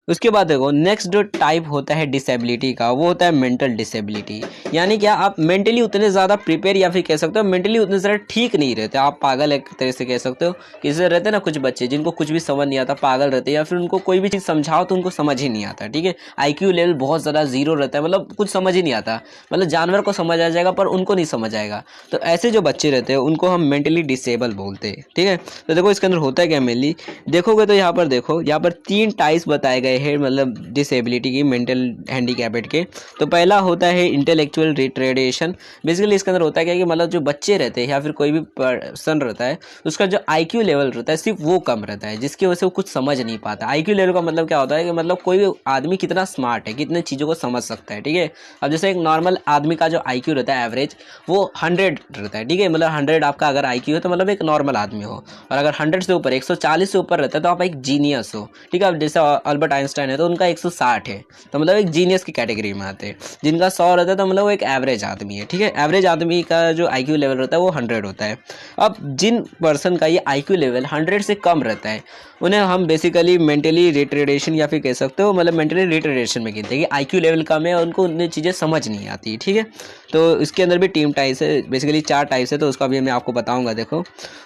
उसके बाद देखो नेक्स्ट जो टाइप होता है डिसेबिलिटी का, वो होता है मेंटल डिसेबिलिटी। यानी क्या आप मेंटली उतने ज़्यादा प्रिपेयर या फिर कह सकते हो मेंटली उतने ज़्यादा ठीक नहीं रहते, आप पागल एक तरह से कह सकते हो। किसी रहते हैं ना कुछ बच्चे जिनको कुछ भी समझ नहीं आता, पागल रहते हैं, या फिर उनको कोई भी चीज़ समझाओ तो उनको समझ ही नहीं आता, ठीक है। आईक्यू लेवल बहुत ज़्यादा जीरो रहता है, मतलब कुछ समझ ही नहीं आता, मतलब जानवर को समझ आ जाएगा पर उनको नहीं समझ आएगा। तो ऐसे जो बच्चे रहते हैं उनको हम मेंटली डिसेबल बोलते हैं, ठीक है। तो देखो इसके अंदर होता है क्या मेनली, देखोगे तो यहाँ पर देखो, यहाँ पर 3 टाइप्स बताए गए हैं, मतलब डिसेबिलिटी की, मेंटल हैंडीकैपेड के। तो पहला होता है इंटेलेक्चुअल रिटार्डेशन। बेसिकली इसके अंदर होता है क्या कि मतलब जो बच्चे रहते हैं या फिर कोई भी पर्सन रहता है, उसका जो आईक्यू लेवल रहता है सिर्फ वो कम रहता है, जिसकी वजह से वो कुछ समझ नहीं पाता। आईक्यू लेवल का मतलब क्या होता है कि मतलब कोई भी आदमी कितना स्मार्ट है, कितने चीज़ों को समझ सकता है, ठीक है। अब जैसे एक नॉर्मल आदमी का जो आईक्यू रहता है एवरेज, वो 100 रहता है, ठीक है। मतलब 100 आपका अगर आईक्यू है तो मतलब एक नॉर्मल आदमी हो, और अगर 100 से ऊपर 140 से ऊपर रहता है तो आप एक जीनियस हो, ठीक है। अब जैसे अल्बर्ट आइंस्टाइन है तो उनका 160 है, तो मतलब एक जीनियस की कैटेगरी में आते हैं। जिनका 100 रहता है तो मतलब वो एक एवरेज आदमी है, ठीक है। एवरेज आदमी का जो आईक्यू लेवल रहता है वो 100 होता है। अब जिन पर्सन का ये आईक्यू लेवल 100 से कम रहता है, उन्हें हम बेसिकली मेंटली रिटार्डेशन या फिर कह सकते हो मतलब मेंटली रिटार्डेशन में गिनते हैं कि आईक्यू लेवल कम है और उनको उन्हें चीज़ें समझ नहीं आती, ठीक है। तो इसके अंदर भी टीम टाइप्स है, बेसिकली 4 टाइप्स है, तो उसका भी मैं आपको बताऊंगा। देखो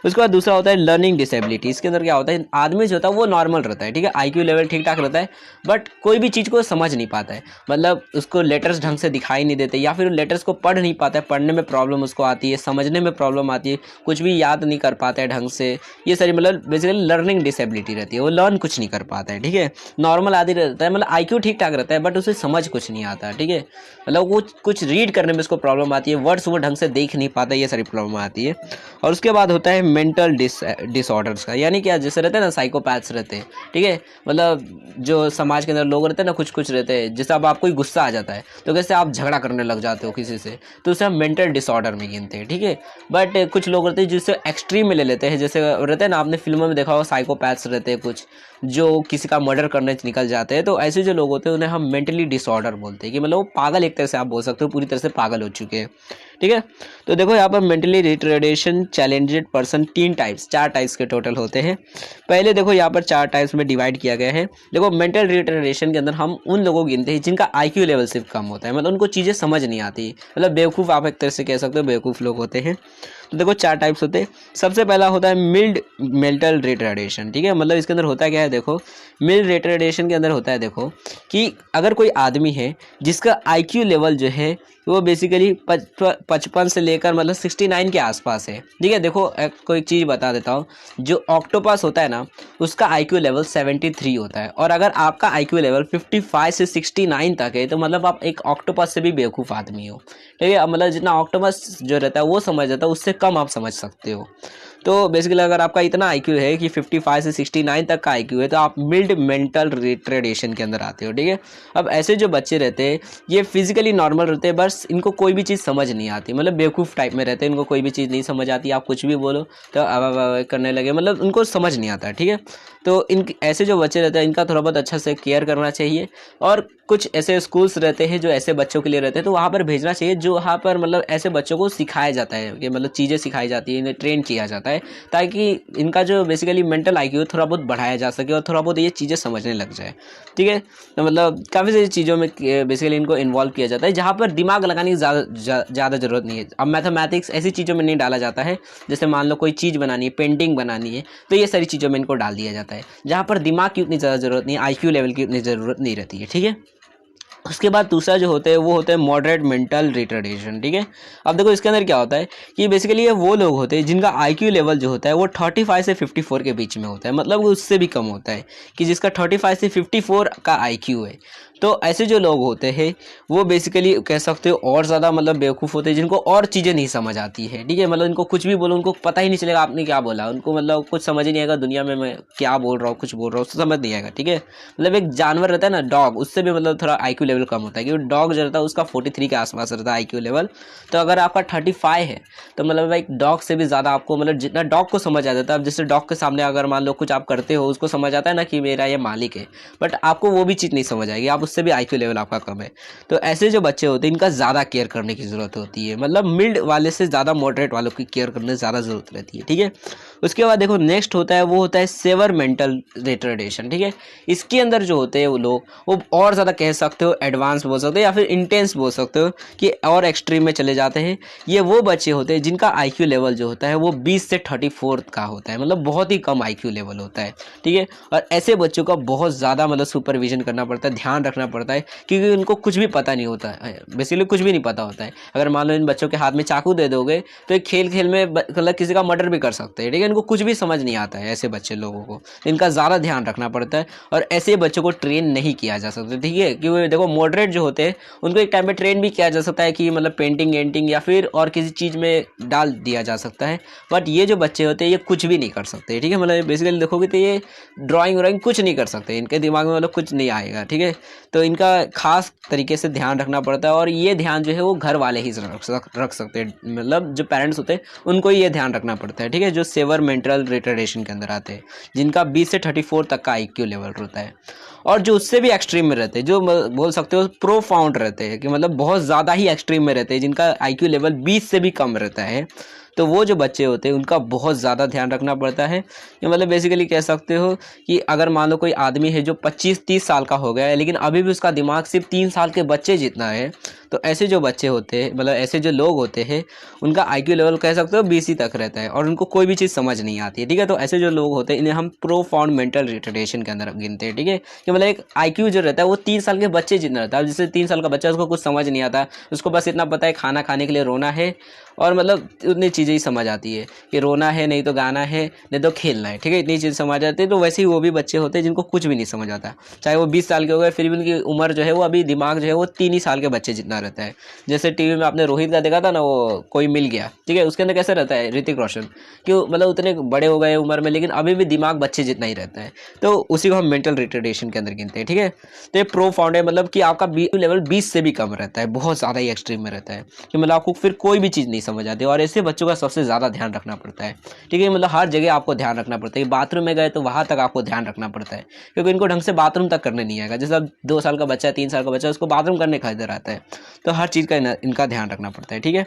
उसके बाद दूसरा होता है लर्निंग डिसेबिलिटी। इसके अंदर क्या होता है, आदमी जो होता है वो नॉर्मल रहता है, ठीक है, आईक्यू लेवल ठीक ठाक रहता है, बट कोई भी चीज़ को समझ नहीं पाता है, मतलब उसको लेटर्स ढंग से दिखाई नहीं देते, या फिर लेटर्स को पढ़ नहीं पाता है, पढ़ने में प्रॉब्लम उसको आती है, समझने में प्रॉब्लम आती है, कुछ भी याद नहीं कर पाता है ढंग से। ये सारी मतलब बेसिकली लर्निंग डिसेबिलिटी रहती है, वो लर्न कुछ नहीं कर पाता है, ठीक है। नॉर्मल आदमी रहता है, मतलब आईक्यू ठीक ठाक रहता है, बट उसे समझ कुछ नहीं आता, ठीक है। मतलब वो कुछ रीड करने में उसको प्रॉब्लम आती है, वर्ड्स वो ढंग से देख नहीं पाता, ये सारी प्रॉब्लम आती है। और उसके बाद होता है मेंटल डिसऑर्डर्स का, यानी क्या जैसे रहते हैं ना साइकोपैथ्स रहते हैं, ठीक है। मतलब जो समाज के अंदर लोग रहते हैं ना, कुछ कुछ रहते हैं, जैसे अब आपको गुस्सा आ जाता है तो कैसे आप झगड़ा करने लग जाते हो किसी से, तो उसे हम मेंटल डिसऑर्डर में गिनते हैं, ठीक है। बट कुछ लोग रहते हैं जिससे एक्सट्रीम में ले लेते हैं, जैसे रहते हैं ना, आपने फिल्मों में देखा होगा साइकोपैथ्स रहते हैं कुछ, जो किसी का मर्डर करने निकल जाते हैं। तो ऐसे जो लोग होते हैं उन्हें हम मेंटली डिसऑर्डर बोलते हैं, कि मतलब वो पागल, एक तरह से आप बोल सकते हो पूरी तरह से पागल हो चुके हैं, ठीक है। तो देखो यहाँ पर mentally retardation challenged person 3 types, 4 types के टोटल होते हैं। पहले देखो यहाँ पर 4 टाइप्स में डिवाइड किया गया है। देखो मेंटल रिटार्डेशन के अंदर हम उन लोगों को गिनते हैं जिनका आईक्यू लेवल सिर्फ कम होता है, मतलब उनको चीज़ें समझ नहीं आती, मतलब बेवकूफ़, आप एक तरह से कह सकते हो बेवकूफ़ लोग होते हैं। तो देखो 4 टाइप्स होते हैं। सबसे पहला होता है मिल्ड मेंटल रिटार्डेशन, ठीक है। मतलब इसके अंदर होता क्या है, देखो मिल्ड रिटार्डेशन के अंदर होता है देखो कि अगर कोई आदमी है जिसका आईक्यू लेवल जो है वो बेसिकली 55 से लेकर मतलब 69 के आसपास है, ठीक है। देखो कोई चीज़ बता देता हूँ, जो ऑक्टोपस होता है ना, उसका आईक्यू लेवल 73 होता है, और अगर आपका आईक्यू लेवल 55 से 69 तक है तो मतलब आप एक ऑक्टोपस से भी बेवकूफ़ आदमी हो, ठीक है। मतलब जितना ऑक्टोपस जो रहता है वो समझ जाता है, उससे कम आप समझ सकते हो। तो बेसिकली अगर आपका इतना आईक्यू है कि 55 से 69 तक का आईक्यू है तो आप मिल्ड मेंटल रिटार्डेशन के अंदर आते हो, ठीक है। अब ऐसे जो बच्चे रहते हैं ये फिजिकली नॉर्मल रहते हैं, बस इनको कोई भी चीज़ समझ नहीं आती, मतलब बेवकूफ़ टाइप में रहते हैं, इनको कोई भी चीज़ नहीं समझ आती, आप कुछ भी बोलो तो अब करने लगे, मतलब उनको समझ नहीं आता, ठीक है। तो इन ऐसे जो बच्चे रहते हैं इनका थोड़ा बहुत अच्छा से केयर करना चाहिए, और कुछ ऐसे स्कूल्स रहते हैं जो ऐसे बच्चों के लिए रहते हैं, तो वहाँ पर भेजना चाहिए, जो वहाँ पर मतलब ऐसे बच्चों को सिखाया जाता है, कि मतलब चीज़ें सिखाई जाती है, इन्हें ट्रेन किया जाता है, ताकि इनका जो बेसिकली मेंटल आईक्यू थोड़ा बहुत बढ़ाया जा सके और थोड़ा बहुत ये चीज़ें समझने लग जाए, ठीक है। तो मतलब काफ़ी सारी चीज़ों में बेसिकली इनको इन्वॉल्व किया जाता है जहाँ पर दिमाग लगाने की ज़्यादा ज़रूरत नहीं है। अब मैथमेटिक्स ऐसी चीज़ों में नहीं डाला जाता है, जैसे मान लो कोई चीज़ बनानी है, पेंटिंग बनानी है, तो ये सारी चीज़ों में इनको डाल दिया जाता है, जहाँ पर दिमाग की उतनी ज़्यादा ज़रूरत नहीं है, आईक्यू लेवल की उतनी ज़रूरत नहीं रहती है, ठीक है। उसके बाद दूसरा जो होता है वो होता है मॉडरेट मेंटल रिटार्डेशन, ठीक है। अब देखो इसके अंदर क्या होता है कि बेसिकली ये वो लोग होते हैं जिनका आईक्यू लेवल जो होता है वो 35 से 54 के बीच में होता है, मतलब वो उससे भी कम होता है, कि जिसका 35 से 54 का आईक्यू है। तो ऐसे जो लोग होते हैं वो बेसिकली कह सकते हो और ज़्यादा मतलब बेवकूफ़ होते हैं, जिनको और चीज़ें नहीं समझ आती है, ठीक है। मतलब इनको कुछ भी बोलो उनको पता ही नहीं चलेगा आपने क्या बोला, उनको मतलब कुछ समझ ही नहीं आएगा दुनिया में मैं क्या बोल रहा हूँ, कुछ बोल रहा हूँ उसको समझ नहीं आएगा, ठीक है। मतलब एक जानवर रहता है ना डॉग, उससे भी मतलब थोड़ा आईक्यू लेवल कम होता है, क्योंकि डॉग जो रहता है उसका 43 के आसपास रहता है आईक्यू लेवल। तो अगर आपका 35 है तो मतलब एक डॉग से भी ज़्यादा आपको मतलब जितना डॉग को समझ आ जाता है, अब जैसे डॉग के सामने अगर मान लो कुछ आप करते हो उसको समझ आता है ना कि मेरा ये मालिक है, बट आपको वो भी चीज़ नहीं समझ आएगी, आप उससे भी आईक्यू लेवल आपका कम है। तो ऐसे जो बच्चे होते हैं इनका ज़्यादा केयर करने की ज़रूरत होती है, मतलब मिल्ड वाले से ज़्यादा मॉडरेट वालों की केयर करने ज़्यादा ज़रूरत रहती है, ठीक है। उसके बाद देखो नेक्स्ट होता है वो होता है सेवर मेंटल रिटार्डेशन, ठीक है। इसके अंदर जो होते हैं वो लोग वो और ज़्यादा कह सकते हो एडवांस बोल सकते हो या फिर इंटेंस बोल सकते हो कि और एक्सट्रीम में चले जाते हैं। ये वो बच्चे होते हैं जिनका आईक्यू लेवल जो होता है वो 20 से 34 का होता है, मतलब बहुत ही कम आईक्यू लेवल होता है, ठीक है। और ऐसे बच्चों का बहुत ज़्यादा मतलब सुपरविजन करना पड़ता है, ध्यान रखना पड़ता है, क्योंकि उनको कुछ भी पता नहीं होता है, बेसिकली कुछ भी नहीं पता होता है। अगर मान लो इन बच्चों के हाथ में चाकू दे दोगे तो एक खेल खेल में मतलब किसी का मर्डर भी कर सकते हैं, ठीक है। इनको कुछ भी समझ नहीं आता है, ऐसे बच्चे लोगों को इनका ज़्यादा ध्यान रखना पड़ता है और ऐसे बच्चों को ट्रेन नहीं किया जा सकता, ठीक है। क्योंकि देखो मॉडरेट जो होते हैं उनको एक टाइम पे ट्रेन भी किया जा सकता है कि मतलब पेंटिंग एंटिंग या फिर और किसी चीज़ में डाल दिया जा सकता है, बट ये जो बच्चे होते हैं ये कुछ भी नहीं कर सकते, ठीक है। मतलब बेसिकली देखोगे तो ये ड्राइंग व्राइंग कुछ नहीं कर सकते, इनके दिमाग में मतलब कुछ नहीं आएगा, ठीक है। तो इनका खास तरीके से ध्यान रखना पड़ता है और ये ध्यान जो है वो घर वाले ही रख सकते हैं, मतलब जो पेरेंट्स होते हैं उनको ये ध्यान रखना पड़ता है, ठीक है। जो सेवर मेंटल रिटार्डेशन के अंदर आते हैं, जिनका 20 से 34 तक का आईक्यू लेवल होता है, और जो उससे भी एक्सट्रीम में रहते हैं, जो बोल सकते हो प्रोफाउंड रहते हैं कि मतलब बहुत ज़्यादा ही एक्सट्रीम में रहते हैं, जिनका आईक्यू लेवल 20 से भी कम रहता है, तो वो जो बच्चे होते हैं उनका बहुत ज़्यादा ध्यान रखना पड़ता है। ये मतलब बेसिकली कह सकते हो कि अगर मान लो कोई आदमी है जो 25-30 साल का हो गया है लेकिन अभी भी उसका दिमाग सिर्फ 3 साल के बच्चे जितना है, तो ऐसे जो बच्चे होते हैं मतलब ऐसे जो लोग होते हैं उनका आईक्यू लेवल कह सकते हो 20 ही तक रहता है और उनको कोई भी चीज़ समझ नहीं आती है, ठीक है। तो ऐसे जो लोग होते हैं इन्हें हम प्रोफाउंड मेंटल रिटार्डेशन के अंदर गिनते हैं, ठीक है। कि मतलब एक आईक्यू जो रहता है वो 3 साल के बच्चे जितना रहता है, जैसे 3 साल का बच्चा उसको कुछ समझ नहीं आता, उसको बस इतना पता है खाना खाने के लिए रोना है और मतलब उतनी चीज़ें ही समझ आती है कि रोना है, नहीं तो गाना है, नहीं तो खेलना है, ठीक है। इतनी चीज़ समझ आती है। तो वैसे ही वो भी बच्चे होते हैं जिनको कुछ भी नहीं समझ आता, चाहे वो 20 साल के हो गए फिर भी उनकी उम्र जो है वो अभी दिमाग जो है वो 3 ही साल के बच्चे जितना रहता है। जैसे टीवी में आपने रोहित का देखा था ना, वो कोई मिल गया, ठीक है, उसके अंदर कैसे रहता है ऋतिक रोशन, क्यों मतलब उतने बड़े हो गए उम्र में लेकिन अभी भी दिमाग बच्चे जितना ही रहता है। तो उसी को हम मेंटल रिटार्डेशन के अंदर गिनते हैं, ठीक है। तो ये प्रोफाउंड है, मतलब कि आपका लेवल 20 से भी कम रहता है, बहुत ज़्यादा ही एक्सट्रीम में रहता है कि मतलब आपको फिर कोई भी चीज़ नहीं समझ आती और ऐसे बच्चों का सबसे ज़्यादा ध्यान रखना पड़ता है, ठीक है। मतलब हर जगह आपको ध्यान रखना पड़ता है, बाथरूम में गए तो वहाँ तक आपको ध्यान रखना पड़ता है क्योंकि इनको ढंग से बाथरूम तक करने नहीं आएगा। जैसे अब 2 साल का बच्चा है, 3 साल का बच्चा है, उसको बाथरूम करने का इधर आता है, तो हर चीज़ का इनका ध्यान रखना पड़ता है, ठीक है।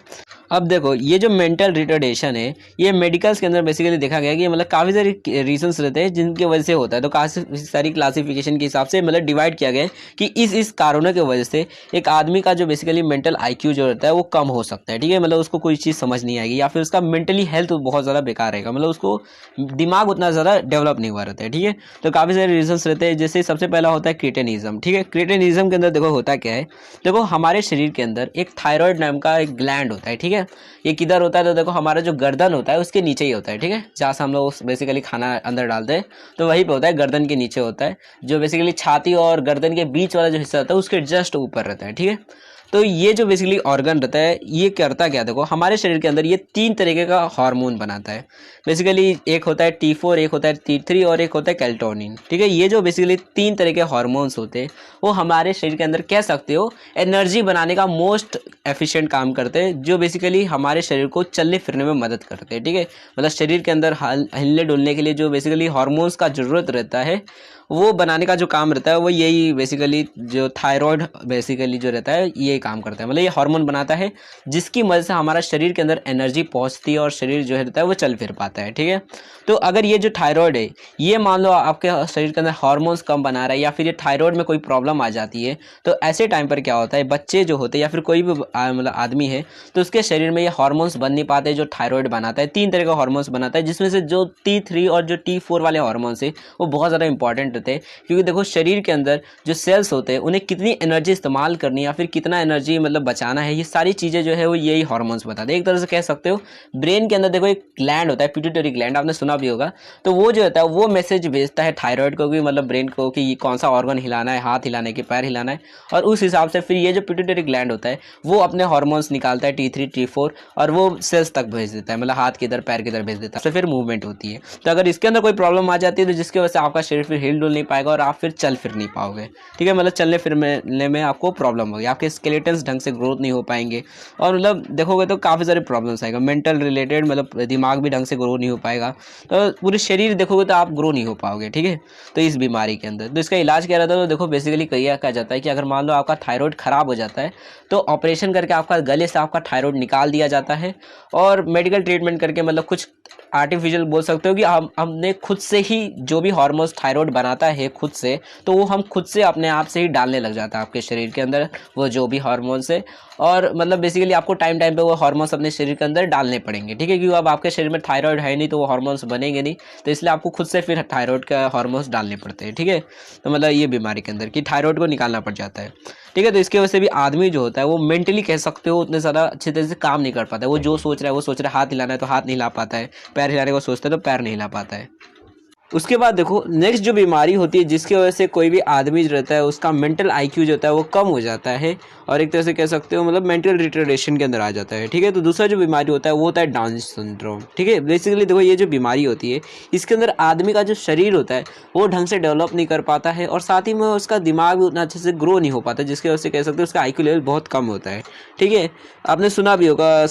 अब देखो ये जो मेंटल रिटार्डेशन है ये मेडिकल्स के अंदर बेसिकली देखा गया कि मतलब काफ़ी सारे रीजंस रहते हैं जिनकी वजह से होता है, तो काफ़ी सारी क्लासिफिकेशन के हिसाब से मतलब डिवाइड किया गया है कि इस कारणों की वजह से एक आदमी का जो बेसिकली मेंटल आईक्यू जो रहता है वो कम हो सकता है, ठीक है। मतलब उसको कोई चीज़ समझ नहीं आएगी या फिर उसका मेंटली हेल्थ बहुत ज़्यादा बेकार रहेगा, मतलब उसको दिमाग उतना ज़्यादा डेवलप नहीं हुआ रहता है, ठीक है। तो काफ़ी सारे रीजंस रहते हैं, जैसे सबसे पहला होता है क्रिटेनिज्म, ठीक है। क्रिटेनिज्म के अंदर देखो होता क्या है, देखो हमारे शरीर के अंदर एक थायराइड नाम का एक ग्लैंड होता है, ठीक है। ये किधर होता है, तो देखो हमारा जो गर्दन होता है उसके नीचे ही होता है, ठीक है। जहाँ से हम लोग बेसिकली खाना अंदर डालते हैं तो वहीं पे होता है, गर्दन के नीचे होता है, जो बेसिकली छाती और गर्दन के बीच वाला जो हिस्सा होता है उसके जस्ट ऊपर रहता है, ठीक है। तो ये जो बेसिकली ऑर्गन रहता है ये करता क्या, देखो हमारे शरीर के अंदर ये 3 तरीके का हार्मोन बनाता है बेसिकली, एक होता है T4, एक होता है T3 और एक होता है कैल्टोनिन, ठीक है। ये जो बेसिकली 3 तरह के हार्मोन्स होते हैं वो हमारे शरीर के अंदर कह सकते हो एनर्जी बनाने का मोस्ट एफिशिएंट काम करते हैं, जो बेसिकली हमारे शरीर को चलने फिरने में मदद करते हैं, ठीक है। मतलब शरीर के अंदर हिलने डुलने के लिए जो बेसिकली हार्मोन्स का ज़रूरत रहता है वो बनाने का जो काम रहता है वो यही बेसिकली जो थायराइड बेसिकली जो रहता है ये काम करता है, मतलब ये हार्मोन बनाता है जिसकी वजह से हमारा शरीर के अंदर एनर्जी पहुंचती है और शरीर जो रहता है वो चल फिर पाता है, ठीक है। तो अगर ये जो थायराइड है ये मान लो आपके शरीर के अंदर हार्मोन्स कम बना रहा है या फिर ये थायराइड में कोई प्रॉब्लम आ जाती है, तो ऐसे टाइम पर क्या होता है, बच्चे जो होते हैं या फिर कोई भी मतलब आदमी है तो उसके शरीर में ये हार्मोन्स बन नहीं पाते जो थायराइड बनाता है। 3 तरह का हार्मोन्स बनाता है जिसमें से जो T3 और जो T4 वाले हार्मोन्स है वो बहुत ज़्यादा इंपॉर्टेंट रहते हैं, क्योंकि देखो शरीर के अंदर जो सेल्स होते हैं उन्हें कितनी एनर्जी इस्तेमाल करनी है या फिर कितना एनर्जी मतलब बचाना है, ये सारी चीज़ें जो है वो यही हार्मोन्स बताते हैं। एक तरह से कह सकते हो ब्रेन के अंदर देखो एक ग्लैंड होता है पिट्यूटरी ग्लैंड, आपने सुना भी होगा, तो वो जो होता है वो मैसेज भेजता है थायराइड को कि मतलब ब्रेन को कि कौन सा ऑर्गन हिलाना है, हाथ हिलाना है कि पैर हिलाना है, और उस हिसाब से फिर ये जो पिट्यूटरी ग्लैंड होता है वो अपने हार्मोन्स निकालता है T3 T4 और वो सेल्स तक भेज देता है, मतलब हाथ के इधर पैर के इधर भेज देता है, तो फिर मूवमेंट होती है। तो अगर इसके अंदर कोई प्रॉब्लम आ जाती है तो जिसकी वजह से आपका शरीर फिर हिल डुल नहीं पाएगा और आप फिर चल फिर नहीं पाओगे, ठीक है। मतलब चलने फिरने में आपको प्रॉब्लम होगी, आपके स्केलेटन्स ढंग से ग्रोथ नहीं हो पाएंगे और मतलब देखोगे तो काफ़ी सारे प्रॉब्लम्स आएगा मेंटल रिलेटेड, मतलब दिमाग भी ढंग से ग्रो नहीं हो पाएगा, तो पूरे शरीर देखोगे तो आप ग्रो नहीं हो पाओगे, ठीक है। तो इस बीमारी के अंदर तो इसका इलाज क्या रहता है, तो देखो बेसिकली कहा जाता है कि अगर मान लो आपका थायराइड खराब हो जाता है तो ऑपरेशन करके आपका गले से आपका थायराइड निकाल दिया जाता है और मेडिकल ट्रीटमेंट करके मतलब कुछ आर्टिफिशियल बोल सकते हो कि हमने खुद से ही जो भी हार्मोन्स थायराइड बनाता है खुद से, तो वो हम खुद से अपने आप से ही डालने लग जाता है आपके शरीर के अंदर वो जो भी हार्मोन्स है। और मतलब बेसिकली आपको टाइम टाइम पे वो हार्मोन्स अपने शरीर के अंदर डालने पड़ेंगे, ठीक है, क्योंकि अब आपके शरीर में थायराइड है नहीं तो वो हार्मोन्स बनेंगे नहीं, तो इसलिए आपको खुद से फिर थायराइड का हार्मोन्स डालने पड़ते हैं, ठीक है। तो मतलब ये बीमारी के अंदर कि थायराइड को निकालना पड़ जाता है, ठीक है। तो इसकी वजह से भी आदमी जो होता है वो मेंटली कह सकते हो उतने ज़्यादा अच्छी तरह से काम नहीं कर पाता है। वो जो सोच रहा है वो सोच रहा है, हाथ हिलाना है तो हाथ नहीं हिला पाता है, पैर हिलाने को सोचता है तो पैर नहीं हिला पाता है। उसके बाद देखो नेक्स्ट जो बीमारी होती है जिसकी वजह से कोई भी आदमी जो रहता है उसका मेंटल आईक्यू जो होता है वो कम हो जाता है, और एक तरह से कह सकते हो मतलब मेंटल रिटार्डेशन के अंदर आ जाता है, ठीक है। तो दूसरा जो बीमारी होता है वो होता है डाउन सिंड्रोम, ठीक है। बेसिकली देखो ये जो बीमारी होती है इसके अंदर आदमी का जो शरीर होता है वो ढंग से डेवलप नहीं कर पाता है, और साथ ही में उसका दिमाग भी उतना अच्छे से ग्रो नहीं हो पाता, जिसकी वजह से कह सकते हो उसका आईक्यू लेवल बहुत कम होता है, ठीक है। आपने सुना भी होगा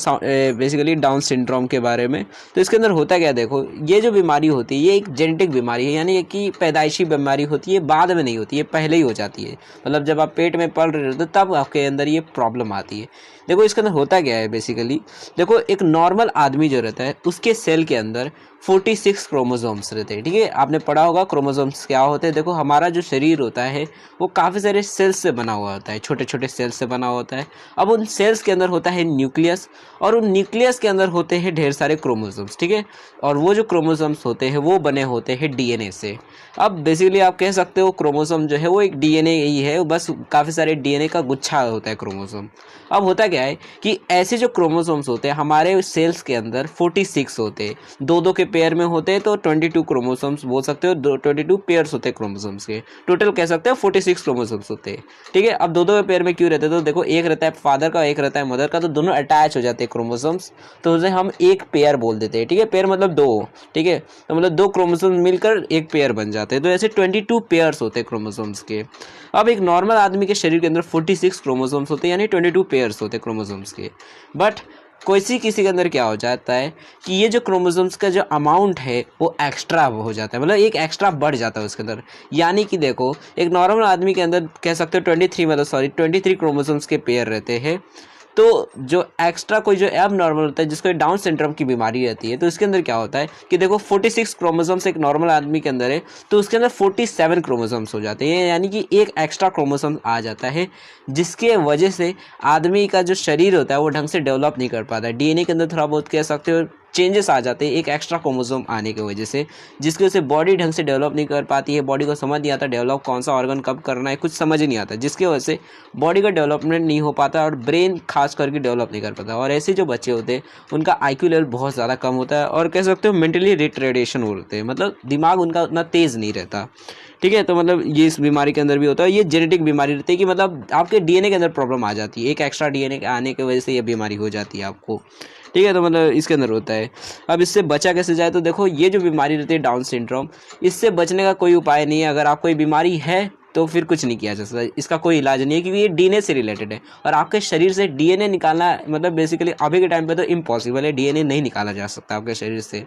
बेसिकली डाउन सिंड्रोम के बारे में। तो इसके अंदर होता क्या, देखो ये जो बीमारी होती है ये एक जेनेटिक बीमारी है, यानी कि पैदाइशी बीमारी होती है, बाद में नहीं होती है, पहले ही हो जाती है। मतलब जब आप पेट में पल रहे होते तब आपके अंदर ये प्रॉब्लम आती है। देखो इसके अंदर होता क्या है बेसिकली, देखो एक नॉर्मल आदमी जो रहता है उसके सेल के अंदर 46 क्रोमोसोम्स रहते हैं, ठीक है। आपने पढ़ा होगा क्रोमोसोम्स क्या होते हैं। देखो हमारा जो शरीर होता है वो काफ़ी सारे सेल्स से बना हुआ होता है, छोटे छोटे सेल्स से बना होता है। अब उन सेल्स के अंदर होता है न्यूक्लियस, और उन न्यूक्लियस के अंदर होते हैं ढेर सारे क्रोमोसोम्स, ठीक है। और वो जो क्रोमोसोम्स होते हैं वो बने होते हैं डीएनए से। अब बेसिकली आप कह सकते हो क्रोमोसोम जो है वो एक डीएनए ही है, बस काफ़ी सारे डीएनए का गुच्छा होता है क्रोमोसोम। अब होता क्या है कि ऐसे जो क्रोमोसोम्स होते हैं हमारे सेल्स के अंदर 46 होते हैं, दो दो के पेयर में होते हैं, तो 22 क्रोमोसोम्स बोल सकते हो, 22 पेयर्स होते हैं क्रोमोसोम्स के, टोटल कह सकते हो 46 क्रोमोसोम्स होते हैं, ठीक है। अब दो दो के पेयर में क्यों रहते हैं, तो देखो एक रहता है फादर का एक रहता है मदर का, तो दोनों अटैच हो जाते हैं क्रोमोसोम्स, तो उसे हम एक पेयर बोल देते हैं, ठीक है। पेयर मतलब दो, ठीक है, तो मतलब दो क्रोमोसोम्स मिलकर एक पेयर बन जाते हैं, तो ऐसे 22 पेयर्स होते हैं क्रोमोसोम्स के। अब एक नॉर्मल आदमी के शरीर के अंदर 46 क्रोमोसोम्स होते हैं, यानी 22 पेयर्स होते हैं क्रोमोसोम्स के। बट किसी के अंदर क्या हो जाता है कि ये जो क्रोमोसोम्स का जो अमाउंट है वो एक्स्ट्रा हो जाता है, मतलब एक एक्स्ट्रा बढ़ जाता है उसके अंदर। यानी कि देखो एक नॉर्मल आदमी के अंदर कह सकते हो 23 क्रोमोसोम्स के पेयर रहते हैं, तो जो एक्स्ट्रा कोई जो एब नॉर्मल होता है जिसको डाउन सिंड्रोम की बीमारी रहती है, तो इसके अंदर क्या होता है कि देखो 46 क्रोमोसोम्स एक नॉर्मल आदमी के अंदर है, तो उसके अंदर 47 क्रोमोसोम्स हो जाते हैं, यानी कि एक एक्स्ट्रा क्रोमोसोम आ जाता है, जिसके वजह से आदमी का जो शरीर होता है वो ढंग से डेवलप नहीं कर पाता है। डीएनए के अंदर थोड़ा बहुत कह सकते हो चेंजेस आ जाते हैं एक एक्स्ट्रा क्रोमोसोम आने की वजह से, जिसकी वजह से बॉडी ढंग से डेवलप नहीं कर पाती है, बॉडी को समझ नहीं आता डेवलप कौन सा ऑर्गन कब करना है, कुछ समझ ही नहीं आता, जिसकी वजह से बॉडी का डेवलपमेंट नहीं हो पाता और ब्रेन खास करके डेवलप नहीं कर पाता। और ऐसे जो बच्चे होते हैं उनका आईक्यू लेवल बहुत ज़्यादा कम होता है, और कह सकते हो मेंटली रिटार्डेशन होते हैं, मतलब दिमाग उनका उतना तेज़ नहीं रहता, ठीक है। तो मतलब ये इस बीमारी के अंदर भी होता है, ये जेनेटिक बीमारी रहती है कि मतलब आपके डीएनए के अंदर प्रॉब्लम आ जाती है, एक एक्स्ट्रा डीएनए आने की वजह से ये बीमारी हो जाती है आपको, ठीक है। तो मतलब इसके अंदर होता है। अब इससे बचा कैसे जाए, तो देखो ये जो बीमारी रहती है डाउन सिंड्रोम, इससे बचने का कोई उपाय नहीं है। अगर आपको ये बीमारी है तो फिर कुछ नहीं किया जा सकता, इसका कोई इलाज नहीं है, क्योंकि ये डीएनए से रिलेटेड है, और आपके शरीर से डीएनए निकालना मतलब बेसिकली अभी के टाइम पे तो इम्पॉसिबल है, डीएनए नहीं निकाला जा सकता आपके शरीर से,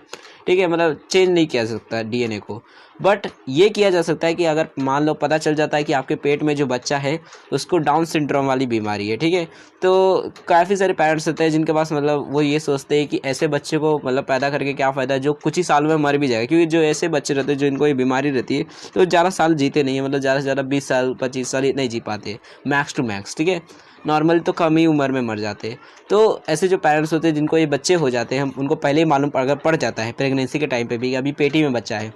ठीक है, मतलब चेंज नहीं किया जा सकता डीएनए को। बट ये किया जा सकता है कि अगर मान लो पता चल जाता है कि आपके पेट में जो बच्चा है उसको डाउन सिंड्रोम वाली बीमारी है, ठीक है, तो काफ़ी सारे पेरेंट्स होते हैं जिनके पास मतलब वो ये सोचते हैं कि ऐसे बच्चे को मतलब पैदा करके क्या फ़ायदा, जो कुछ ही साल में मर भी जाएगा, क्योंकि जो ऐसे बच्चे रहते हैं जो इनको ये बीमारी रहती है तो ज़्यादा साल जीते नहीं है, मतलब ज़्यादा से ज़्यादा 20 साल 25 साल इतने जी पाते, मैक्स टू मैक्स, ठीक है। नॉर्मली तो कम ही उम्र में मर जाते हैं। तो ऐसे जो पेरेंट्स होते हैं जिनको ये बच्चे हो जाते हैं, हम उनको पहले ही मालूम अगर पड़ जाता है प्रेगनेंसी के टाइम पे भी अभी पेटी में बच्चा है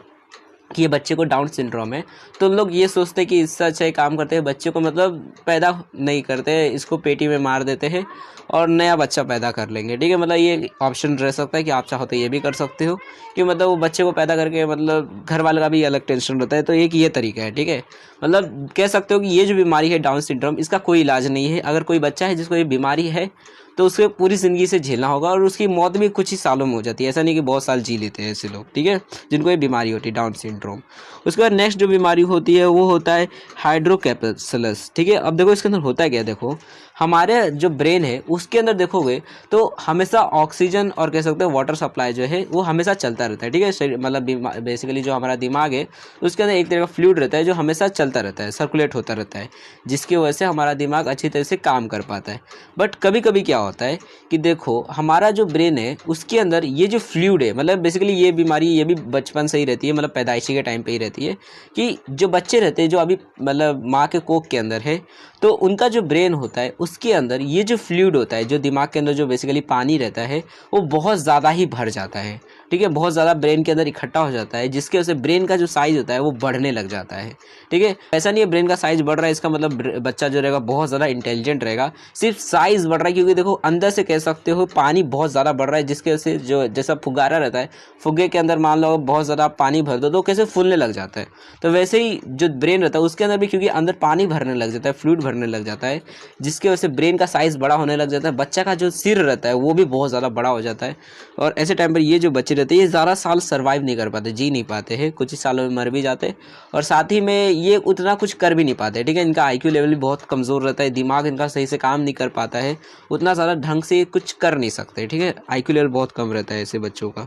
कि ये बच्चे को डाउन सिंड्रोम है, तो लोग ये सोचते हैं कि इससे अच्छा ही काम करते हैं, बच्चे को मतलब पैदा नहीं करते, इसको पेटी में मार देते हैं और नया बच्चा पैदा कर लेंगे, ठीक है। मतलब ये ऑप्शन रह सकता है कि आप चाहो तो ये भी कर सकते हो कि मतलब वो बच्चे को पैदा करके मतलब घर वाले का भी अलग टेंशन रहता है, तो एक ये तरीका है, ठीक है। मतलब कह सकते हो कि ये जो बीमारी है डाउन सिंड्रोम, इसका कोई इलाज नहीं है। अगर कोई बच्चा है जिसको ये बीमारी है तो उसको पूरी ज़िंदगी से झेलना होगा, और उसकी मौत भी कुछ ही सालों में हो जाती है, ऐसा नहीं कि बहुत साल जी लेते हैं ऐसे लोग, ठीक है, जिनको ये बीमारी होती है डाउन सिंड्रोम। उसके बाद नेक्स्ट जो बीमारी होती है वो होता है हाइड्रोकेफेलस, ठीक है। अब देखो इसके अंदर होता है क्या, देखो हमारे जो ब्रेन है उसके अंदर देखोगे तो हमेशा ऑक्सीजन और कह सकते हो वाटर सप्लाई जो है वो हमेशा चलता रहता है, ठीक है। मतलब बेसिकली जो हमारा दिमाग है उसके अंदर एक तरह का फ्लूइड रहता है जो हमेशा चलता रहता है, सर्कुलेट होता रहता है, जिसकी वजह से हमारा दिमाग अच्छी तरह से काम कर पाता है। बट कभी कभी क्या होता है कि देखो हमारा जो ब्रेन है उसके अंदर ये जो फ्लूइड है, मतलब बेसिकली ये बीमारी ये भी बचपन से ही रहती है, मतलब पैदाइशी के टाइम पे ही रहती है कि जो बच्चे रहते हैं जो अभी मतलब माँ के कोख के अंदर है, तो उनका जो ब्रेन होता है उसके अंदर ये जो फ्लूइड होता है, जो दिमाग के अंदर जो बेसिकली पानी रहता है वो बहुत ज़्यादा ही भर जाता है। ठीक है, बहुत ज़्यादा ब्रेन के अंदर इकट्ठा हो जाता है, जिसके वजह से ब्रेन का जो साइज़ होता है वो बढ़ने लग जाता है। ठीक है, ऐसा नहीं है ब्रेन का साइज़ बढ़ रहा है इसका मतलब बच्चा जो रहेगा बहुत ज़्यादा इंटेलिजेंट रहेगा, सिर्फ साइज़ बढ़ रहा है, क्योंकि देखो अंदर से कह सकते हो पानी बहुत ज़्यादा बढ़ रहा है, जिसके वजह से जो जैसा फुगारा रहता है, फुग्गे के अंदर मान लो बहुत ज़्यादा पानी भर दो तो कैसे फूलने लग जाता है, तो वैसे ही जो ब्रेन रहता है उसके अंदर भी क्योंकि अंदर पानी भरने लग जाता है, फ्लूइड भरने लग जाता है, जिसकी वजह से ब्रेन का साइज़ बड़ा होने लग जाता है। बच्चा का जो सिर रहता है वो भी बहुत ज़्यादा बड़ा हो जाता है, और ऐसे टाइम पर ये जो बच्चे रहते हैं ये ज़्यादा साल सर्वाइव नहीं कर पाते, जी नहीं पाते हैं, कुछ ही सालों में मर भी जाते हैं, और साथ ही में ये उतना कुछ कर भी नहीं पाते। ठीक है, इनका आईक्यू लेवल भी बहुत कमज़ोर रहता है, दिमाग इनका सही से काम नहीं कर पाता है, उतना ज़्यादा ढंग से कुछ कर नहीं सकते। ठीक है, आईक्यू लेवल बहुत कम रहता है ऐसे बच्चों का,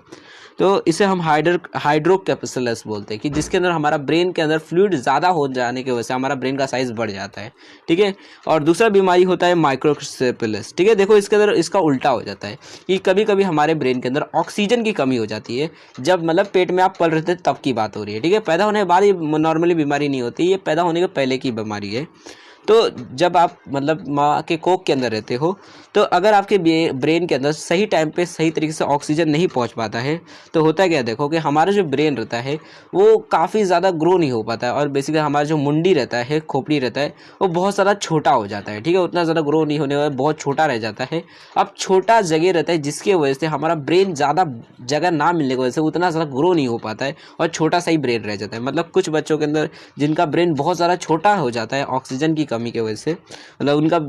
तो इसे हम हाइड्रोकेफेलस बोलते हैं कि जिसके अंदर हमारा ब्रेन के अंदर फ्लूइड ज़्यादा हो जाने की वजह से हमारा ब्रेन का साइज़ बढ़ जाता है। ठीक है, और दूसरा बीमारी होता है माइक्रोसेफेलस। ठीक है, देखो इसके अंदर इसका उल्टा हो जाता है कि कभी कभी हमारे ब्रेन के अंदर ऑक्सीजन की कमी हो जाती है, जब मतलब पेट में आप पल रहे थे तब की बात हो रही है। ठीक है, पैदा होने के बाद ये नॉर्मली बीमारी नहीं होती, ये पैदा होने के पहले की बीमारी है। तो जब आप मतलब माँ के कोख के अंदर रहते हो, तो अगर आपके ब्रेन के अंदर सही टाइम पे सही तरीके से ऑक्सीजन नहीं पहुंच पाता है, तो होता क्या देखो कि हमारा जो ब्रेन रहता है वो काफ़ी ज़्यादा ग्रो नहीं हो पाता है, और बेसिकली हमारा जो मुंडी रहता है, खोपड़ी रहता है, वो बहुत ज़्यादा छोटा हो जाता है। ठीक है, उतना ज़्यादा ग्रो नहीं होने वाला, बहुत छोटा रह जाता है। अब छोटा जगह रहता है जिसकी वजह से हमारा ब्रेन ज़्यादा जगह ना मिलने की वजह से उतना ज़्यादा ग्रो नहीं हो पाता है, और छोटा सा ही ब्रेन रह जाता है। मतलब कुछ बच्चों के अंदर जिनका ब्रेन बहुत ज़्यादा छोटा हो जाता है ऑक्सीजन की कमी की वजह से, मतलब उनका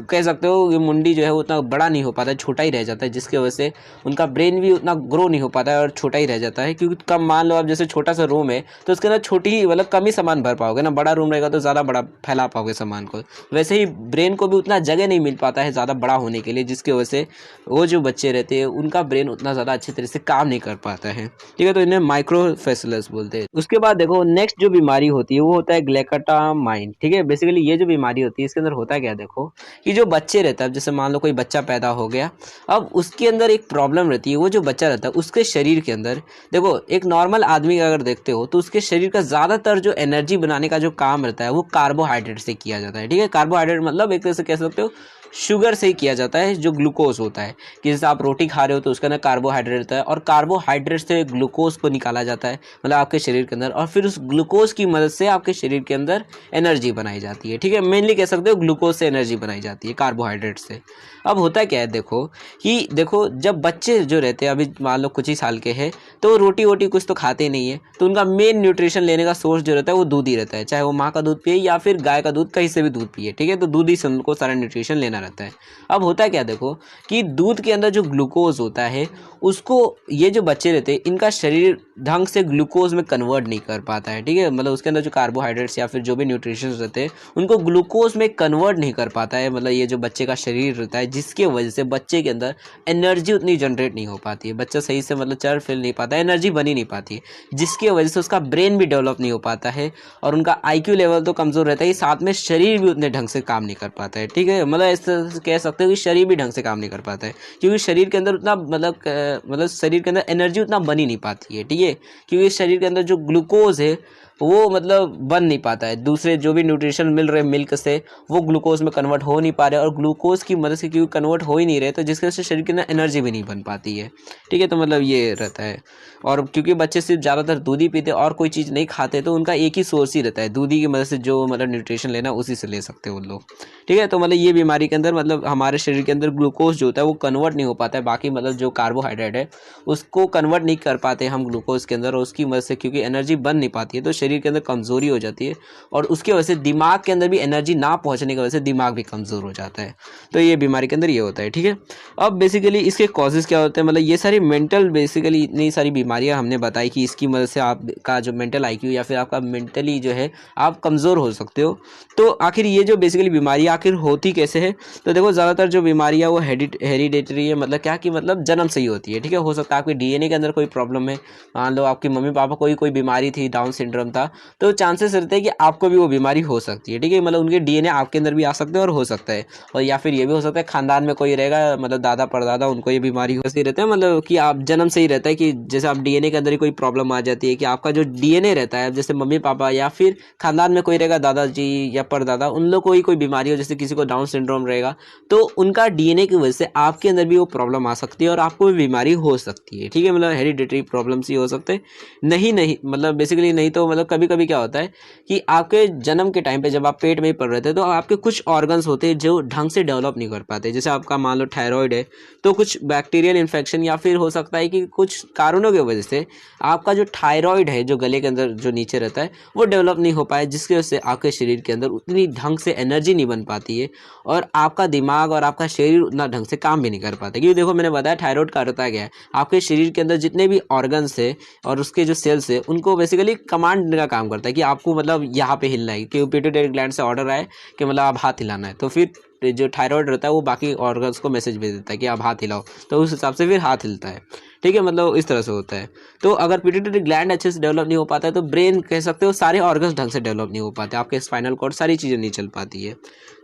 कह सकते हो ये मुंडी जो है उतना बड़ा नहीं हो पाता है, छोटा ही रह जाता है, जिसकी वजह से उनका ब्रेन भी उतना ग्रो नहीं हो पाता है और छोटा ही रह जाता है। क्योंकि कम मान लो आप जैसे छोटा सा रूम है तो उसके अंदर छोटी ही मतलब कम ही सामान भर पाओगे ना, बड़ा रूम रहेगा तो ज़्यादा बड़ा फैला पाओगे सामान को, वैसे ही ब्रेन को भी उतना जगह नहीं मिल पाता है ज़्यादा बड़ा होने के लिए, जिसकी वजह से वो जो बच्चे रहते हैं उनका ब्रेन उतना ज़्यादा अच्छी तरह से काम नहीं कर पाता है। ठीक है, तो इन्हें माइक्रोफेसलस बोलते हैं। उसके बाद देखो नेक्स्ट जो बीमारी होती है वो होता है ग्लैकाटामाइन। ठीक है, बेसिकली ये जो बीमारी होती है इसके अंदर होता क्या देखो कि जो बच्चे रहता है, जैसे मान लो कोई बच्चा पैदा हो गया, अब उसके अंदर एक प्रॉब्लम रहती है, वो जो बच्चा रहता है उसके शरीर के अंदर देखो एक नॉर्मल आदमी अगर देखते हो तो उसके शरीर का ज़्यादातर जो एनर्जी बनाने का जो काम रहता है वो कार्बोहाइड्रेट से किया जाता है। ठीक है, कार्बोहाइड्रेट मतलब एक तरह से कह सकते हो शुगर से ही किया जाता है, जो ग्लूकोज होता है कि जैसे आप रोटी खा रहे हो तो उसके अंदर कार्बोहाइड्रेट रहता है, और कार्बोहाइड्रेट से ग्लूकोज को निकाला जाता है मतलब आपके शरीर के अंदर, और फिर उस ग्लूकोज की मदद से आपके शरीर के अंदर एनर्जी बनाई जाती है। ठीक है, मेनली कह सकते हो ग्लूकोज से एनर्जी बनाई जाती है, कार्बोहाइड्रेट से। अब होता क्या है देखो जब बच्चे जो रहते हैं अभी मान लो कुछ ही साल के हैं, तो रोटी वोटी कुछ तो खाते नहीं है, तो उनका मेन न्यूट्रिशन लेने का सोर्स जो रहता है वो दूध ही रहता है, चाहे वो माँ का दूध पिए या फिर गाय का दूध, कहीं से भी दूध पिए। ठीक है, तो दूध ही से उनको सारा न्यूट्रिशन लेना रहता है। अब होता क्या देखो कि दूध के अंदर जो ग्लूकोज होता है उसको ये जो बच्चे रहते हैं इनका शरीर ढंग से ग्लूकोज में कन्वर्ट नहीं कर पाता है। ठीक है, मतलब उसके अंदर जो कार्बोहाइड्रेट्स या फिर जो भी न्यूट्रिशन रहते हैं उनको ग्लूकोज में कन्वर्ट नहीं कर पाता है, मतलब ये जो बच्चे का शरीर रहता है, जिसके वजह से बच्चे के अंदर एनर्जी उतनी जनरेट नहीं हो पाती है, बच्चा सही से मतलब चल फिर नहीं पाता है, एनर्जी बनी नहीं पाती है, जिसकी वजह से उसका ब्रेन भी डेवलप नहीं हो पाता है, और उनका आईक्यू लेवल तो कमज़ोर रहता है, साथ में शरीर भी उतने ढंग से काम नहीं कर पाता है। ठीक है, मतलब इस तरह से कह सकते हो कि शरीर भी ढंग से काम नहीं कर पाता है, क्योंकि शरीर के अंदर उतना मतलब शरीर के अंदर एनर्जी उतना बन ही नहीं पाती है। ठीक है, क्योंकि शरीर के अंदर जो ग्लूकोज है वो मतलब बन नहीं पाता है, दूसरे जो भी न्यूट्रिशन मिल रहे मिल्क से वो ग्लूकोज में कन्वर्ट हो नहीं पा रहे, और ग्लूकोज की मदद से क्योंकि कन्वर्ट हो ही नहीं रहे तो जिसकी वजह से शरीर के अंदर एनर्जी भी नहीं बन पाती है। ठीक है, तो मतलब ये रहता है, और क्योंकि बच्चे सिर्फ ज़्यादातर दूध ही पीते और कोई चीज़ नहीं खाते, तो उनका एक ही सोर्स ही रहता है, दूध ही की मदद से जो मतलब न्यूट्रिशन लेना उसी से ले सकते हैं वो लोग। ठीक है, तो मतलब ये बीमारी के अंदर मतलब हमारे शरीर के अंदर ग्लूकोज जो होता है वो कन्वर्ट नहीं हो पाता है, बाकी मतलब जो कार्बोहाइड्रेट है उसको कन्वर्ट नहीं कर पाते हम ग्लूकोज के अंदर, और उसकी मदद से क्योंकि एनर्जी बन नहीं पाती है तो शरीर के अंदर कमज़ोरी हो जाती है, और उसकी वजह से दिमाग के अंदर भी एनर्जी ना पहुंचने की वजह से दिमाग भी कमज़ोर हो जाता है। तो ये बीमारी के अंदर ये होता है। ठीक है, अब बेसिकली इसके कॉजेज़ क्या होते हैं, मतलब ये सारी मेंटल बेसिकली इतनी सारी बीमारियां हमने बताई कि इसकी मदद से आपका जो मेंटल आईक्यू या फिर आपका मेंटली जो है आप कमज़ोर हो सकते हो। तो आखिर ये जो बेसिकली बीमारी आखिर होती कैसे है, तो देखो ज़्यादातर जो बीमारियाँ वो हेरिडेटरी है, मतलब क्या कि मतलब जन्म से ही होती है। ठीक है, हो सकता है आपके डीएनए के अंदर कोई प्रॉब्लम है, मान लो आपके मम्मी पापा कोई बीमारी थी, डाउन सिंड्रोम था, था तो चांसेस रहते हैं कि आपको भी वो बीमारी हो सकती है, ठीक है। मतलब उनके डीएनए आपके अंदर भी आ सकते हैं और हो सकता है, और या फिर ये भी हो सकता है खानदान में कोई रहेगा, मतलब दादा परदादा, उनको ये बीमारी हो सकती रहता है, मतलब कि आप जन्म से ही रहता है कि जैसे आप डीएनए के अंदर ही कोई प्रॉब्लम आ जाती है कि आपका जो डीएनए रहता है, जैसे मम्मी पापा या फिर खानदान में कोई रहेगा दादाजी या परदादा, उन लोग को ही कोई बीमारी हो, जैसे किसी को डाउन सिंड्रोम रहेगा तो उनका डीएनए की वजह से आपके अंदर भी वो प्रॉब्लम आ सकती है और आपको भी बीमारी हो सकती है, ठीक है। मतलब हेरिडिटरी प्रॉब्लम्स ही हो सकते हैं, नहीं मतलब बेसिकली नहीं तो मतलब कभी कभी क्या होता है कि आपके जन्म के टाइम पे जब आप पेट में ही पड़ रहे थे तो आपके कुछ ऑर्गन्स होते हैं जो ढंग से डेवलप नहीं कर पाते। जैसे आपका मान लो थायराइड है तो कुछ बैक्टीरियल इन्फेक्शन या फिर हो सकता है कि कुछ कारणों की वजह से आपका जो थायराइड है जो गले के अंदर जो नीचे रहता है वो डेवलप नहीं हो पाया, जिसकी वजह से आपके शरीर के अंदर उतनी ढंग से एनर्जी नहीं बन पाती है और आपका दिमाग और आपका शरीर उतना ढंग से काम भी नहीं कर पाते। क्योंकि देखो मैंने बताया थायराइड का रहता क्या है, आपके शरीर के अंदर जितने भी ऑर्गन्स है और उसके जो सेल्स है उनको बेसिकली कमांड का काम करता है कि आपको मतलब यहाँ पे हिलना है, कि पिट्यूटरी ग्लैंड से ऑर्डर आए कि मतलब आप हाथ हिलाना है, तो फिर जो थायराइड रहता है वो बाकी ऑर्गन्स को मैसेज भेज देता है कि आप हाथ हिलाओ, तो उस हिसाब से फिर हाथ हिलता है, ठीक है। मतलब इस तरह से होता है। तो अगर पिट्यूटरी ग्लैंड अच्छे से डेवलप नहीं हो पाता है तो ब्रेन कह सकते हो सारे ऑर्गन्स ढंग से डेवलप नहीं हो पाते, आपके स्पाइनल कॉर्ड सारी चीज़ें नहीं चल पाती है,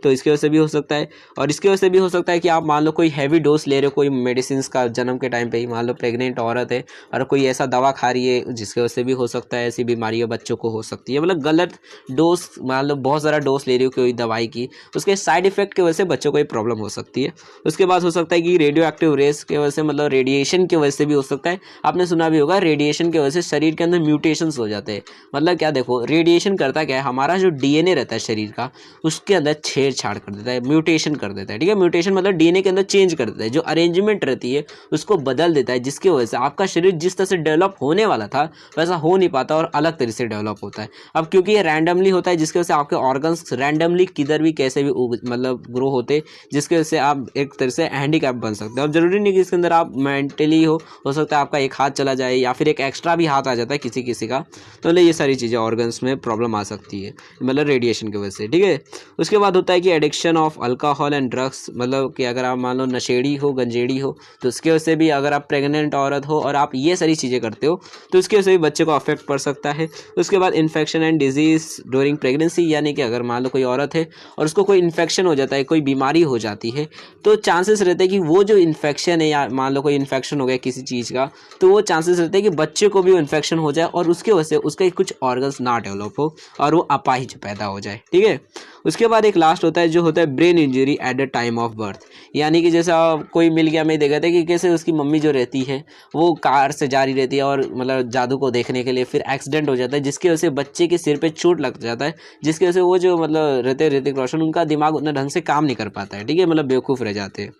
तो इसकी वजह से भी हो सकता है। और इसकी वजह से भी हो सकता है कि आप मान लो कोई हैवी डोज ले रहे हो कोई मेडिसिन का जन्म के टाइम पे ही, मान लो प्रेग्नेंट औरत है और कोई ऐसा दवा खा रही है जिसकी वजह से भी हो सकता है ऐसी बीमारियां बच्चों को हो सकती है। मतलब गलत डोज, मान लो बहुत ज़्यादा डोज ले रही हो कोई दवाई की, उसके साइड इफेक्ट की वजह से बच्चों को प्रॉब्लम हो सकती है। उसके बाद हो सकता है कि रेडियो एक्टिव रेस की वजह से, मतलब रेडिएशन की वजह से भी हो सकता है। आपने सुना भी होगा रेडिएशन की वजह से शरीर के अंदर म्यूटेशंस हो जाते हैं। मतलब क्या, देखो रेडिएशन करता क्या है, हमारा जो डीएनए रहता है शरीर का उसके अंदर छेड़छाड़ कर देता है, म्यूटेशन कर देता है, ठीक है। म्यूटेशन मतलब डीएनए के अंदर चेंज कर देता है, जो अरेंजमेंट रहती है उसको बदल देता है, जिसकी वजह से आपका शरीर जिस तरह से डेवलप होने वाला था वैसा हो नहीं पाता और अलग तरीके से डेवलप होता है। अब क्योंकि ये रैंडमली होता है जिसकी वजह से आपके ऑर्गन्स रैंडमली किधर भी कैसे भी मतलब ग्रो होते, जिसके वजह से आप एक तरह से हैंडीकैप बन सकते हो। अब जरूरी नहीं कि इसके अंदर आप मेंटली हो सकता है आपका एक हाथ चला जाए या फिर एक एक्स्ट्रा भी हाथ आ जाता है किसी किसी का, तो मतलब ये सारी चीज़ें ऑर्गन्स में प्रॉब्लम आ सकती है, मतलब रेडिएशन की वजह से, ठीक है। उसके बाद होता है कि addiction of alcohol and drugs, मतलब कि अगर आप मान लो नशेड़ी हो, गंजेड़ी हो, तो उसकी वजह से भी, अगर आप प्रेग्नेंट औरत हो और आप ये सारी चीज़ें करते हो तो उसकी वजह से भी बच्चे को अफेक्ट पड़ सकता है। उसके बाद infection and disease during pregnancy, यानी कि अगर मान लो कोई औरत है और उसको कोई इन्फेक्शन हो जाता है, कोई बीमारी हो जाती है, तो चांसेस रहते हैं कि वो जो इन्फेक्शन है, या मान लो कोई इन्फेक्शन हो गया किसी चीज़ का, तो वो चांसेस रहते हैं कि बच्चे को भी वो इन्फेक्शन हो जाए और उसकी वजह से उसके कुछ ऑर्गन्स ना डेवलप हो और वो अपाहिज पैदा हो जाए, ठीक है। उसके बाद एक लास्ट होता है जो होता है brain injury at the time of birth, यानी कि जैसा कोई मिल गया, मैं देखा था कि कैसे उसकी मम्मी जो रहती है वो कार से जा रही रहती है और मतलब जादू को देखने के लिए, फिर एक्सीडेंट हो जाता है जिसकी वजह से बच्चे के सिर पे चोट लग जाता है, जिसकी वजह से वो जो मतलब रहते ऋतिक रोशन, उनका दिमाग उतना ढंग से काम नहीं कर पाता है, ठीक है, मतलब बेवकूफ़ रह जाते हैं।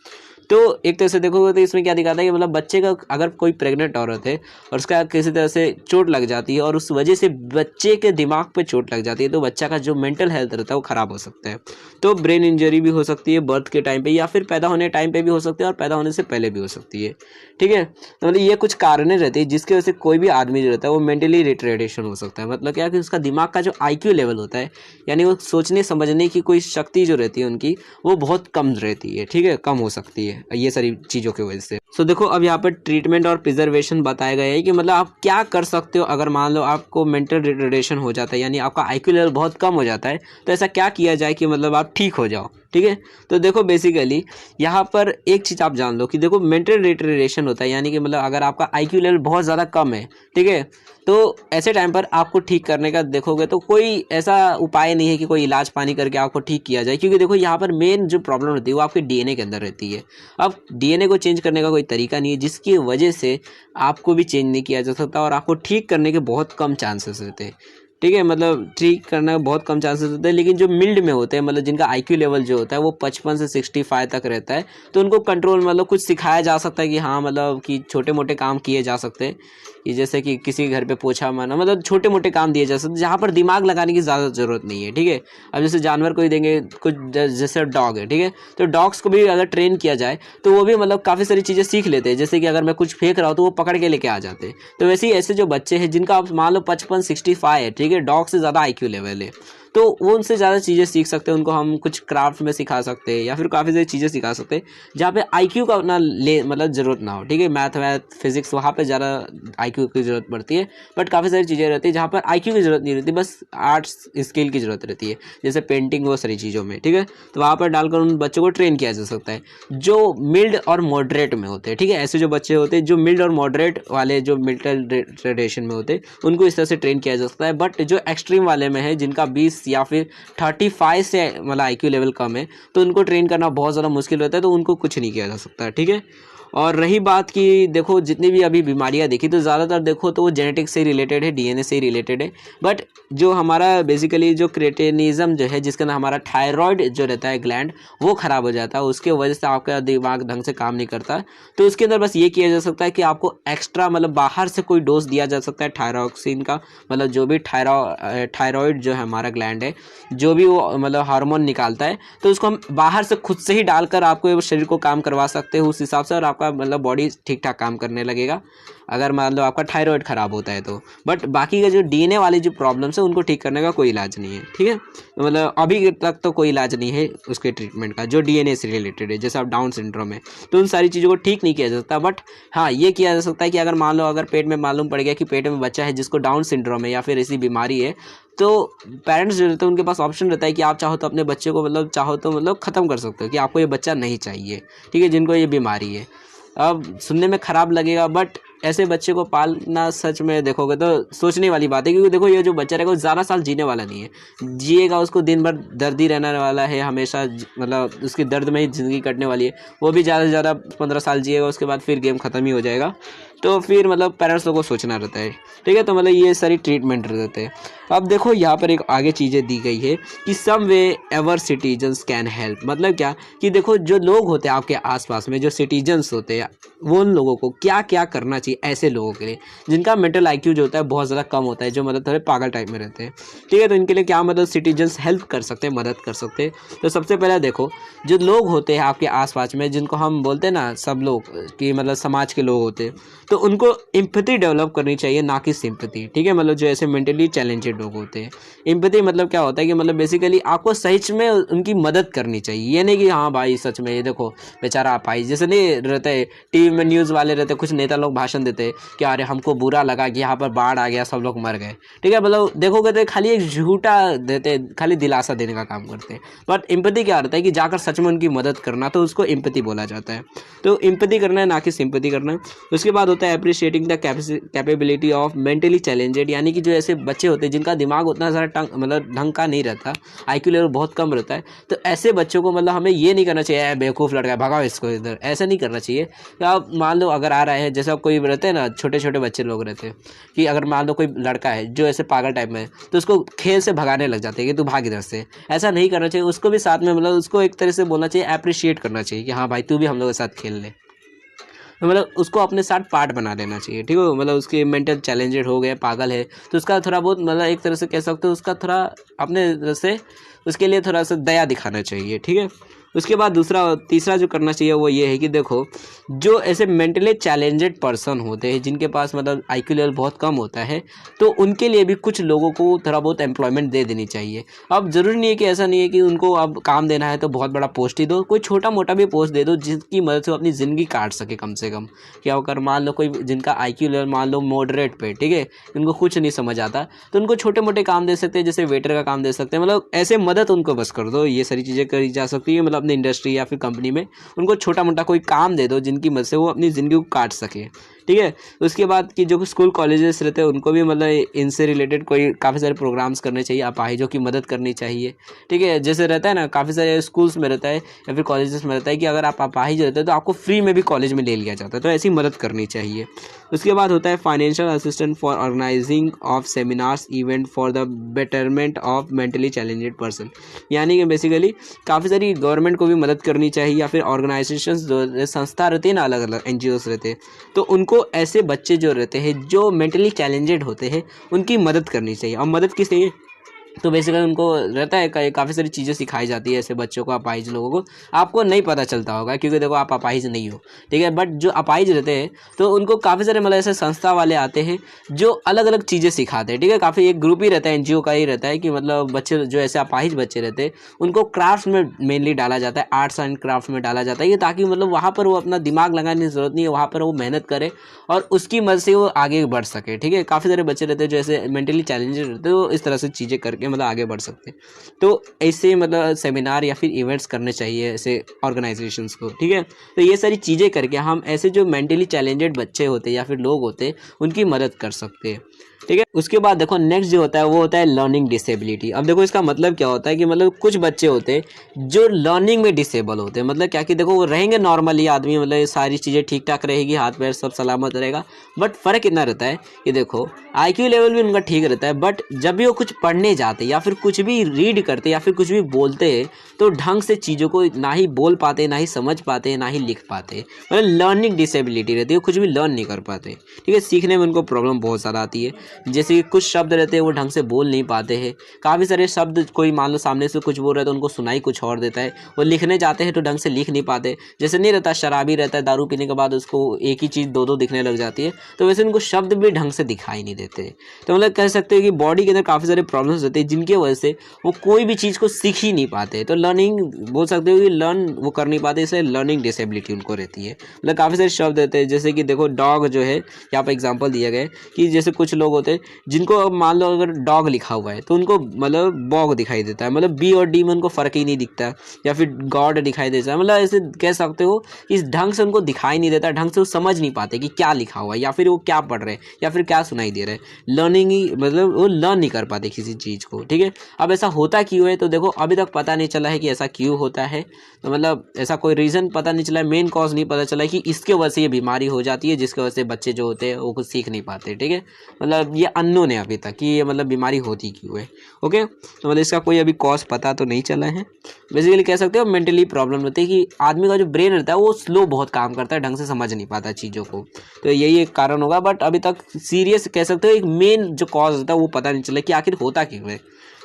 तो एक तरह से देखोगे तो इसमें क्या दिखाता है कि मतलब बच्चे का, अगर कोई प्रेग्नेंट औरत है और उसका किसी तरह से चोट लग जाती है और उस वजह से बच्चे के दिमाग पे चोट लग जाती है, तो बच्चा का जो मेंटल हेल्थ रहता है वो ख़राब हो सकता है। तो ब्रेन इंजरी भी हो सकती है बर्थ के टाइम पे, या फिर पैदा होने टाइम पे भी हो सकती है और पैदा होने से पहले भी हो सकती है, ठीक है। तो मतलब ये कुछ कारणें रहती है जिसकी वजह से कोई भी आदमी जो रहता है वो मेंटली रिटार्डेशन हो सकता है। मतलब क्या कि उसका दिमाग का जो IQ लेवल होता है, यानी वो सोचने समझने की कोई शक्ति जो रहती है उनकी, वो बहुत कम रहती है, ठीक है, कम हो सकती है ये सारी चीज़ों की वजह से। सो देखो अब यहाँ पर ट्रीटमेंट और प्रिजर्वेशन बताया गया है कि मतलब आप क्या कर सकते हो अगर मान लो आपको मेंटल रिटार्डेशन हो जाता है, यानी आपका IQ लेवल बहुत कम हो जाता है, तो ऐसा क्या किया जाए कि मतलब आप ठीक हो जाओ, ठीक है। तो देखो बेसिकली यहाँ पर एक चीज़ आप जान लो कि देखो मेंटल रिटार्डेशन होता है, यानी कि मतलब अगर आपका IQ लेवल बहुत ज़्यादा कम है, ठीक है, तो ऐसे टाइम पर आपको ठीक करने का देखोगे तो कोई ऐसा उपाय नहीं है कि कोई इलाज पानी करके आपको ठीक किया जाए, क्योंकि देखो यहाँ पर मेन जो प्रॉब्लम रहती है वो आपके DNA के अंदर रहती है। अब DNA को चेंज करने का कोई तरीका नहीं है, जिसकी वजह से आपको भी चेंज नहीं किया जा सकता और आपको ठीक करने के बहुत कम चांसेस रहते हैं, ठीक है। मतलब ठीक करने का बहुत कम चांसेस होते हैं, लेकिन जो मिल्ड में होते हैं, मतलब जिनका IQ लेवल जो होता है वो 55 से 65 तक रहता है, तो उनको कंट्रोल, मतलब कुछ सिखाया जा सकता है कि हाँ, मतलब कि छोटे मोटे काम किए जा सकते हैं, कि जैसे कि किसी घर पे पोछा मारना, मतलब छोटे मोटे काम दिए जा सकते हैं जहाँ पर दिमाग लगाने की ज़्यादा ज़रूरत नहीं है, ठीक है। अब जैसे जानवर को ही देंगे कुछ, जैसे डॉग है, ठीक है, तो डॉग्स को भी अगर ट्रेन किया जाए तो वो भी मतलब काफ़ी सारी चीज़ें सीख लेते हैं, जैसे कि अगर मैं कुछ फेंक रहा हूँ तो वो पकड़ के लेके आ जाते हैं। तो वैसे ही ऐसे जो बच्चे हैं जिनका आप मान लो 55-65 है, ठीक है, डॉग से ज़्यादा IQ लेवल है, तो वो उनसे ज़्यादा चीज़ें सीख सकते हैं, उनको हम कुछ क्राफ्ट में सिखा सकते हैं या फिर काफ़ी सारी चीज़ें सिखा सकते हैं जहाँ पे आईक्यू का उतना ले मतलब ज़रूरत ना हो, ठीक है। मैथ फिजिक्स वहाँ पे ज़्यादा आईक्यू की ज़रूरत पड़ती है, बट काफ़ी सारी चीज़ें रहती है जहाँ पर आईक्यू की ज़रूरत नहीं रहती, बस आर्ट्स स्किल की ज़रूरत रहती है, जैसे पेंटिंग वो सारी चीज़ों में, ठीक है। तो वहाँ पर डालकर उन बच्चों को ट्रेन किया जा सकता है जो मिल्ड और मॉडरेट में होते हैं, ठीक है। ऐसे जो बच्चे होते हैं जो मिल्ड और मॉडरेट वाले, जो मिल्टन ट्रेडिशन में होते हैं, उनको इस तरह से ट्रेन किया जा सकता है। बट जो एक्सट्रीम वाले में है, जिनका 20 या फिर 35 से मतलब आईक्यू लेवल कम है, तो उनको ट्रेन करना बहुत ज़्यादा मुश्किल होता है, तो उनको कुछ नहीं किया जा सकता, ठीक है। और रही बात कि देखो जितनी भी अभी बीमारियां देखी तो ज़्यादातर देखो तो वो जेनेटिक्स से रिलेटेड है, डीएनए से ही रिलेटेड है। बट जो हमारा बेसिकली जो क्रेटिनिज्म जो है, जिसके अंदर हमारा थायराइड जो रहता है ग्लैंड, वो ख़राब हो जाता है, उसके वजह से आपका दिमाग ढंग से काम नहीं करता। तो उसके अंदर बस ये किया जा सकता है कि आपको एक्स्ट्रा मतलब बाहर से कोई डोज दिया जा सकता है थायरॉक्सिन का, मतलब जो भी थायराइड जो है हमारा ग्लैंड है, जो भी वो मतलब हार्मोन निकालता है, तो उसको हम बाहर से खुद से ही डालकर आपको शरीर को काम करवा सकते हो उस हिसाब से, और आपका मतलब बॉडी ठीक ठाक काम करने लगेगा अगर मान लो आपका थायराइड खराब होता है तो। बट बाकी का जो डीएनए वाली जो प्रॉब्लम्स है उनको ठीक करने का कोई इलाज नहीं है, ठीक है। मतलब अभी तक तो कोई इलाज नहीं है उसके ट्रीटमेंट का जो डीएनए से रिलेटेड है, जैसे आप डाउन सिंड्रोम है, तो उन सारी चीज़ों को ठीक नहीं किया जा सकता। बट हाँ, ये किया जा सकता है कि अगर मान लो अगर पेट में मालूम पड़ गया कि पेट में बच्चा है जिसको डाउन सिंड्रोम है या फिर ऐसी बीमारी है, तो पेरेंट्स जो रहते हैं उनके पास ऑप्शन रहता है कि आप चाहो तो अपने बच्चे को मतलब चाहो तो मतलब ख़त्म कर सकते हो कि आपको ये बच्चा नहीं चाहिए, ठीक है, जिनको ये बीमारी है। अब सुनने में ख़राब लगेगा, बट ऐसे बच्चे को पालना सच में देखोगे तो सोचने वाली बात है, क्योंकि देखो ये जो बच्चा रहेगा वो ज़्यादा साल जीने वाला नहीं है, जिएगा उसको दिन भर दर्द ही रहने वाला है हमेशा, मतलब उसकी दर्द में ही ज़िंदगी कटने वाली है। वो भी ज़्यादा से ज़्यादा 15 साल जिएगा, उसके बाद फिर गेम ख़त्म ही हो जाएगा। तो फिर मतलब पेरेंट्स लोगों को सोचना रहता है, ठीक है। तो मतलब ये सारी ट्रीटमेंट रहते हैं। अब देखो यहाँ पर एक आगे चीज़ें दी गई है कि सम वे एवर सिटीजन्स कैन हेल्प, मतलब क्या कि देखो जो लोग होते हैं आपके आसपास में, जो सिटीजन्स होते हैं, वो उन लोगों को क्या क्या करना चाहिए ऐसे लोगों के लिए जिनका मेंटल आईक्यू जो होता है बहुत ज़्यादा कम होता है, जो मतलब थोड़े पागल टाइप में रहते हैं, ठीक है। तो इनके लिए क्या मतलब सिटीजन्स हेल्प कर सकते हैं, मदद कर सकते हैं। तो सबसे पहले देखो जो लोग होते हैं आपके आसपास में, जिनको हम बोलते हैं ना सब लोग कि मतलब समाज के लोग होते हैं, तो उनको एम्पैथी डेवलप करनी चाहिए, ना कि सिंपैथी, ठीक है। मतलब जो ऐसे मेंटली चैलेंजेड लोग होते हैं, एम्पैथी मतलब क्या होता है कि मतलब बेसिकली आपको सच में उनकी मदद करनी चाहिए। ये नहीं कि हाँ भाई सच में ये देखो बेचारा भाई, जैसे नहीं रहते टीवी में न्यूज़ वाले रहते, कुछ नेता लोग भाषण देते कि अरे हमको बुरा लगा कि यहाँ पर बाढ़ आ गया, सब लोग मर गए, ठीक है। मतलब देखोगे तो खाली एक झूठा देते, खाली दिलासा देने का काम करते हैं। बट एम्पैथी क्या होता है कि जाकर सच में उनकी मदद करना, तो उसको एम्पैथी बोला जाता है। तो एम्पैथी करना है, ना कि सिंपैथी करना है। उसके बाद होता है appreciating the capability of mentally challenged, यानी कि जो ऐसे बच्चे होते हैं जिनका दिमाग उतना ज़्यादा मतलब ढंग का नहीं रहता, आईक्यू लेवल बहुत कम रहता है, तो ऐसे बच्चों को मतलब हमें ये नहीं करना चाहिए बेवकूफ़ लड़का है भगाओ इसको इधर, ऐसा नहीं करना चाहिए। तो आप मान लो अगर आ रहा है, जैसे कोई रहते हैं ना छोटे छोटे बच्चे लोग रहते हैं, कि अगर मान लो कोई लड़का है जो ऐसे पागल टाइप में है, तो उसको खेल से भगाने लग जाते हैं कि तू भाग इधर से, ऐसा नहीं करना चाहिए। उसको भी साथ में मतलब उसको एक तरह से बोलना चाहिए, अप्रिशिएट करना चाहिए कि हाँ भाई तू भी हम लोग के साथ खेल ले, तो मतलब उसको अपने साथ पार्ट बना लेना चाहिए, ठीक है। मतलब उसके मेंटल चैलेंजेड हो गए, पागल है, तो उसका थोड़ा बहुत मतलब एक तरह से कह सकते हो उसका थोड़ा अपने तरह से उसके लिए थोड़ा सा दया दिखाना चाहिए, ठीक है। उसके बाद तीसरा जो करना चाहिए वो ये है कि देखो जो ऐसे मेंटली चैलेंजेड पर्सन होते हैं जिनके पास मतलब आईक्यू लेवल बहुत कम होता है, तो उनके लिए भी कुछ लोगों को थोड़ा बहुत एम्प्लॉयमेंट दे देनी चाहिए। अब ज़रूरी नहीं है कि ऐसा नहीं है कि उनको अब काम देना है तो बहुत बड़ा पोस्ट ही दो, कोई छोटा मोटा भी पोस्ट दे दो जिसकी मदद से वो अपनी ज़िंदगी काट सके कम से कम। क्या होकर मान लो कोई जिनका आईक्यू लेवल मान लो मॉडरेट पे, ठीक है, उनको कुछ नहीं समझ आता, तो उनको छोटे मोटे काम दे सकते हैं, जैसे वेटर का काम दे सकते हैं। मतलब ऐसे मदद उनको बस कर दो, ये सारी चीज़ें करी जा सकती है। मतलब अपनी इंडस्ट्री या फिर कंपनी में उनको छोटा मोटा कोई काम दे दो जिनकी मदद से वो अपनी ज़िंदगी को काट सके, ठीक है। उसके बाद कि जो स्कूल कॉलेजेस रहते हैं उनको भी मतलब इनसे रिलेटेड कोई काफ़ी सारे प्रोग्राम्स करने चाहिए, अपाहिजों की मदद करनी चाहिए, ठीक है। जैसे रहता है ना काफ़ी सारे स्कूल्स में रहता है या फिर कॉलेजेस में रहता है कि अगर आप अपाहिज रहते हैं तो आपको फ्री में भी कॉलेज में ले लिया जाता है, तो ऐसी मदद करनी चाहिए। उसके बाद होता है financial assistant for organising of seminars event for the betterment of mentally challenged person, यानी कि बेसिकली काफ़ी सारी गवर्नमेंट को भी मदद करनी चाहिए या फिर ऑर्गेनाइजेशंस जो संस्था रहती है ना, अलग अलग NGOs रहते हैं, तो उनको ऐसे बच्चे जो रहते हैं जो मेंटली चैलेंजेड होते हैं उनकी मदद करनी चाहिए। और मदद किस लिए तो बेसिकली उनको रहता है काफ़ी सारी चीज़ें सिखाई जाती है ऐसे बच्चों को, अपाहिज लोगों को। आपको नहीं पता चलता होगा क्योंकि देखो आप अपाहिज नहीं हो, ठीक है। बट जो अपाहिज रहते हैं तो उनको काफ़ी सारे मतलब ऐसे संस्था वाले आते हैं जो अलग अलग चीज़ें सिखाते हैं, ठीक है। काफ़ी एक ग्रुप ही रहता है, एनजीओ का ही रहता है कि मतलब बच्चे जो ऐसे अपाहिज बच्चे रहते हैं उनको क्राफ्ट में मेनली डाला जाता है, आर्ट्स एंड क्राफ्ट में डाला जाता है ये, ताकि मतलब वहाँ पर वो अपना दिमाग लगाने की ज़रूरत नहीं है, वहाँ पर वो मेहनत करे और उसकी मदद से वो आगे बढ़ सके, ठीक है। काफ़ी सारे बच्चे रहते हैं जो ऐसे मेंटली चैलेंजेड रहते हैं, वो इस तरह से चीज़ें करके मतलब आगे बढ़ सकते हैं। तो ऐसे मतलब सेमिनार या फिर इवेंट्स करने चाहिए ऐसे ऑर्गेनाइजेशंस को, ठीक है। तो ये सारी चीज़ें करके हम ऐसे जो मेंटली चैलेंजेड बच्चे होते हैं या फिर लोग होते हैं उनकी मदद कर सकते हैं, ठीक है। उसके बाद देखो नेक्स्ट जो होता है वो होता है लर्निंग डिसेबिलिटी। अब देखो इसका मतलब क्या होता है कि मतलब कुछ बच्चे होते हैं जो लर्निंग में डिसेबल होते हैं। मतलब क्या कि देखो वो रहेंगे नॉर्मली आदमी, मतलब ये सारी चीज़ें ठीक ठाक रहेगी, हाथ पैर सब सलामत रहेगा, बट फ़र्क कितना रहता है कि देखो आईक्यू लेवल भी उनका ठीक रहता है, बट जब भी वो कुछ पढ़ने जाते या फिर कुछ भी रीड करते या फिर कुछ भी बोलते हैं तो ढंग से चीज़ों को ना ही बोल पाते, ना ही समझ पाते, ना ही लिख पाते। मतलब लर्निंग डिसेबिलिटी रहती है, कुछ भी लर्न नहीं कर पाते, ठीक है। सीखने में उनको प्रॉब्लम बहुत ज़्यादा आती है। जैसे कि कुछ शब्द रहते हैं वो ढंग से बोल नहीं पाते हैं, काफ़ी सारे शब्द कोई मान लो सामने से कुछ बोल रहा है तो उनको सुनाई कुछ और देता है, वो लिखने जाते हैं तो ढंग से लिख नहीं पाते। जैसे नहीं रहता शराबी रहता है, दारू पीने के बाद उसको एक ही चीज़ दो दो दिखने लग जाती है, तो वैसे उनको शब्द भी ढंग से दिखाई नहीं देते। तो मतलब कह सकते हैं कि बॉडी के अंदर काफ़ी सारे प्रॉब्लम्स होते हैं जिनकी वजह से वो कोई भी चीज़ को सीख ही नहीं पाते। तो लर्निंग बोल सकते हो कि लर्न वो कर नहीं पाते, इसलिए लर्निंग डिसेबिलिटी उनको रहती है। मतलब काफ़ी सारे शब्द रहते हैं, जैसे कि देखो डॉग जो है यहाँ पर एग्जाम्पल दिया गया है कि जैसे कुछ लोग होते हैं जिनको मान लो अगर डॉग लिखा हुआ है तो उनको मतलब बॉग दिखाई देता है, मतलब बी और डी में उनको फ़र्क ही नहीं दिखता, या फिर गॉड दिखाई देता है। मतलब ऐसे कह सकते हो कि इस ढंग से उनको दिखाई नहीं देता, ढंग से वो समझ नहीं पाते कि क्या लिखा हुआ है या फिर वो क्या पढ़ रहे हैं या फिर क्या सुनाई दे रहा है। लर्निंग ही मतलब वो लर्न नहीं कर पाते किसी चीज़ को, ठीक है। अब ऐसा होता क्यों है, तो देखो अभी तक पता नहीं चला है कि ऐसा क्यों होता है। तो मतलब ऐसा कोई रीज़न पता नहीं चला है, मेन कॉज नहीं पता चला है कि इसके वजह से ये बीमारी हो जाती है जिसकी वजह से बच्चे जो होते हैं वो कुछ सीख नहीं पाते, ठीक है। मतलब ये अननोन है अभी तक कि ये मतलब बीमारी होती क्यों है, ओके। तो मतलब इसका कोई अभी कॉज पता तो नहीं चला है। बेसिकली कह सकते हो मेंटली प्रॉब्लम होती है कि आदमी का जो ब्रेन रहता है वो स्लो बहुत काम करता है, ढंग से समझ नहीं पाता चीज़ों को। तो यही एक कारण होगा, बट अभी तक सीरियस कह सकते हो एक मेन जो कॉज होता है वो पता नहीं चला कि आखिर होता क्यों है,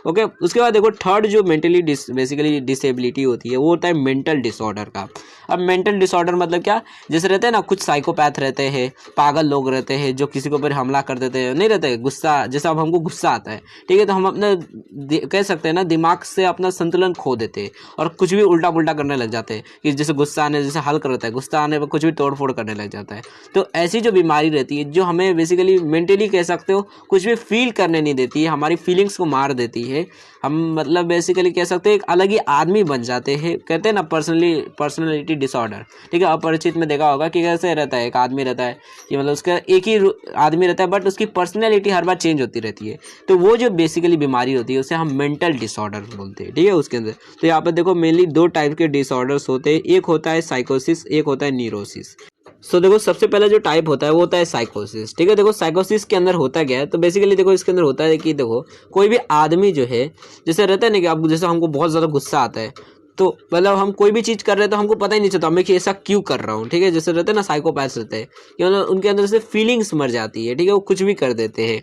ओके। उसके बाद देखो थर्ड जो मेंटली बेसिकली डिसेबिलिटी होती है वो होता है मेंटल डिसऑर्डर का। अब मेंटल डिसऑर्डर मतलब क्या, जैसे रहते हैं ना कुछ साइकोपैथ रहते हैं, पागल लोग रहते हैं जो किसी के ऊपर हमला कर देते हैं, नहीं रहते गुस्सा, जैसे अब हमको गुस्सा आता है, ठीक है, तो हम अपने कह सकते हैं ना दिमाग से अपना संतुलन खो देते हैं और कुछ भी उल्टा पुल्टा करने लग जाते हैं कि जैसे गुस्सा आने जैसे हल्का रहता है, गुस्सा आने पर कुछ भी तोड़ फोड़ करने लग जाता है। तो ऐसी जो बीमारी रहती है जो हमें बेसिकली मेंटली कह सकते हो कुछ भी फील करने नहीं देती है, हमारी फीलिंग्स को मार देती है। हम मतलब बेसिकली कह सकते हैं एक अलग ही आदमी बन जाते हैं, कहते हैं ना पर्सनैलिटी डिसऑर्डर, ठीक है। अपरिचित में देखा होगा कि कैसे रहता है, एक आदमी रहता है कि मतलब उसका एक ही आदमी रहता है बट उसकी पर्सनैलिटी हर बार चेंज होती रहती है। तो वो जो बेसिकली बीमारी होती है उसे हम मेंटल डिसऑर्डर बोलते हैं, ठीक है। उसके अंदर तो यहाँ पर देखो मेनली दो टाइप के डिसऑर्डर्स होते हैं, एक होता है साइकोसिस, एक होता है न्यूरोसिस। देखो सबसे पहला जो टाइप होता है वो होता है साइकोसिस, ठीक है। देखो साइकोसिस के अंदर होता क्या है, तो बेसिकली देखो इसके अंदर होता है कि देखो कोई भी आदमी जो है जैसे रहता है ना कि आप जैसे हमको बहुत ज़्यादा गुस्सा आता है तो मतलब हम कोई भी चीज़ कर रहे हैं तो हमको पता ही नहीं चलता मैं कि ऐसा क्यों कर रहा हूँ, ठीक है। जैसे रहते हैं ना साइकोपैथ्स रहते हैं कि मतलब उनके अंदर से फीलिंग्स मर जाती है, ठीक है, वो कुछ भी कर देते हैं।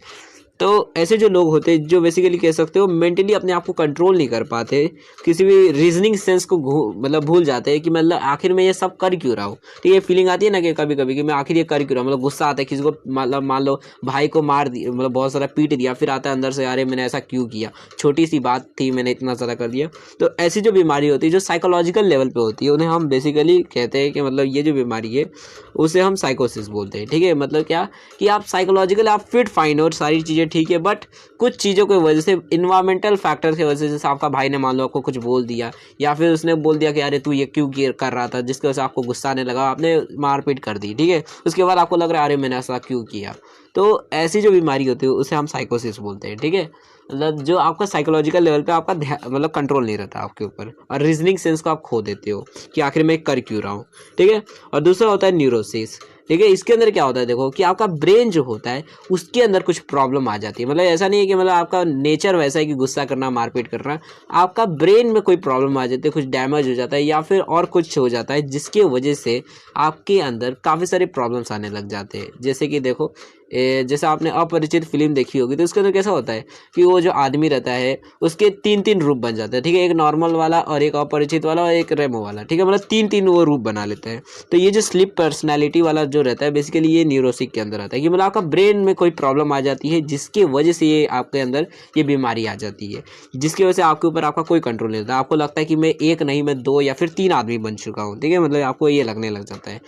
तो ऐसे जो लोग होते हैं जो बेसिकली कह सकते हो मेंटली अपने आप को कंट्रोल नहीं कर पाते, किसी भी रीजनिंग सेंस को मतलब भूल जाते हैं कि मतलब आखिर में ये सब कर क्यों रहा हूँ, ठीक है। फीलिंग आती है ना कि कभी कभी कि मैं आखिर ये कर क्यों रहा हूँ, मतलब गुस्सा आता है किसी को, मतलब मान लो भाई को मार दिया, मतलब बहुत सारा पीट दिया, फिर आता है अंदर से अरे मैंने ऐसा क्यों किया, छोटी सी बात थी मैंने इतना ज़्यादा कर दिया। तो ऐसी जो बीमारी होती है जो साइकोलॉजिकल लेवल पे होती है उन्हें हम बेसिकली कहते हैं कि मतलब ये जो बीमारी है उसे हम साइकोसिस बोलते हैं, ठीक है। मतलब क्या कि आप साइकोलॉजिकल आप फिट फाइन और सारी चीज़ें ठीक है, बट कुछ चीज़ों की वजह से इन्वायरमेंटल फैक्टर की वजह से, जैसे आपका भाई ने मान लो आपको कुछ बोल दिया या फिर उसने बोल दिया कि अरे तू ये क्यों कर रहा था, जिसकी वजह से आपको गुस्सा आने लगा, आपने मारपीट कर दी, ठीक है। उसके बाद आपको लग रहा है अरे मैंने ऐसा क्यों किया। तो ऐसी जो बीमारी होती है उसे हम साइकोसिस बोलते हैं, ठीक है। मतलब जो आपका साइकोलॉजिकल लेवल पे आपका मतलब कंट्रोल नहीं रहता आपके ऊपर और रीजनिंग सेंस को आप खो देते हो कि आखिर मैं कर क्यों रहा हूँ, ठीक है। और दूसरा होता है न्यूरोसिस, ठीक है। इसके अंदर क्या होता है देखो कि आपका ब्रेन जो होता है उसके अंदर कुछ प्रॉब्लम आ जाती है। मतलब ऐसा नहीं है कि मतलब आपका नेचर वैसा है कि गुस्सा करना मारपीट करना, आपका ब्रेन में कोई प्रॉब्लम आ जाती है, कुछ डैमेज हो जाता है या फिर और कुछ हो जाता है जिसकी वजह से आपके अंदर काफ़ी सारे प्रॉब्लम्स आने लग जाते हैं। जैसे कि देखो जैसे आपने अपरिचित फिल्म देखी होगी तो उसके अंदर कैसा होता है कि वो जो आदमी रहता है उसके तीन तीन रूप बन जाते हैं, ठीक है, एक नॉर्मल वाला और एक अपरिचित वाला और एक रेमो वाला, ठीक है, मतलब तीन तीन वो रूप बना लेते हैं। तो ये जो स्लिप पर्सनैलिटी वाला जो रहता है बेसिकली ये न्यूरोसिक के अंदर आता है कि मतलब आपका ब्रेन में कोई प्रॉब्लम आ जाती है जिसकी वजह से ये आपके अंदर ये बीमारी आ जाती है, जिसकी वजह से आपके ऊपर आपका कोई कंट्रोल नहीं रहता। आपको लगता है कि मैं एक नहीं मैं दो या फिर तीन आदमी बन चुका हूँ, ठीक है, मतलब आपको ये लगने लग जाता है।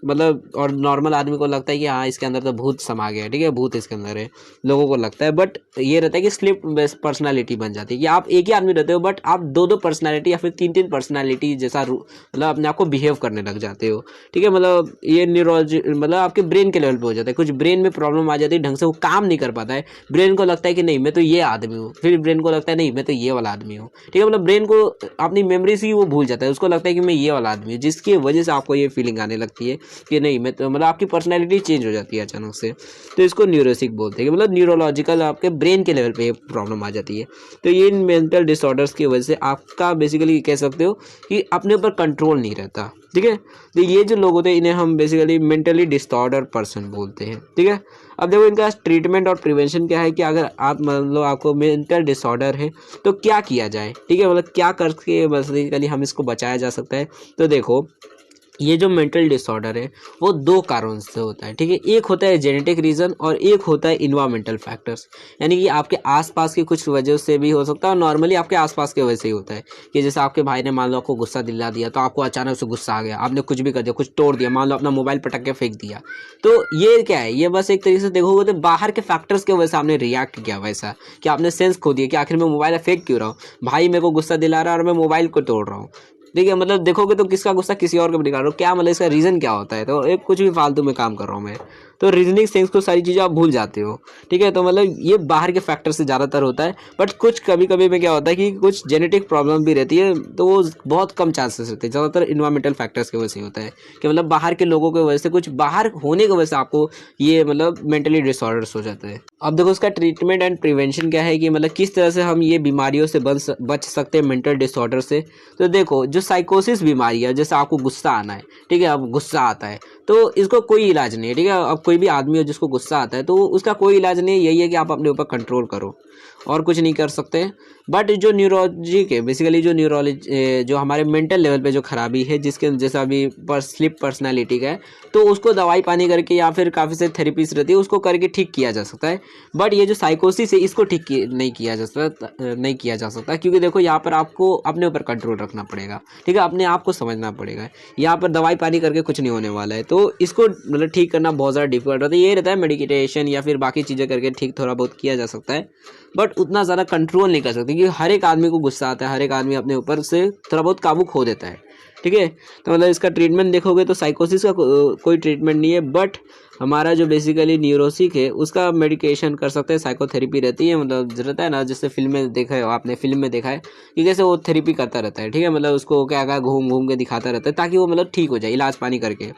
मतलब और नॉर्मल आदमी को लगता है कि हाँ इसके अंदर तो भूत समा गया है, ठीक है, भूत इसके अंदर है, लोगों को लगता है। बट ये रहता है कि स्लिप पर्सनालिटी बन जाती है कि आप एक ही आदमी रहते हो बट आप दो दो पर्सनालिटी या फिर तीन तीन पर्सनालिटी जैसा मतलब अपने आप को बिहेव करने लग जाते हो, ठीक है। मतलब ये न्यूरोलॉजी मतलब आपके ब्रेन के लेवल पे हो जाता है, कुछ ब्रेन में प्रॉब्लम आ जाती है, ढंग से वो काम नहीं कर पाता है, ब्रेन को लगता है कि नहीं मैं तो ये आदमी हूँ, फिर ब्रेन को लगता है नहीं मैं तो ये वाला आदमी हूँ, ठीक है। मतलब ब्रेन को अपनी मेमोरी से ही वो भूल जाता है, उसको लगता है कि मैं ये वाला आदमी हूँ, जिसकी वजह से आपको ये फीलिंग आने लगती है कि नहीं मैं तो मतलब आपकी पर्सनैलिटी चेंज हो जाती है अचानक से। तो इसको न्यूरोसिक बोलते हैं कि मतलब न्यूरोलॉजिकल आपके ब्रेन के लेवल पे ये प्रॉब्लम आ जाती है। तो ये मेंटल डिसऑर्डर्स की वजह से आपका बेसिकली कह सकते हो कि अपने ऊपर कंट्रोल नहीं रहता, ठीक है। तो ये जो लोग होते हैं इन्हें हम बेसिकली मेंटली डिसऑर्डर पर्सन बोलते हैं, ठीक है। अब देखो इनका ट्रीटमेंट और प्रिवेंशन क्या है कि अगर आप मान लो आपको मेंटल डिसऑर्डर है तो क्या किया जाए, ठीक है, मतलब क्या करके बेसिकली हम इसको बचाया जा सकता है। तो देखो ये जो मेंटल डिसऑर्डर है वो दो कारणों से होता है, ठीक है। एक होता है जेनेटिक रीज़न और एक होता है इन्वायरमेंटल फैक्टर्स, यानी कि आपके आसपास की कुछ वजह से भी हो सकता है और नॉर्मली आपके आसपास की वजह से ही होता है कि जैसे आपके भाई ने मान लो आपको गुस्सा दिला दिया तो आपको अचानक से गुस्सा आ गया, आपने कुछ भी कर दिया, कुछ तोड़ दिया, मान लो अपना मोबाइल पटक के फेंक दिया। तो ये क्या है, ये बस एक तरीके से देखोगे तो बाहर के फैक्टर्स की वजह से आपने रिएक्ट किया वैसा कि आपने सेंस खो दिया कि आखिर मैं मोबाइल फेंक क्यों रहा हूँ, भाई मेरे को गुस्सा दिला रहा है और मैं मोबाइल को तोड़ रहा हूँ, ठीक है। मतलब देखोगे तो किसका गुस्सा किसी और के भी निकाल रहा हो, क्या मतलब इसका रीज़न क्या होता है, तो एक कुछ भी फालतू में काम कर रहा हूँ मैं, तो रीजनिंग सेंस को सारी चीज़ें आप भूल जाते हो, ठीक है। तो मतलब ये बाहर के फैक्टर से ज़्यादातर होता है, बट कुछ कभी कभी में क्या होता है कि कुछ जेनेटिक प्रॉब्लम भी रहती है तो वो बहुत कम चांसेस रहते हैं, ज़्यादातर इन्वायरमेंटल फैक्टर्स की वजह से होता है कि मतलब बाहर के लोगों की वजह से, कुछ बाहर होने की वजह से आपको ये मतलब मेंटली डिसऑर्डर्स हो जाता है। अब देखो उसका ट्रीटमेंट एंड प्रिवेंशन क्या है कि मतलब किस तरह से हम ये बीमारियों से बच सकते हैं मेंटल डिसऑर्डर से। तो देखो जो साइकोसिस बीमारी है, जैसे आपको गुस्सा आना है, ठीक है, अब गुस्सा आता है तो इसको कोई इलाज नहीं है, ठीक है। अब कोई भी आदमी हो जिसको गुस्सा आता है तो उसका कोई इलाज नहीं है, यही है कि आप अपने ऊपर कंट्रोल करो और कुछ नहीं कर सकते। बट जो न्यूरोलॉजी के बेसिकली जो न्यूरोलॉजी जो हमारे मेंटल लेवल पे जो खराबी है, जिसके जैसा अभी स्लिप पर्सनालिटी का है, तो उसको दवाई पानी करके या फिर काफ़ी सारी थेरेपीज रहती है उसको करके ठीक किया जा सकता है। बट ये जो साइकोसिस है इसको ठीक नहीं किया जा सकता क्योंकि देखो यहाँ पर आपको अपने ऊपर कंट्रोल रखना पड़ेगा, ठीक है, अपने आप को समझना पड़ेगा, यहाँ पर दवाई पानी करके कुछ नहीं होने वाला है। तो इसको मतलब ठीक करना बहुत ज़्यादा डिफिकल्ट होता है, ये रहता है मेडिकेशन या फिर बाकी चीज़ें करके ठीक थोड़ा बहुत किया जा सकता है, बट उतना ज़्यादा कंट्रोल नहीं कर सकते क्योंकि हर एक आदमी को गुस्सा आता है, हर एक आदमी अपने ऊपर से थोड़ा बहुत काबू खो देता है, ठीक है। तो मतलब इसका ट्रीटमेंट देखोगे तो साइकोसिस का कोई ट्रीटमेंट नहीं है, बट हमारा जो बेसिकली न्यूरोसिक है उसका मेडिकेशन कर सकते हैं, साइकोथेरेपी रहती है, मतलब रहता है ना, जैसे फिल्म में देखा है आपने, फिल्म में देखा है कि कैसे वो थेरेपी करता रहता है, ठीक है, मतलब उसको क्या क्या घूम घूम के दिखाता रहता है ताकि वो मतलब ठीक हो जाए इलाज पानी करके।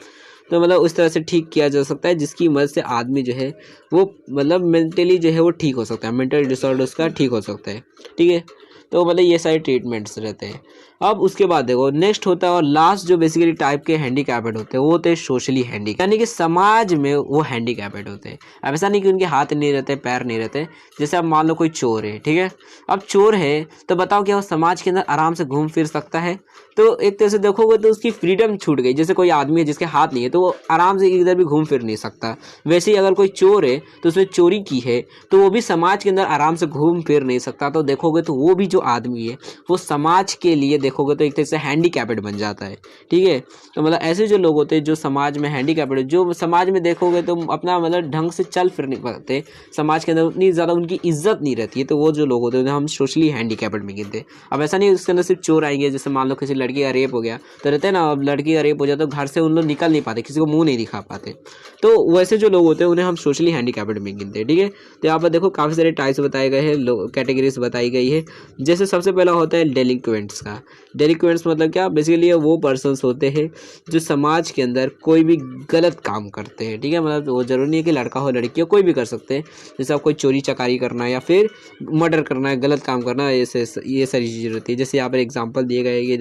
तो मतलब उस तरह से ठीक किया जा सकता है जिसकी मदद से आदमी जो है वो मतलब मेंटली जो है वो ठीक हो सकता है, मेंटल डिसऑर्डर्स का ठीक हो सकता है, ठीक है। तो मतलब ये सारे ट्रीटमेंट्स रहते हैं। अब उसके बाद देखो नेक्स्ट होता है और लास्ट जो बेसिकली टाइप के हैंडीकैपेड होते हैं वो होते हैं सोशली हैंडी, यानी कि समाज में वो हैंडीकैपेड होते हैं। अब ऐसा नहीं कि उनके हाथ नहीं रहते, पैर नहीं रहते। जैसे अब मान लो कोई चोर है, ठीक है, अब चोर है तो बताओ क्या वो समाज के अंदर आराम से घूम फिर सकता है? तो एक तरह से देखोगे तो उसकी फ्रीडम छूट गई। जैसे कोई आदमी है जिसके हाथ नहीं है तो वो आराम से इधर भी घूम फिर नहीं सकता, वैसे ही अगर कोई चोर है तो उसने चोरी की है तो वो भी समाज के अंदर आराम से घूम फिर नहीं सकता। तो देखोगे तो वो भी जो आदमी है वो समाज के लिए देखोगे तो एक तरह से हैंडीकैपेड बन जाता है, ठीक है। तो मतलब ऐसे जो लोग होते हैं जो समाज में हैंडीकैपेड, जो समाज में देखोगे तो अपना मतलब ढंग से चल फिर नहीं पाते, समाज के अंदर उतनी ज़्यादा उनकी इज्जत नहीं रहती है, तो वो जो लोग होते हैं हम सोशली हैंडीकैपेड में गिनते हैं। अब ऐसा नहीं उसके अंदर सिर्फ चोर आएंगे, जैसे मान लो किसी लड़की का रेप हो गया तो रहते हैं ना, अब लड़की का रेप हो जाता तो घर से उन लोग निकल नहीं पाते, किसी को मुंह नहीं दिखा पाते, तो वैसे जो लोग होते हैं उन्हें हम सोशली हैंडीकैपेड में गिनते हैं, ठीक है। तो यहाँ पर देखो काफ़ी सारे टाइप्स बताए गए हैं, कैटेगरीज बताई गई है। जैसे सबसे पहला होता है डेलिक्वेंट्स का, डेलिक्वेंट्स मतलब क्या, बेसिकली ये वो पर्सन्स होते हैं जो समाज के अंदर कोई भी गलत काम करते हैं, ठीक है। मतलब वो जरूरी नहीं है कि लड़का हो लड़की हो, कोई भी कर सकते हैं। जैसे आप कोई चोरी चकारी करना है या फिर मर्डर करना है, गलत काम करना है, ये सारी चीज़ें होती है। जैसे यहाँ पर एग्जाम्पल दिए गए कि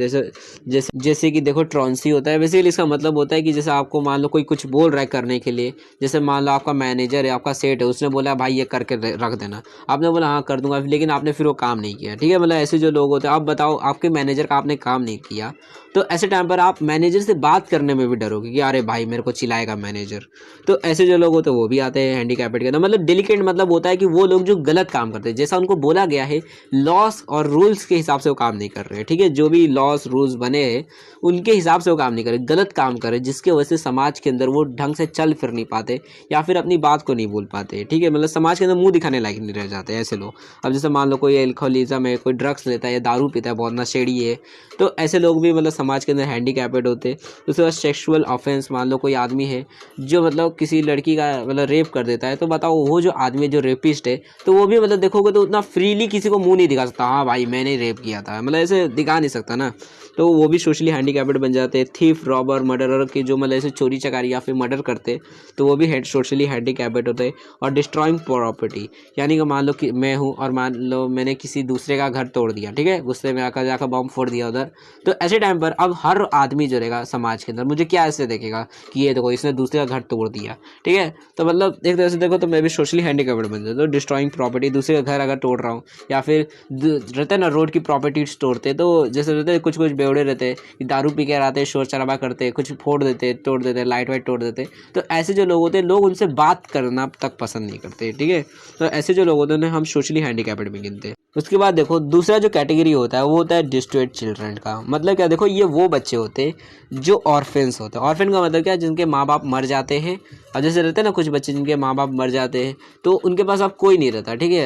जैसे कि देखो ट्रॉन्सी होता है, बेसिकली इसका मतलब होता है कि जैसे आपको मान लो कोई कुछ बोल रहा है करने के लिए, जैसे मान लो आपका मैनेजर है, आपका सेट है, उसने बोला भाई ये करके रख देना, आपने बोला हाँ कर दूंगा, लेकिन आपने फिर वो काम नहीं किया, ठीक है। मतलब ऐसे जो लोग होते हैं, आप बताओ आपके मैनेजर का आपने काम नहीं किया, तो ऐसे टाइम पर आप मैनेजर से बात करने में भी डरोगे कि अरे भाई मेरे को चिल्लाएगा मैनेजर। तो ऐसे जो लोग होते हैं वो भी आते हैं हैंडीकैपेड के अंदर। मतलब डेलिकेट मतलब होता है कि वो लोग जो गलत काम करते हैं, जैसा उनको बोला गया है लॉस और रूल्स के हिसाब से वो काम नहीं कर रहे हैं, ठीक है। जो भी लॉस रूल्स बने हैं उनके हिसाब से वो काम नहीं कर रहे, गलत काम कर रहे, जिसके वजह से समाज के अंदर वो ढंग से चल फिर नहीं पाते या फिर अपनी बात को नहीं बोल पाते, ठीक है। मतलब समाज के अंदर मुंह दिखाने लायक नहीं रह जाते ऐसे लोग। अब जैसे मान लो कोई एल्कोहलिज्म है, कोई ड्रग्स लेता है या दारू पीता है, बहुत नशेड़ी है, तो ऐसे लोग भी मतलब समाज के अंदर हैंडीकैपेड होते हैं। उसके बाद सेक्सुअल ऑफेंस, मान लो कोई आदमी है जो मतलब किसी लड़की का मतलब रेप कर देता है, तो बताओ वो जो आदमी जो रेपिस्ट है, तो वो भी मतलब देखोगे तो उतना फ्रीली किसी को मुंह नहीं दिखा सकता, हाँ भाई मैंने रेप किया था, मतलब ऐसे दिखा नहीं सकता ना, तो वो भी सोशली हैंडीकैपेड बन जाते हैं। थीफ, रॉबर, मर्डरर की जो मतलब ऐसे चोरी चकारी या फिर मर्डर करते तो वो भी सोशली हैंडीकैपेड होते हैं। और डिस्ट्रॉइंग प्रॉपर्टी, यानी कि मान लो कि मैं हूँ और मान लो मैंने किसी दूसरे का घर तोड़ दिया, ठीक है, गुस्से में आकर जाकर बम फोड़ दिया उधर, तो ऐसे टाइम पर अब हर आदमी जो रहेगा समाज के अंदर मुझे क्या ऐसे देखेगा कि ये देखो इसने दूसरे का घर तोड़ दिया, ठीक है। तो मतलब एक तरह से देखो तो मैं भी सोशली हैंडीकैपेड बन जाता हूँ। डिस्ट्रॉइंग प्रॉपर्टी, दूसरे का घर अगर तोड़ रहा हूँ, या फिर रहते ना रोड की प्रॉपर्टीज तोड़ते, तो जैसे रहते कुछ कुछ बेवड़े रहते हैं, दारू पी के आते, शोर शराबा करते, कुछ फोड़ देते, तोड़ देते, लाइट वाइट तोड़ देते, तो ऐसे जो लोग होते हैं लोग उनसे बात करना तक पसंद नहीं करते, ठीक है। तो ऐसे जो लोग होते हैं उन्हें हम सोशली हैंडीकैपेड में गिनते हैं। उसके बाद देखो दूसरा जो कैटेगरी होता है वो होता है डिस्ट्रेस्ड चिल्ड्रन का। मतलब क्या, देखो ये वो बच्चे होते हैं जो ऑर्फेंस होते हैं। ऑर्फेन का मतलब क्या, जिनके माँ बाप मर जाते हैं। अब जैसे रहते हैं ना कुछ बच्चे जिनके माँ बाप मर जाते हैं, तो उनके पास अब कोई नहीं रहता, ठीक है,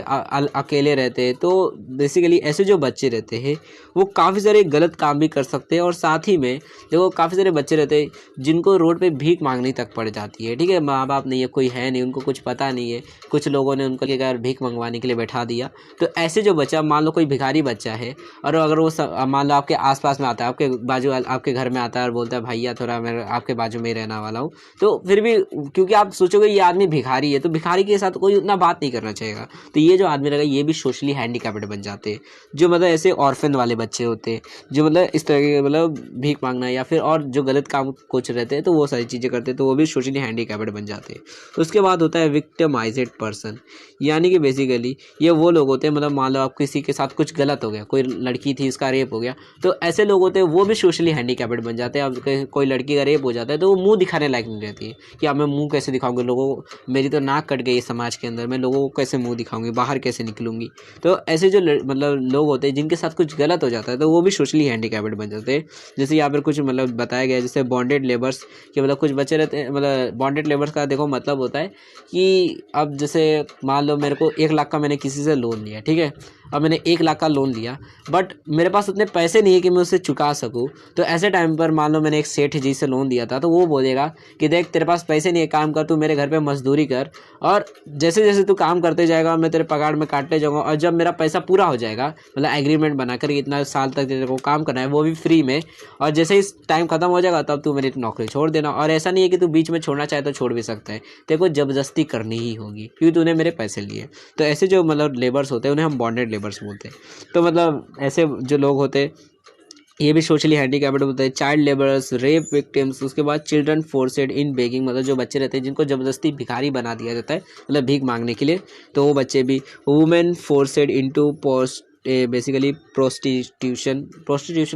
अकेले रहते हैं। तो बेसिकली ऐसे जो बच्चे रहते हैं वो काफ़ी सारे गलत काम भी कर सकते हैं, और साथ ही में देखो काफ़ी सारे बच्चे रहते हैं जिनको रोड पे भीख मांगनी तक पड़ जाती है, ठीक है। माँ बाप नहीं है, कोई है नहीं, उनको कुछ पता नहीं है, कुछ लोगों ने उनको घर भीख मंगवाने के लिए बैठा दिया। तो ऐसे जो बच्चा, मान लो कोई भिखारी बच्चा है, और अगर वो मान लो आपके आसपास में आता है, आपके बाजू आपके घर में आता है और बोलता है भैया थोड़ा मैं आपके बाजू में ही रहने वाला हूँ, तो फिर भी क्योंकि आप सोचोगे ये आदमी भिखारी है, तो भिखारी के साथ कोई उतना बात नहीं करना चाहेगा। तो ये जो आदमी रहेगा ये भी सोशली हैंडीकैप्ड बन जाते हैं। जो मतलब ऐसे ऑर्फन वाले बच्चे होते हैं, जो मतलब इस तरह के मतलब भीख मांगना या फिर और जो गलत काम कुछ रहते हैं, तो वो सारी चीज़ें करते हैं, तो वो भी सोशली हैंडीकैप्ड बन जाते हैं। तो उसके बाद होता है विक्टिमाइज्ड पर्सन, यानी कि बेसिकली ये वो लोग होते हैं, मतलब मान लो आप किसी के साथ कुछ गलत हो गया, कोई लड़की थी उसका रेप हो गया, तो ऐसे लोग होते हैं वो भी सोशली हैंडीकैप्ड बन जाते हैं। अब कोई लड़की का रेप हो जाता है तो वो मुंह दिखाने लायक नहीं रहती है कि अब मैं मुंह कैसे दिखाऊंगी लोगों को, मेरी तो नाक कट गई समाज के अंदर, मैं लोगों को कैसे मुंह दिखाऊंगी, बाहर कैसे निकलूंगी। तो ऐसे जो मतलब लोग होते हैं जिनके साथ कुछ गलत हो जाता है तो वो भी सोशली हैंडीकैप्ड बन जाते हैं। जैसे यहाँ पर कुछ मतलब बताया गया है, जैसे बॉन्डेड लेबर्स के मतलब कुछ बच्चे रहते हैं, मतलब बॉन्डेड लेबर्स का देखो मतलब होता है कि अब जैसे मान लो मेरे को 1 लाख का मैंने किसी से लोन लिया, ठीक है, अब मैंने 1 लाख का लोन लिया, बट मेरे पास उतने पैसे नहीं है कि मैं उसे चुका सकूं। तो ऐसे टाइम पर मान लो मैंने एक सेठ जी से लोन लिया था, तो वो बोलेगा कि देख तेरे पास पैसे नहीं है, काम कर, तू मेरे घर पे मजदूरी कर, और जैसे जैसे तू काम करते जाएगा मैं तेरे पगार में काटते जाऊँगा, और जब मेरा पैसा पूरा हो जाएगा, मतलब एग्रीमेंट बनाकर इतना साल तक तेरे को काम करना है वो भी फ्री में, और जैसे इस टाइम खत्म हो जाएगा तब तू मेरी नौकरी छोड़ देना। और ऐसा नहीं है कि तू बीच में छोड़ना चाहे तो छोड़ भी सकता है, तेरे को जबरदस्ती करनी ही होगी क्योंकि तूने मेरे पैसे लिए। तो ऐसे जो मतलब लेबर्स होते हैं उन्हें हम बॉन्डेड लेबर्स बोलते हैं। तो मतलब ऐसे जो लोग होते हैं ये भी सोशली हैंडीकैप्ड होते हैं। चाइल्ड लेबरर्स, रेप विक्टिम्स, उसके बाद चिल्ड्रन फोर्सेड इन बेगिंग, मतलब जो बच्चे रहते हैं जिनको ज़बरदस्ती भिखारी बना दिया जाता है मतलब भीख मांगने के लिए, तो वो बच्चे भी। Women forced into post basically prostitution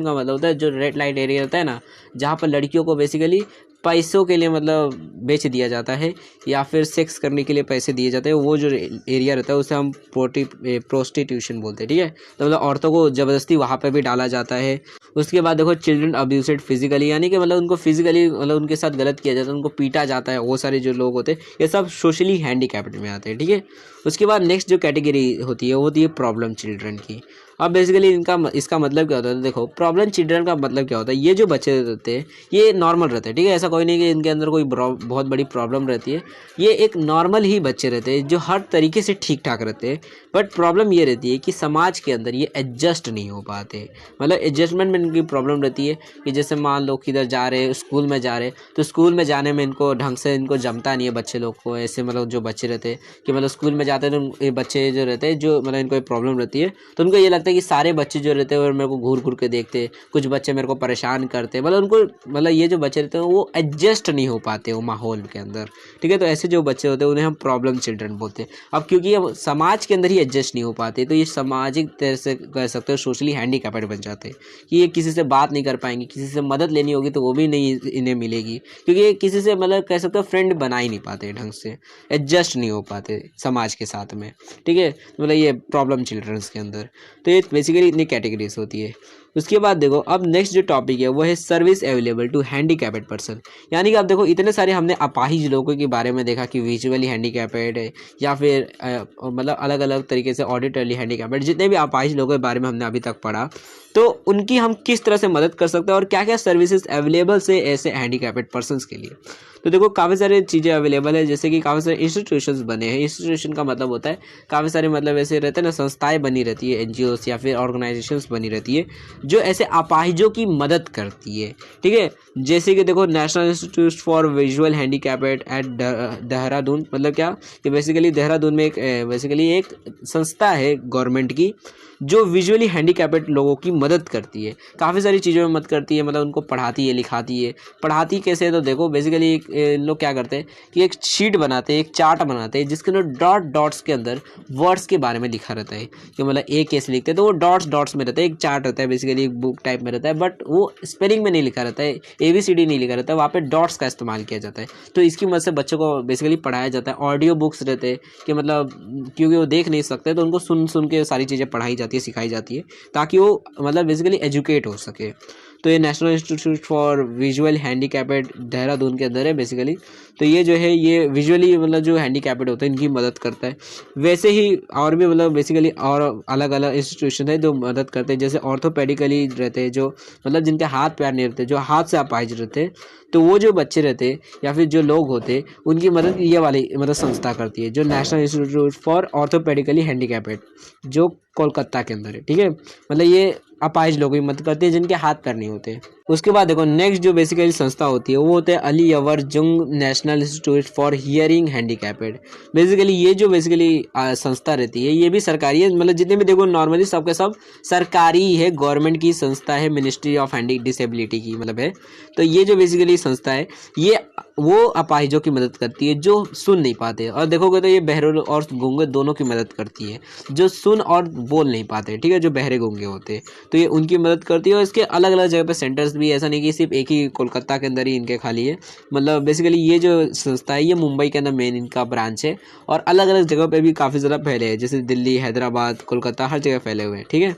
का मतलब होता है जो रेड लाइट एरिया रहता है ना, जहाँ पर लड़कियों को बेसिकली पैसों के लिए मतलब बेच दिया जाता है या फिर सेक्स करने के लिए पैसे दिए जाते हैं, वो जो एरिया रहता है उसे हम प्रोस्टिट्यूशन बोलते हैं, ठीक है। तो मतलब औरतों को ज़बरदस्ती वहाँ पे भी डाला जाता है। उसके बाद देखो चिल्ड्रन अब्यूस्ड फिजिकली, यानी कि मतलब उनको फिजिकली मतलब उनके साथ गलत किया जाता है, उनको पीटा जाता है, वो सारे जो लोग होते हैं ये सब सोशली हैंडीकैप्ड में आते हैं, ठीक है। उसके बाद नेक्स्ट जो कैटेगरी होती है वो होती है प्रॉब्लम चिल्ड्रन की। अब बेसिकली इसका मतलब क्या होता है, देखो प्रॉब्लम चिल्ड्रन का मतलब क्या होता है, ये जो बच्चे रहते हैं ये नॉर्मल रहते हैं, ठीक है, ऐसा कोई नहीं कि इनके अंदर कोई बहुत बड़ी प्रॉब्लम रहती है, ये एक नॉर्मल ही बच्चे रहते हैं जो हर तरीके से ठीक ठाक रहते हैं। बट प्रॉब्लम ये रहती है कि समाज के अंदर ये एडजस्ट नहीं हो पाते, मतलब एडजस्टमेंट में इनकी प्रॉब्लम रहती है कि जैसे मान लो किधर जा रहे हैं, स्कूल में जा रहे हैं, तो स्कूल में जाने में इनको ढंग से इनको जमता नहीं है बच्चे लोग को, ऐसे मतलब जो बच्चे रहते हैं कि मतलब स्कूल में जाते हैं तो ये बच्चे जो रहते हैं जो मतलब इनको प्रॉब्लम रहती है, तो उनको ये लगता है कि सारे बच्चे जो रहते हैं वो मेरे को घूर घूर के देखते हैं, कुछ बच्चे मेरे को परेशान करते हैं, मतलब उनको मतलब ये जो बच्चे रहते हैं वो एडजस्ट नहीं हो पाते वो माहौल के अंदर, ठीक है। तो ऐसे जो बच्चे होते हैं उन्हें हम प्रॉब्लम चिल्ड्रन बोलते हैं। अब क्योंकि ये समाज के अंदर ही एडजस्ट नहीं हो पाते तो ये सामाजिक तरह से कह सकते हो सोशली हैंडीकैप्ड बन जाते हैं कि ये किसी से बात नहीं कर पाएंगे, किसी से मदद लेनी होगी तो वो भी नहीं इन्हें मिलेगी, क्योंकि ये किसी से मतलब कह सकते हो फ्रेंड बना ही नहीं पाते ढंग से, एडजस्ट नहीं हो पाते समाज के साथ में, ठीक है। मतलब ये प्रॉब्लम चिल्ड्रंस के अंदर, तो ये बेसिकली इतनी कैटेगरीज होती है। उसके बाद देखो अब नेक्स्ट जो टॉपिक है वो है service available to handicapped person, यानी कि अब देखो इतने सारे हमने अपाहिज लोगों के बारे में देखा कि विजुअली हैंडीकैप्ड है या फिर मतलब अलग अलग तरीके से ऑडिटरली हैंडीकैप्ड, जितने भी अपाहिज लोगों के बारे में हमने अभी तक पढ़ा, तो उनकी हम किस तरह से मदद कर सकते हैं और क्या क्या सर्विसेज अवेलेबल से ऐसे हैंडीकैप्ड पर्सनस के लिए। तो देखो काफ़ी सारी चीज़ें अवेलेबल है, जैसे कि काफ़ी सारे इंस्टीट्यूशंस बने हैं। इंस्टीट्यूशन का मतलब होता है काफ़ी सारे मतलब ऐसे रहते हैं ना, संस्थाएं बनी रहती है, एनजीओस या फिर ऑर्गेनाइजेशंस बनी रहती है जो ऐसे अपाहिजों की मदद करती है, ठीक है। जैसे कि देखो national institute for visual handicapped at Dehradun, मतलब क्या कि बेसिकली देहरादून में एक बेसिकली एक संस्था है गवर्नमेंट की जो विजुअली हैंडीकैप्ड लोगों की मदद करती है, काफ़ी सारी चीज़ों में मदद करती है, मतलब उनको पढ़ाती है, लिखाती है। पढ़ाती कैसे है तो देखो बेसिकली लोग क्या करते हैं कि एक शीट बनाते हैं, एक चार्ट बनाते हैं जिसके अंदर डॉट्स के अंदर वर्ड्स के बारे में लिखा रहता है कि मतलब ए कैसे लिखते हैं, तो वो डॉट्स में रहता है, एक चार्ट रहता है, बेसिकली एक बुक टाइप में रहता है, बट वो स्पेलिंग में नहीं लिखा रहता है, ABCD नहीं लिखा रहता है, वहाँ पे डॉट्स का इस्तेमाल किया जाता है। तो इसकी मदद से बच्चों को बेसिकली पढ़ाया जाता है। ऑडियो बुक्स रहते हैं कि मतलब क्योंकि वो देख नहीं सकते तो उनको सुन के सारी चीज़ें पढ़ाई जाती है, सिखाई जाती है ताकि वो मतलब बेसिकली एजुकेट हो सके। तो ये national institute for visual handicapped Dehradun के अंदर है बेसिकली। तो ये जो है ये विजुअली मतलब जो हैंडीकैप्ड होते हैं इनकी मदद करता है। वैसे ही और भी मतलब बेसिकली और अलग अलग इंस्टीट्यूशन है जो मदद करते हैं, जैसे ऑर्थोपेडिकली रहते हैं जो मतलब जिनके हाथ पैर नहीं रहते, जो हाथ से अपाहिज रहते हैं, तो वो जो बच्चे रहते हैं या फिर जो लोग होते हैं उनकी मदद ये वाली मतलब संस्था करती है जो national institute for orthopaedically handicapped जो कोलकाता के अंदर है, ठीक है। मतलब ये अपाहिज लोगों की मदद करती है जिनके हाथ पैर नहीं होते। उसके बाद देखो नेक्स्ट जो बेसिकली संस्था होती है वो होता है अली अवर जंग national institute for hearing handicapped. Basically ये जो बेसिकली संस्था रहती है ये भी सरकारी है, मतलब जितने भी देखो नॉर्मली सबके सब सरकारी है, गवर्नमेंट की संस्था है, मिनिस्ट्री ऑफ हैंडी डिसेबिलिटी की मतलब है। तो ये जो बेसिकली संस्था है ये वो अपाहिजों की मदद करती है जो सुन नहीं पाते, और देखोगे तो ये बहरों और गूंगे दोनों की मदद करती है, जो सुन और बोल नहीं पाते, ठीक है, जो बहरे गूंगे होते हैं तो ये उनकी मदद करती है। और इसके अलग अलग जगह पे सेंटर्स भी, ऐसा नहीं कि सिर्फ एक ही कोलकाता के अंदर ही इनके खाली है, मतलब बेसिकली ये जो संस्था है ये मुंबई के अंदर मेन इनका ब्रांच है और अलग अलग जगह पे भी काफ़ी ज़्यादा फैले हैं, जैसे दिल्ली, हैदराबाद, कोलकाता, हर जगह फैले हुए हैं, ठीक है।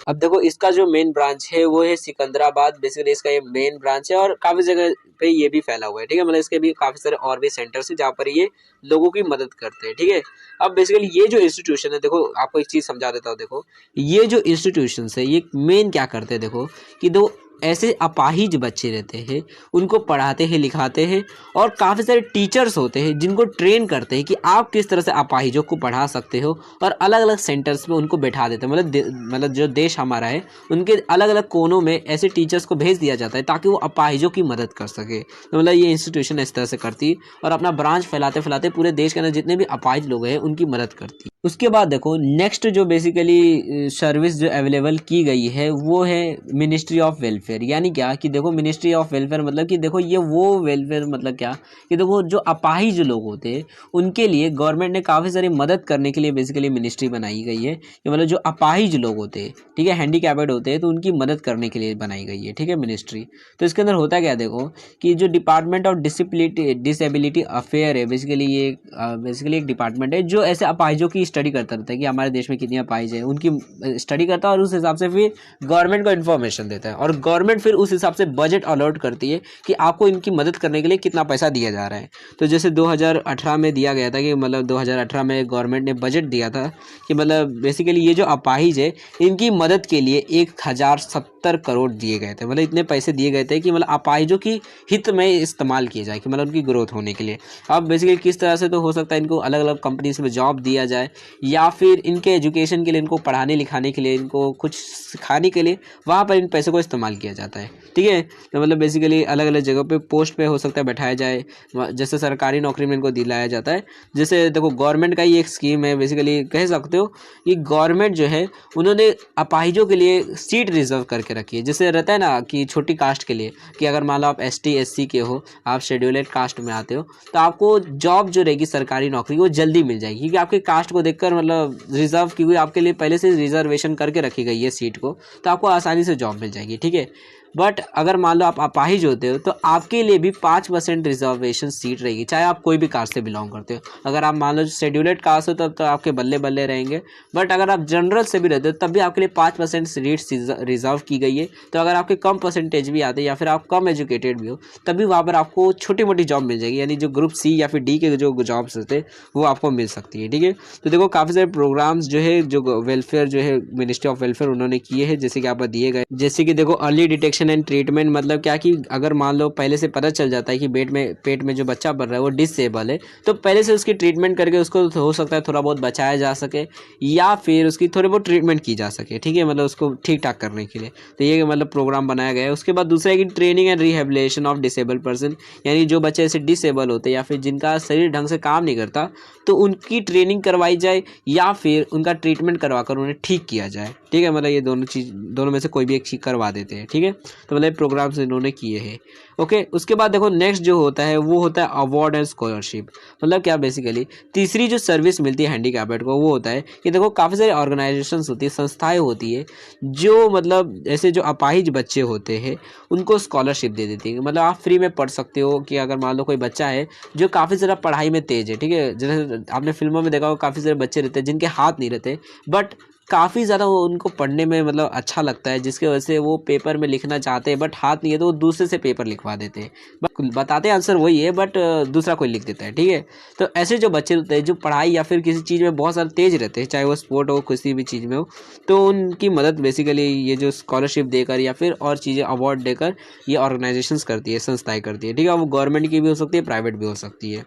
अब देखो इसका जो मेन ब्रांच है वो है सिकंदराबाद, बेसिकली इसका ये मेन ब्रांच है और काफ़ी जगह पे ये भी फैला हुआ है, ठीक है। मतलब इसके भी काफ़ी सारे और भी सेंटर्स हैं जहाँ पर ये लोगों की मदद करते हैं, ठीक है। अब बेसिकली ये जो इंस्टीट्यूशन है, देखो आपको एक चीज़ समझा देता हूँ, देखो ये जो इंस्टीट्यूशन है ये मेन क्या करते हैं, देखो कि दो ऐसे अपाहिज बच्चे रहते हैं उनको पढ़ाते हैं, लिखाते हैं और काफ़ी सारे टीचर्स होते हैं जिनको ट्रेन करते हैं कि आप किस तरह से अपाहिजों को पढ़ा सकते हो, और अलग अलग सेंटर्स में उनको बैठा देते हैं। मतलब जो देश हमारा है उनके अलग अलग कोनों में ऐसे टीचर्स को भेज दिया जाता है ताकि वो अपाहिजों की मदद कर सके। तो मतलब ये इंस्टीट्यूशन इस तरह से करती है और अपना ब्रांच फैलाते फैलाते पूरे देश के अंदर जितने भी अपाहिज लोग हैं उनकी मदद करती है। उसके बाद देखो नेक्स्ट जो बेसिकली सर्विस जो अवेलेबल की गई है वो है मिनिस्ट्री ऑफ वेलफेयर। यानी क्या कि देखो मिनिस्ट्री ऑफ वेलफेयर मतलब कि देखो ये वो वेलफेयर मतलब क्या कि देखो जो अपाहिज लोग होते हैं उनके लिए गवर्नमेंट ने काफ़ी सारी मदद करने के लिए बेसिकली मिनिस्ट्री बनाई गई है कि मतलब जो अपाहिज लोग होते हैं, ठीक है, हैंडीकैप्ड होते हैं, तो उनकी मदद करने के लिए बनाई गई है, ठीक है, मिनिस्ट्री। तो इसके अंदर होता क्या देखो कि जो डिपार्टमेंट ऑफ डिसेबिलिटी अफेयर है बेसिकली ये बेसिकली एक डिपार्टमेंट है जो ऐसे अपाहिजों की स्टडी करता रहता है कि हमारे देश में कितनी अपाहिज है, उनकी स्टडी करता है और उस हिसाब से फिर गवर्नमेंट को इन्फॉर्मेशन देता है और गवर्नमेंट गवर्नमेंट फिर उस हिसाब से बजट अलॉट करती है कि आपको इनकी मदद करने के लिए कितना पैसा दिया जा रहा है। तो जैसे 2018 में दिया गया था कि मतलब 2018 में गवर्नमेंट ने बजट दिया था कि मतलब बेसिकली ये जो अपाहिज है इनकी मदद के लिए 1070 करोड़ दिए गए थे। मतलब इतने पैसे दिए गए थे कि मतलब अपाहिजों की हित में इस्तेमाल किए जाए, कि मतलब उनकी ग्रोथ होने के लिए। अब बेसिकली किस तरह से तो हो सकता है इनको अलग अलग कंपनीज में जॉब दिया जाए, या फिर इनके एजुकेशन के लिए, इनको पढ़ाने लिखाने के लिए, इनको कुछ सिखाने के लिए वहाँ पर इन पैसों को इस्तेमाल किया जाता है। ठीक है, तो मतलब बेसिकली अलग अलग जगह पे पोस्ट पे हो सकता है बैठाया जाए, जैसे सरकारी नौकरी में इनको दिलाया जाता है। जैसे देखो गवर्नमेंट का ही एक स्कीम है, बेसिकली कह सकते हो कि गवर्नमेंट जो है उन्होंने अपाहिजों के लिए सीट रिजर्व करके रखी है। जैसे रहता है ना कि छोटी कास्ट के लिए, कि अगर मान लो आप ST SC के हो, आप शेड्यूल्ड कास्ट में आते हो, तो आपको जॉब जो रहेगी सरकारी नौकरी वो जल्दी मिल जाएगी, क्योंकि आपके कास्ट को देखकर मतलब रिजर्व की हुई आपके लिए पहले से रिजर्वेशन करके रखी गई है सीट को, तो आपको आसानी से जॉब मिल जाएगी। ठीक है, बट अगर मान लो आप अपाहिज होते हो तो आपके लिए भी 5% रिजर्वेशन सीट रहेगी, चाहे आप कोई भी कास्ट से बिलोंग करते हो। अगर आप मान लो शेड्यूल्ड कास्ट हो तब तो आपके बल्ले बल्ले रहेंगे, बट अगर आप जनरल से भी रहते हो तब भी आपके लिए 5% सीट रिजर्व की गई है। तो अगर आपके कम परसेंटेज भी आते हैं या फिर आप कम एजुकेटेड भी हो, तभी वहाँ पर आपको छोटी मोटी जॉब मिल जाएगी, यानी जो ग्रुप C या फिर D के जो जॉब्स होते हैं वो आपको मिल सकती है। ठीक है, तो देखो काफ़ी सारे प्रोग्राम्स जो है, जो वेलफेयर जो है मिनिस्ट्री ऑफ वेलफेयर उन्होंने किए हैं, जैसे कि आपको दिए गए। जैसे कि देखो अर्ली डिटेक्शन एंड ट्रीटमेंट, मतलब क्या कि अगर मान लो पहले से पता चल जाता है कि पेट में जो बच्चा बढ़ रहा है वो डिसेबल है, तो पहले से उसकी ट्रीटमेंट करके उसको हो सकता है थोड़ा बहुत बचाया जा सके, या फिर उसकी थोड़ी बहुत ट्रीटमेंट की जा सके। ठीक है, मतलब उसको ठीक ठाक करने के लिए तो ये मतलब प्रोग्राम बनाया गया है। उसके बाद दूसरा है कि training and rehabilitation of disable person, यानी जो बच्चे ऐसे डिसेबल होते हैं या फिर जिनका शरीर ढंग से काम नहीं करता, तो उनकी ट्रेनिंग करवाई जाए या फिर उनका ट्रीटमेंट करवाकर उन्हें ठीक किया जाए। ठीक है, मतलब ये दोनों में से कोई भी एक चीज़ करवा देते हैं। ठीक है, तो मतलब प्रोग्राम्स इन्होंने किए हैं। ओके, उसके बाद देखो नेक्स्ट जो होता है वो होता है अवार्ड एंड स्कॉलरशिप। मतलब क्या, बेसिकली तीसरी जो सर्विस मिलती है हैंडीकैप्ड को वो होता है कि देखो काफ़ी सारी ऑर्गेनाइजेशंस होती है, संस्थाएं होती है, जो मतलब ऐसे जो अपाहिज बच्चे होते हैं उनको स्कॉलरशिप दे देती है। मतलब आप फ्री में पढ़ सकते हो, कि अगर मान लो कोई बच्चा है जो काफ़ी ज़्यादा पढ़ाई में तेज है, ठीक है, जैसे आपने फिल्मों में देखा हो काफ़ी सारे बच्चे रहते हैं जिनके हाथ नहीं रहते, बट काफ़ी ज़्यादा वो उनको पढ़ने में मतलब अच्छा लगता है, जिसकी वजह से वो पेपर में लिखना चाहते हैं बट हाथ नहीं है तो वो दूसरे से पेपर लिखवा देते हैं, बट बताते हैं आंसर वही है बट दूसरा कोई लिख देता है। ठीक है, तो ऐसे जो बच्चे होते हैं जो पढ़ाई या फिर किसी चीज़ में बहुत सारे तेज रहते हैं, चाहे वो स्पोर्ट हो किसी भी चीज़ में हो, तो उनकी मदद बेसिकली ये जो स्कॉलरशिप देकर या फिर और चीज़ें अवार्ड देकर ये ऑर्गेनाइजेशंस करती है, संस्थाएँ करती है। ठीक है, वो गवर्नमेंट की भी हो सकती है, प्राइवेट भी हो सकती है।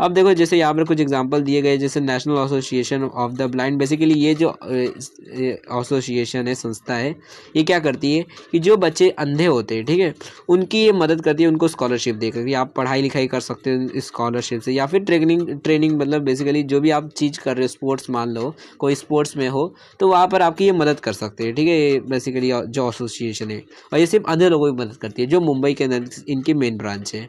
अब देखो जैसे यहाँ पर कुछ एग्जांपल दिए गए, जैसे national association of the blind, basically ये जो एसोसिएशन है, संस्था है, ये क्या करती है कि जो बच्चे अंधे होते हैं, ठीक है, उनकी ये मदद करती है, उनको स्कॉलरशिप देकर कि आप पढ़ाई लिखाई कर सकते हो इस स्कॉलरशिप से, या फिर ट्रेनिंग मतलब बेसिकली जो भी आप चीज़ कर रहे हो, स्पोर्ट्स मान लो कोई स्पोर्ट्स में हो तो वहाँ पर आपकी ये मदद कर सकते हैं। ठीक है, ये बेसिकली जो एसोसिएशन है, और ये सिर्फ अंधे लोगों की मदद करती है, जो मुंबई के अंदर इनकी मेन ब्रांच है।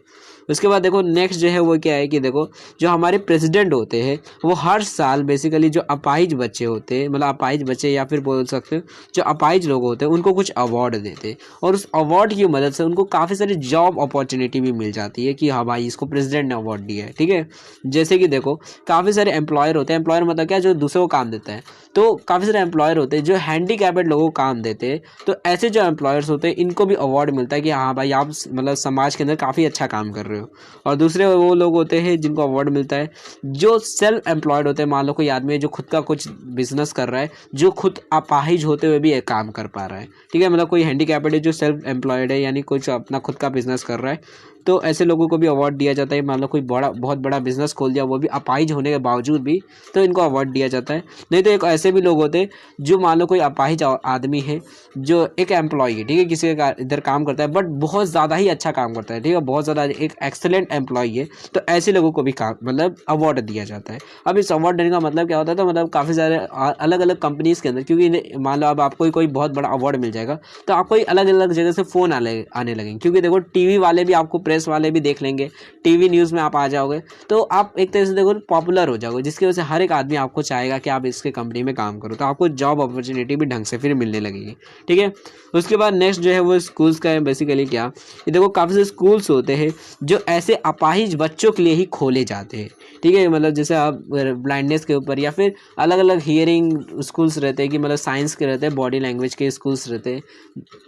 उसके बाद देखो नेक्स्ट जो है वो क्या है कि देखो जो हमारे प्रेसिडेंट होते हैं वो हर साल बेसिकली जो अपाहिज बच्चे होते हैं, मतलब अपाहिज बच्चे या फिर बोल सकते हो जो अपाहिज लोग होते हैं, उनको कुछ अवार्ड देते हैं, और उस अवार्ड की मदद से उनको काफ़ी सारी जॉब अपॉर्चुनिटी भी मिल जाती है कि हाँ भाई इसको प्रेसिडेंट ने अवार्ड दिया है। ठीक है, जैसे कि देखो काफ़ी सारे एम्प्लॉयर होते हैं, एम्प्लॉयर मतलब क्या, जो दूसरों को काम देता है, तो काफ़ी सारे एम्प्लॉयर होते हैं जो हैंडीकैप्ड लोगों को काम देते हैं, तो ऐसे जो एम्प्लॉयर्स होते हैं इनको भी अवार्ड मिलता है कि हाँ भाई आप मतलब समाज के अंदर काफ़ी अच्छा काम कर रहे हो। और दूसरे वो लोग होते हैं जिनको अवार्ड मिलता है जो सेल्फ एम्प्लॉयड होते हैं, मान लो कोई आदमी है जो खुद का कुछ बिजनेस कर रहा है, जो खुद अपाहिज होते हुए भी एक काम कर पा रहा है। ठीक है, मतलब कोई हैंडीकैप्ड है जो सेल्फ एम्प्लॉयड है, यानी कुछ अपना खुद का बिजनेस कर रहा है, तो ऐसे लोगों को भी अवार्ड दिया जाता है। मान लो कोई बहुत बड़ा बिजनेस खोल दिया, वो भी अपाहिज होने के बावजूद भी, तो इनको अवार्ड दिया जाता है। नहीं तो एक ऐसे भी लोग होते हैं जो मान लो कोई अपाहिज आदमी है जो एक एम्प्लॉय है, ठीक है, किसी का इधर काम करता है बट बहुत ज़्यादा ही अच्छा काम करता है, ठीक है, बहुत ज़्यादा एक एक्सेलेंट एम्प्लॉय है, तो ऐसे लोगों को भी मतलब अवार्ड दिया जाता है। अब इस अवार्ड देने का मतलब क्या होता है, तो मतलब काफ़ी सारे अलग अलग कंपनीज़ के अंदर, क्योंकि मान लो अब आपको कोई बहुत बड़ा अवार्ड मिल जाएगा तो आपको अलग अलग जगह से फ़ोन आने लगेंगे, क्योंकि देखो टीवी वाले भी आपको प्रेस वाले भी देख लेंगे, टीवी न्यूज़ में आप आ जाओगे, तो आप एक तरह से देखो पॉपुलर हो जाओगे, जिसकी वजह से हर एक आदमी आपको चाहेगा कि आप इसके कंपनी में काम करो, तो आपको जॉब अपॉर्चुनिटी भी ढंग से फिर मिलने लगेगी। ठीक है, उसके बाद नेक्स्ट जो है वो स्कूल्स का है। बेसिकली क्या, ये देखो काफ़ी से स्कूल्स होते हैं जो ऐसे अपाहिज बच्चों के लिए ही खोले जाते हैं। ठीक है, मतलब जैसे आप ब्लाइंडनेस के ऊपर, या फिर अलग अलग हियरिंग स्कूल्स रहते हैं, कि मतलब साइंस के रहते हैं, बॉडी लैंग्वेज के स्कूल्स रहते हैं।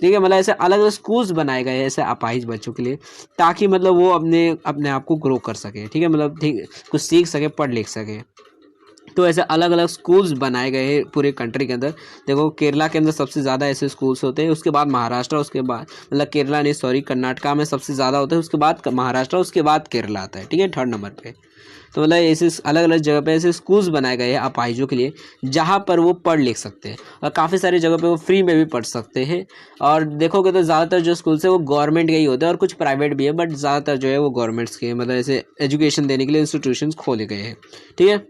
ठीक है, मतलब ऐसे अलग अलग स्कूल्स बनाए गए हैं ऐसे अपाहिज बच्चों के लिए, ताकि मतलब वो अपने अपने आप को ग्रो कर सके। ठीक है, मतलब ठीक कुछ सीख सके, पढ़ लिख सके। तो ऐसे अलग अलग स्कूल्स बनाए गए हैं पूरे कंट्री के अंदर। देखो केरला के अंदर सबसे ज़्यादा ऐसे स्कूल्स होते हैं, उसके बाद महाराष्ट्र, उसके बाद मतलब केरला नहीं सॉरी कर्नाटका में सबसे ज़्यादा होते हैं, उसके बाद महाराष्ट्र, उसके बाद केरला आता है। ठीक है, 3rd नंबर पे। तो मतलब ऐसे अलग अलग जगह पे ऐसे स्कूल्स बनाए गए हैं अपाहिजों के लिए, जहाँ पर वो पढ़ लिख सकते हैं, और काफ़ी सारी जगह पे वो फ्री में भी पढ़ सकते हैं। और देखोगे तो ज़्यादातर जो स्कूल्स है वो गवर्नमेंट के ही होते हैं, और कुछ प्राइवेट भी है, बट ज़्यादातर जो है वो गवर्नमेंट्स के, मतलब ऐसे एजुकेशन देने के लिए इंस्टीट्यूशंस खोले गए हैं। ठीक है,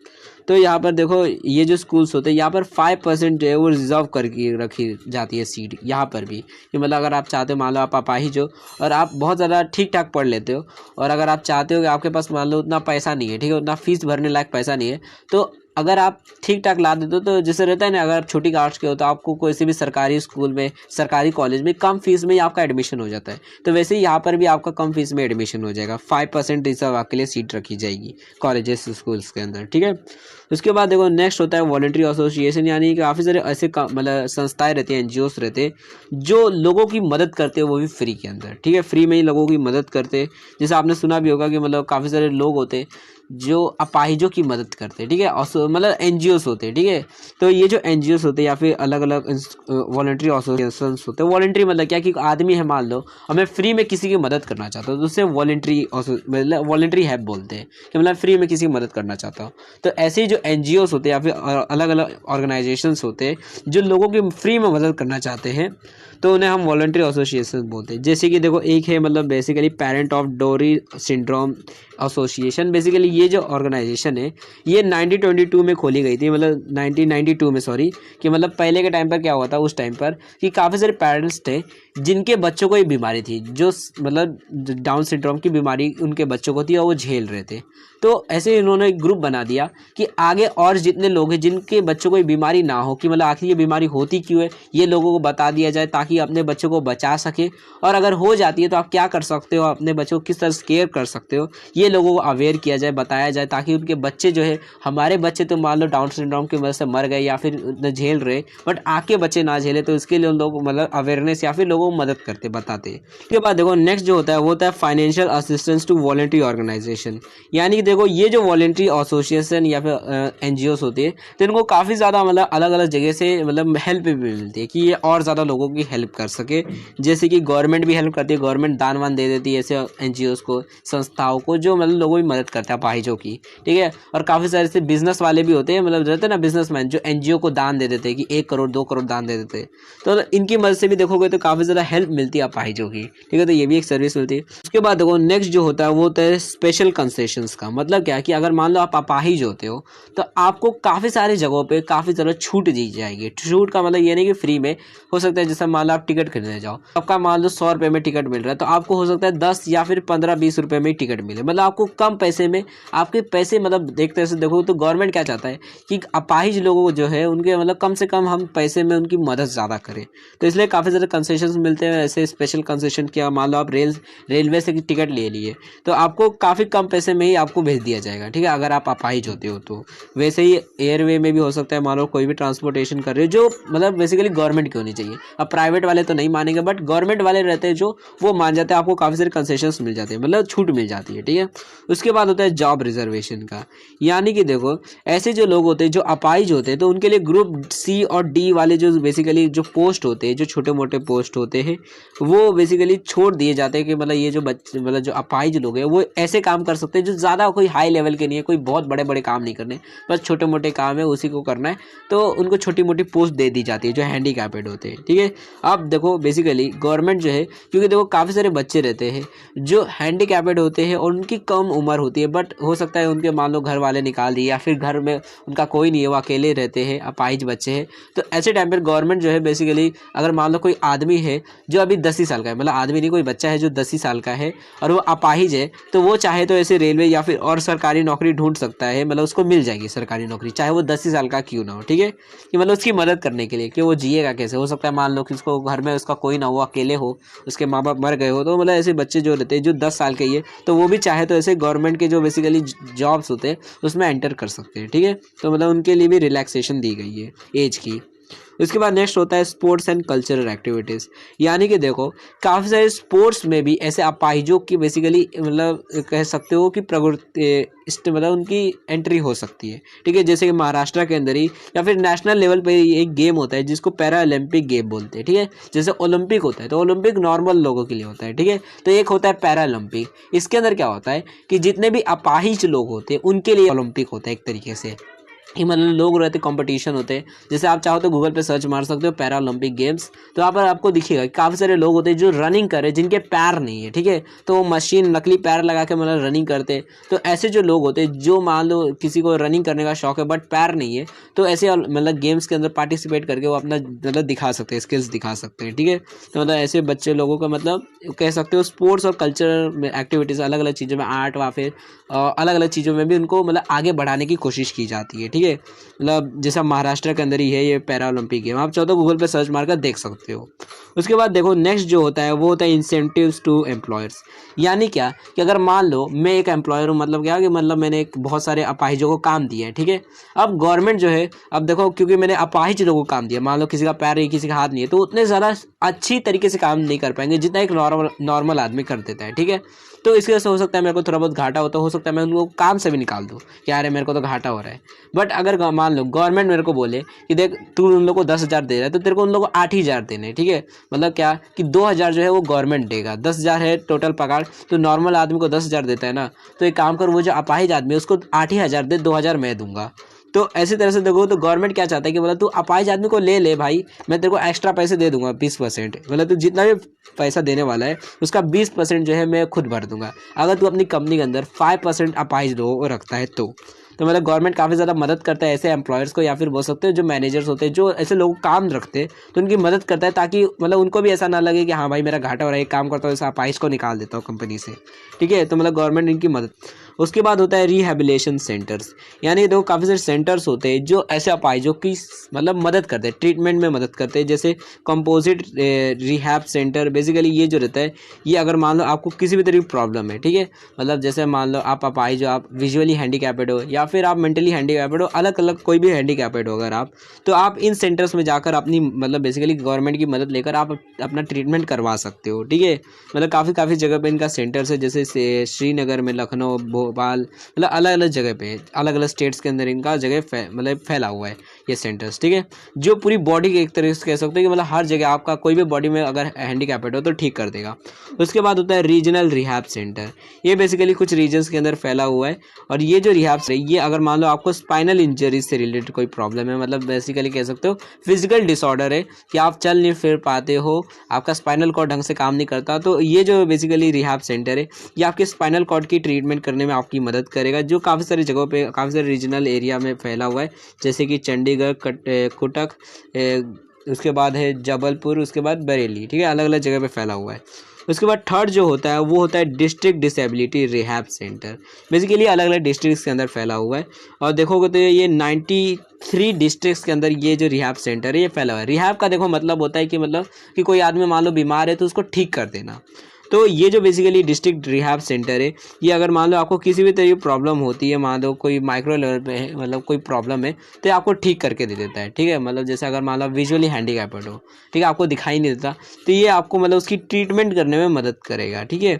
तो यहाँ पर देखो ये जो स्कूल्स होते हैं, यहाँ पर 5% जो है वो रिजर्व करके रखी जाती है सीट यहाँ पर भी, कि मतलब अगर आप चाहते हो, मान लो आप अपाहिज हो और आप बहुत ज़्यादा ठीक ठाक पढ़ लेते हो, और अगर आप चाहते हो कि आपके पास मान लो उतना पैसा नहीं है, ठीक है, उतना फीस भरने लायक पैसा नहीं है, तो अगर आप ठीक ठाक ला देते हो, तो जैसे रहता है ना, अगर आप छोटी कास्ट के हो तो आपको कोई से भी सरकारी स्कूल में, सरकारी कॉलेज में कम फीस में ही आपका एडमिशन हो जाता है, तो वैसे ही यहाँ पर भी आपका कम फीस में एडमिशन हो जाएगा। 5% रिजर्व आपके लिए सीट रखी जाएगी कॉलेजेस स्कूल्स के अंदर। ठीक है, उसके बाद देखो नेक्स्ट होता है वॉलंटरी एसोसिएशन, यानी काफ़ी सारे ऐसे मतलब संस्थाएं रहती हैं, एनजीओस रहते हैं जो लोगों की मदद करते हैं, वो भी फ्री के अंदर। ठीक है, फ्री में ही लोगों की मदद करते हैं। जैसे आपने सुना भी होगा कि मतलब काफ़ी सारे लोग होते हैं जो अपाहिजों की मदद करते हैं। ठीक है, मतलब एनजीओस होते हैं। ठीक है, तो ये जो एनजीओस होते हैं या फिर अलग अलग वॉलंटरी एसोसिएशंस होते हैं, वॉलंटरी मतलब क्या, कि आदमी है मान लो हमें फ्री में किसी की मदद करना चाहता हूँ, तो उससे वॉलंटरी मतलब वॉलंटरी हेल्प बोलते हैं, कि मतलब फ्री में किसी की मदद करना चाहता हूँ। तो ऐसे ही जो एनजीओस होते हैं या फिर अलग अलग ऑर्गेनाइजेशंस होते हैं जो लोगों की फ्री में मदद करना चाहते हैं, तो उन्हें हम वॉलंटरी एसोसिएशन बोलते हैं। जैसे कि देखो एक है मतलब बेसिकली पेरेंट ऑफ डोरी सिंड्रोम एसोसिएशन। बेसिकली ये जो ऑर्गेनाइजेशन है ये 1922 में खोली गई थी, मतलब 1992 में सॉरी, कि मतलब पहले के टाइम पर क्या हुआ था उस टाइम पर, कि काफ़ी सारे पेरेंट्स थे जिनके बच्चों को ये बीमारी थी, जो मतलब डाउन सिंड्रोम की बीमारी उनके बच्चों को थी और वो झेल रहे थे। तो ऐसे इन्होंने एक ग्रुप बना दिया कि आगे और जितने लोग हैं जिनके बच्चों को ये बीमारी ना हो, कि मतलब आखिर ये बीमारी होती क्यों है, ये लोगों को बता दिया जाए, ताकि अपने बच्चों को बचा सके, और अगर हो जाती है तो आप क्या कर सकते हो, अपने बच्चों को किस तरह से केयर कर सकते हो, ये लोगों को अवेयर किया जाए, बताया जाए, ताकि उनके बच्चे जो है, हमारे बच्चे तो मान लो डाउन सिंड्रोम की वजह से मर गए या फिर झेल रहे, बट आके बच्चे ना झेले, तो इसके लिए उन लोग मतलब अवेयरनेस या फिर लोगों को मदद करते बताते। उसके बाद देखो नेक्स्ट जो होता है वो होता है financial assistance to voluntary organisation, यानी कि देखो ये जो वॉलंटरी एसोसिएशन या फिर एनजीओस होती है, तो इनको काफ़ी ज़्यादा मतलब अलग अलग जगह से मतलब हेल्प भी मिलती है, कि ये और ज़्यादा लोगों की हेल्प कर सके। जैसे कि गवर्नमेंट भी हेल्प करती है, गवर्नमेंट दान वान दे देती है ऐसे एनजीओस को, संस्थाओं को, जो मतलब लोगों की मदद करता है अपाहिजों की। ठीक है, और काफ़ी सारे से बिजनेस वाले भी होते हैं, मतलब रहते हैं ना बिजनेसमैन, जो एनजीओ को दान दे देते हैं, कि 1 करोड़ 2 करोड़ दान दे देते हैं, तो इनकी मदद से भी देखोगे तो काफ़ी ज़्यादा हेल्प मिलती है अपाहिजों की। ठीक है, तो ये भी एक सर्विस मिलती है। उसके बाद देखो नेक्स्ट जो होता है वो होता है स्पेशल कंसेशंस का। मतलब क्या है कि अगर मान लो आप अपाहिज होते हो तो आपको काफ़ी सारी जगहों पे काफ़ी ज़्यादा छूट दी जाएगी। छूट का मतलब ये नहीं कि फ्री में, हो सकता है जैसे मान लो आप टिकट खरीदने जाओ, आपका मान लो 100 रुपये में टिकट मिल रहा है, तो आपको हो सकता है 10 या फिर 15-20 रुपये में टिकट मिले, मतलब आपको कम पैसे में, आपके पैसे मतलब देखते से देखो तो गवर्नमेंट क्या चाहता है कि अपाहिज लोगों को जो है उनके मतलब कम से कम हम पैसे में उनकी मदद ज़्यादा करें, तो इसलिए काफ़ी ज़्यादा कंसेशन मिलते हैं। ऐसे स्पेशल कंसेशन किया, मान लो आप रेलवे से टिकट ले लिए तो आपको काफ़ी कम पैसे में ही आपको भेज दिया जाएगा। ठीक है, अगर आप अपाहिज होते हो तो। वैसे ही एयरवे में भी हो सकता है, मान लो कोई भी ट्रांसपोर्टेशन कर रहे हो जो मतलब बेसिकली गवर्नमेंट की होनी चाहिए। अब प्राइवेट वाले तो नहीं मानेंगे, बट गवर्नमेंट वाले रहते हैं जो वो मान जाते हैं, आपको काफ़ी सारे कंसेशंस मिल जाते हैं, मतलब छूट मिल जाती है। ठीक है, उसके बाद होता है जॉब रिजर्वेशन का, यानी कि देखो ऐसे जो लोग होते हैं जो अपाहिज होते हैं, तो उनके लिए ग्रुप सी और डी वाले जो बेसिकली जो पोस्ट होते हैं, जो छोटे मोटे पोस्ट होते हैं, वो बेसिकली छोड़ दिए जाते हैं, कि मतलब ये जो बच्चे मतलब जो अपाहिज लोग हैं वो ऐसे काम कर सकते हैं जो ज़्यादा कोई हाई लेवल के नहीं है, कोई बहुत बड़े बड़े काम नहीं करने, बस छोटे मोटे काम है उसी को करना है, तो उनको छोटी मोटी पोस्ट दे दी जाती है जो हैंडीकैपेड होते हैं। ठीक है, अब देखो बेसिकली गवर्नमेंट जो है, क्योंकि देखो काफ़ी सारे बच्चे रहते हैं जो हैंडीकैपेड होते हैं और उनकी कम उम्र होती है, बट हो सकता है उनके मान लो घर वाले निकाल दिए या फिर घर में उनका कोई नहीं है, वो अकेले रहते हैं, अपाहिज बच्चे हैं, तो ऐसे टाइम पर गवर्नमेंट जो है बेसिकली अगर मान लो कोई आदमी है जो अभी 10 ही साल का है, मतलब आदमी नहीं, कोई बच्चा है जो 10 ही साल का है और वो अपाहिज है, तो वो चाहे तो ऐसे रेलवे या फिर और सरकारी नौकरी ढूंढ सकता है, मतलब उसको मिल जाएगी सरकारी नौकरी, चाहे वो 10 ही साल का क्यों ना हो, ठीक है। कि मतलब उसकी मदद करने के लिए कि वो जिएगा कैसे, हो सकता है मान लो कि उसको घर में उसका कोई ना हो, अकेले हो, उसके माँ बाप मर गए हो, तो मतलब ऐसे बच्चे जो रहते हैं जो 10 साल के ही है, तो वो भी चाहे तो ऐसे गवर्नमेंट के जो बेसिकली जॉब्स होते हैं उसमें एंटर कर सकते हैं, ठीक है। तो मतलब उनके लिए भी रिलैक्सेशन दी गई है एज की। उसके बाद नेक्स्ट होता है स्पोर्ट्स एंड कल्चरल एक्टिविटीज़। यानी कि देखो काफ़ी सारे स्पोर्ट्स में भी ऐसे अपाहिजों की बेसिकली मतलब कह सकते हो कि प्रवृत्ति मतलब उनकी एंट्री हो सकती है, ठीक है। जैसे कि महाराष्ट्र के अंदर ही या फिर नेशनल लेवल पे ही एक गेम होता है जिसको पैरा ओलंपिक गेम बोलते हैं, ठीक है। जैसे ओलंपिक होता है तो ओलंपिक नॉर्मल लोगों के लिए होता है, ठीक है। तो एक होता है पैरा ओलंपिक। इसके अंदर क्या होता है कि जितने भी अपाहिज लोग होते हैं उनके लिए ओलंपिक होता है एक तरीके से, कि मतलब लोग रहते कंपटीशन होते हैं। जैसे आप चाहो तो गूगल पे सर्च मार सकते हो पैरा ओलंपिक गेम्स, तो यहाँ पर आपको दिखेगा काफ़ी सारे लोग होते हैं जो रनिंग कर रहे हैं जिनके पैर नहीं है, ठीक है। तो वो मशीन नकली पैर लगा के मतलब रनिंग करते हैं। तो ऐसे जो लोग होते हैं जो मान लो किसी को रनिंग करने का शौक है बट पैर नहीं है, तो ऐसे मतलब गेम्स के अंदर पार्टिसिपेट करके वो अपना मतलब दिखा सकते हैं, स्किल्स दिखा सकते हैं, ठीक है। तो मतलब ऐसे बच्चे लोगों का मतलब कह सकते हो स्पोर्ट्स और कल्चरल एक्टिविटीज़ अलग अलग चीज़ों में, आर्ट व फिर अलग अलग चीज़ों में भी उनको मतलब आगे बढ़ाने की कोशिश की जाती है, ठीक है। मतलब जैसा महाराष्ट्र के अंदर ही है ये पैरा ओलंपिक गेम, आप चाहो तो गूगल पे सर्च मारकर देख सकते हो। उसके बाद देखो नेक्स्ट जो होता है वो होता है इंसेंटिव्स टू एम्प्लॉयर्स। यानी क्या कि अगर मान लो मैं एक एम्प्लॉयर हूँ, मतलब क्या कि मतलब मैंने एक बहुत सारे अपाहिजों को काम दिया है, ठीक है। अब गवर्नमेंट जो है, अब देखो क्योंकि मैंने अपाहिज लोगों को काम दिया, मान लो किसी का पैर नहीं किसी का हाथ नहीं है, तो उतने ज़्यादा अच्छी तरीके से काम नहीं कर पाएंगे जितना एक नॉर्मल आदमी कर देता है, ठीक है। तो इसकी वजह से हो सकता है मेरे को थोड़ा बहुत घाटा होता हो सकता है मैं उनको काम से भी निकाल दूँ कि यार मेरे को तो घाटा हो रहा है। बट अगर मान लो गवर्नमेंट मेरे को बोले कि देख तू उन लोग को 10,000 दे रहा है तो तेरे को उन लोग को 8,000 देने, ठीक है। मतलब क्या कि 2,000 जो है वो गवर्नमेंट देगा, 10,000 है टोटल पगार, तो नॉर्मल आदमी को 10,000 देता है ना, तो एक काम कर वो जो अपाहिज आदमी है उसको 8,000 दे, 2,000 मैं दूंगा। तो ऐसी तरह से देखो तो गवर्नमेंट क्या चाहता है कि मतलब तू अपाहिज आदमी को ले ले भाई, मैं तेरे को एक्स्ट्रा पैसे दे दूंगा 20%, मतलब तू जितना भी पैसा देने वाला है उसका 20% जो है मैं खुद भर दूंगा, अगर तू अपनी कंपनी के अंदर 5% अपाहिज लोगों को रखता है तो मतलब गवर्नमेंट काफ़ी ज़्यादा मदद करता है ऐसे एम्प्लॉयर्स को, या फिर बोल सकते हो जो मैनेजर्स होते हैं जो ऐसे लोगों को काम रखते हैं, तो उनकी मदद करता है ताकि मतलब उनको भी ऐसा ना लगे कि हाँ भाई मेरा घाटा हो रहा है, एक काम करता हूँ इस अपाहिज को निकाल देता हूँ कंपनी से, ठीक है। तो मतलब गवर्नमेंट इनकी मदद। उसके बाद होता है रिहेबिलिटेशन सेंटर्स। यानी देखो काफ़ी सारे सेंटर्स होते हैं जो ऐसे अपाहिजों की मतलब मदद करते हैं, ट्रीटमेंट में मदद करते हैं, जैसे कंपोजिट रिहैब सेंटर। बेसिकली ये जो रहता है ये अगर मान लो आपको किसी भी तरह की प्रॉब्लम है, ठीक है, मतलब जैसे मान लो आप अपाहिज हो, आप विजुअली हैंडीकैपेड हो या फिर आप मेंटली हैंडीकैपेड हो, अलग अलग कोई भी हैंडीकैपेड हो अगर आप, तो आप इन सेंटर्स में जाकर अपनी मतलब बेसिकली गवर्नमेंट की मदद लेकर आप अपना ट्रीटमेंट करवा सकते हो, ठीक है। मतलब काफ़ी जगह पे इनका सेंटर्स है, जैसे श्रीनगर में, लखनऊ, भोपाल, मतलब अलग अलग जगह पे, अलग अलग स्टेट्स के अंदर इनका जगह मतलब फैला हुआ है ये सेंटर्स, ठीक है। जो पूरी बॉडी के एक तरीके से कह सकते हैं कि मतलब हर जगह आपका कोई भी बॉडी में अगर हैंडीकैपेड हो तो ठीक कर देगा। उसके बाद होता है रीजनल रिहैब सेंटर। ये बेसिकली कुछ रीजन्स के अंदर फैला हुआ है, और ये जो रिहैब है ये अगर मान लो आपको स्पाइनल इंजरीज से रिलेटेड कोई प्रॉब्लम है, मतलब बेसिकली कह सकते हो फिजिकल डिसऑर्डर है कि आप चल नहीं फिर पाते हो, आपका स्पाइनल कॉर्ड ढंग से काम नहीं करता, तो ये जो बेसिकली रिहैब सेंटर है ये आपके स्पाइनल कॉर्ड की ट्रीटमेंट करने में आपकी मदद करेगा, जो काफ़ी सारी जगहों पे काफ़ी सारे रीजनल एरिया में फैला हुआ है, जैसे कि चंडीगढ़, कुटक, उसके बाद है जबलपुर, उसके बाद बरेली, ठीक है, अलग अलग जगह पे फैला हुआ है। उसके बाद थर्ड जो होता है वो होता है district disability rehab centre. Basically अलग अलग डिस्ट्रिक्ट्स के अंदर फैला हुआ है, और देखोगे तो ये 93 डिस्ट्रिक्ट्स के अंदर ये जो रिहैब सेंटर है ये फैला हुआ है। रिहैब का देखो मतलब होता है कि मतलब कि कोई आदमी मान लो बीमार है तो उसको ठीक कर देना। तो ये जो बेसिकली डिस्ट्रिक्ट रिहैब सेंटर है ये अगर मान लो आपको किसी भी तरह की प्रॉब्लम होती है, मान लो कोई माइक्रो लेवल पे है, मतलब कोई प्रॉब्लम है, तो ये आपको ठीक करके दे देता है, ठीक है। मतलब जैसे अगर मान लो विजुअली हैंडीकैप्ड हो, ठीक है, आपको दिखाई नहीं देता, तो ये आपको मतलब उसकी ट्रीटमेंट करने में मदद करेगा, ठीक है।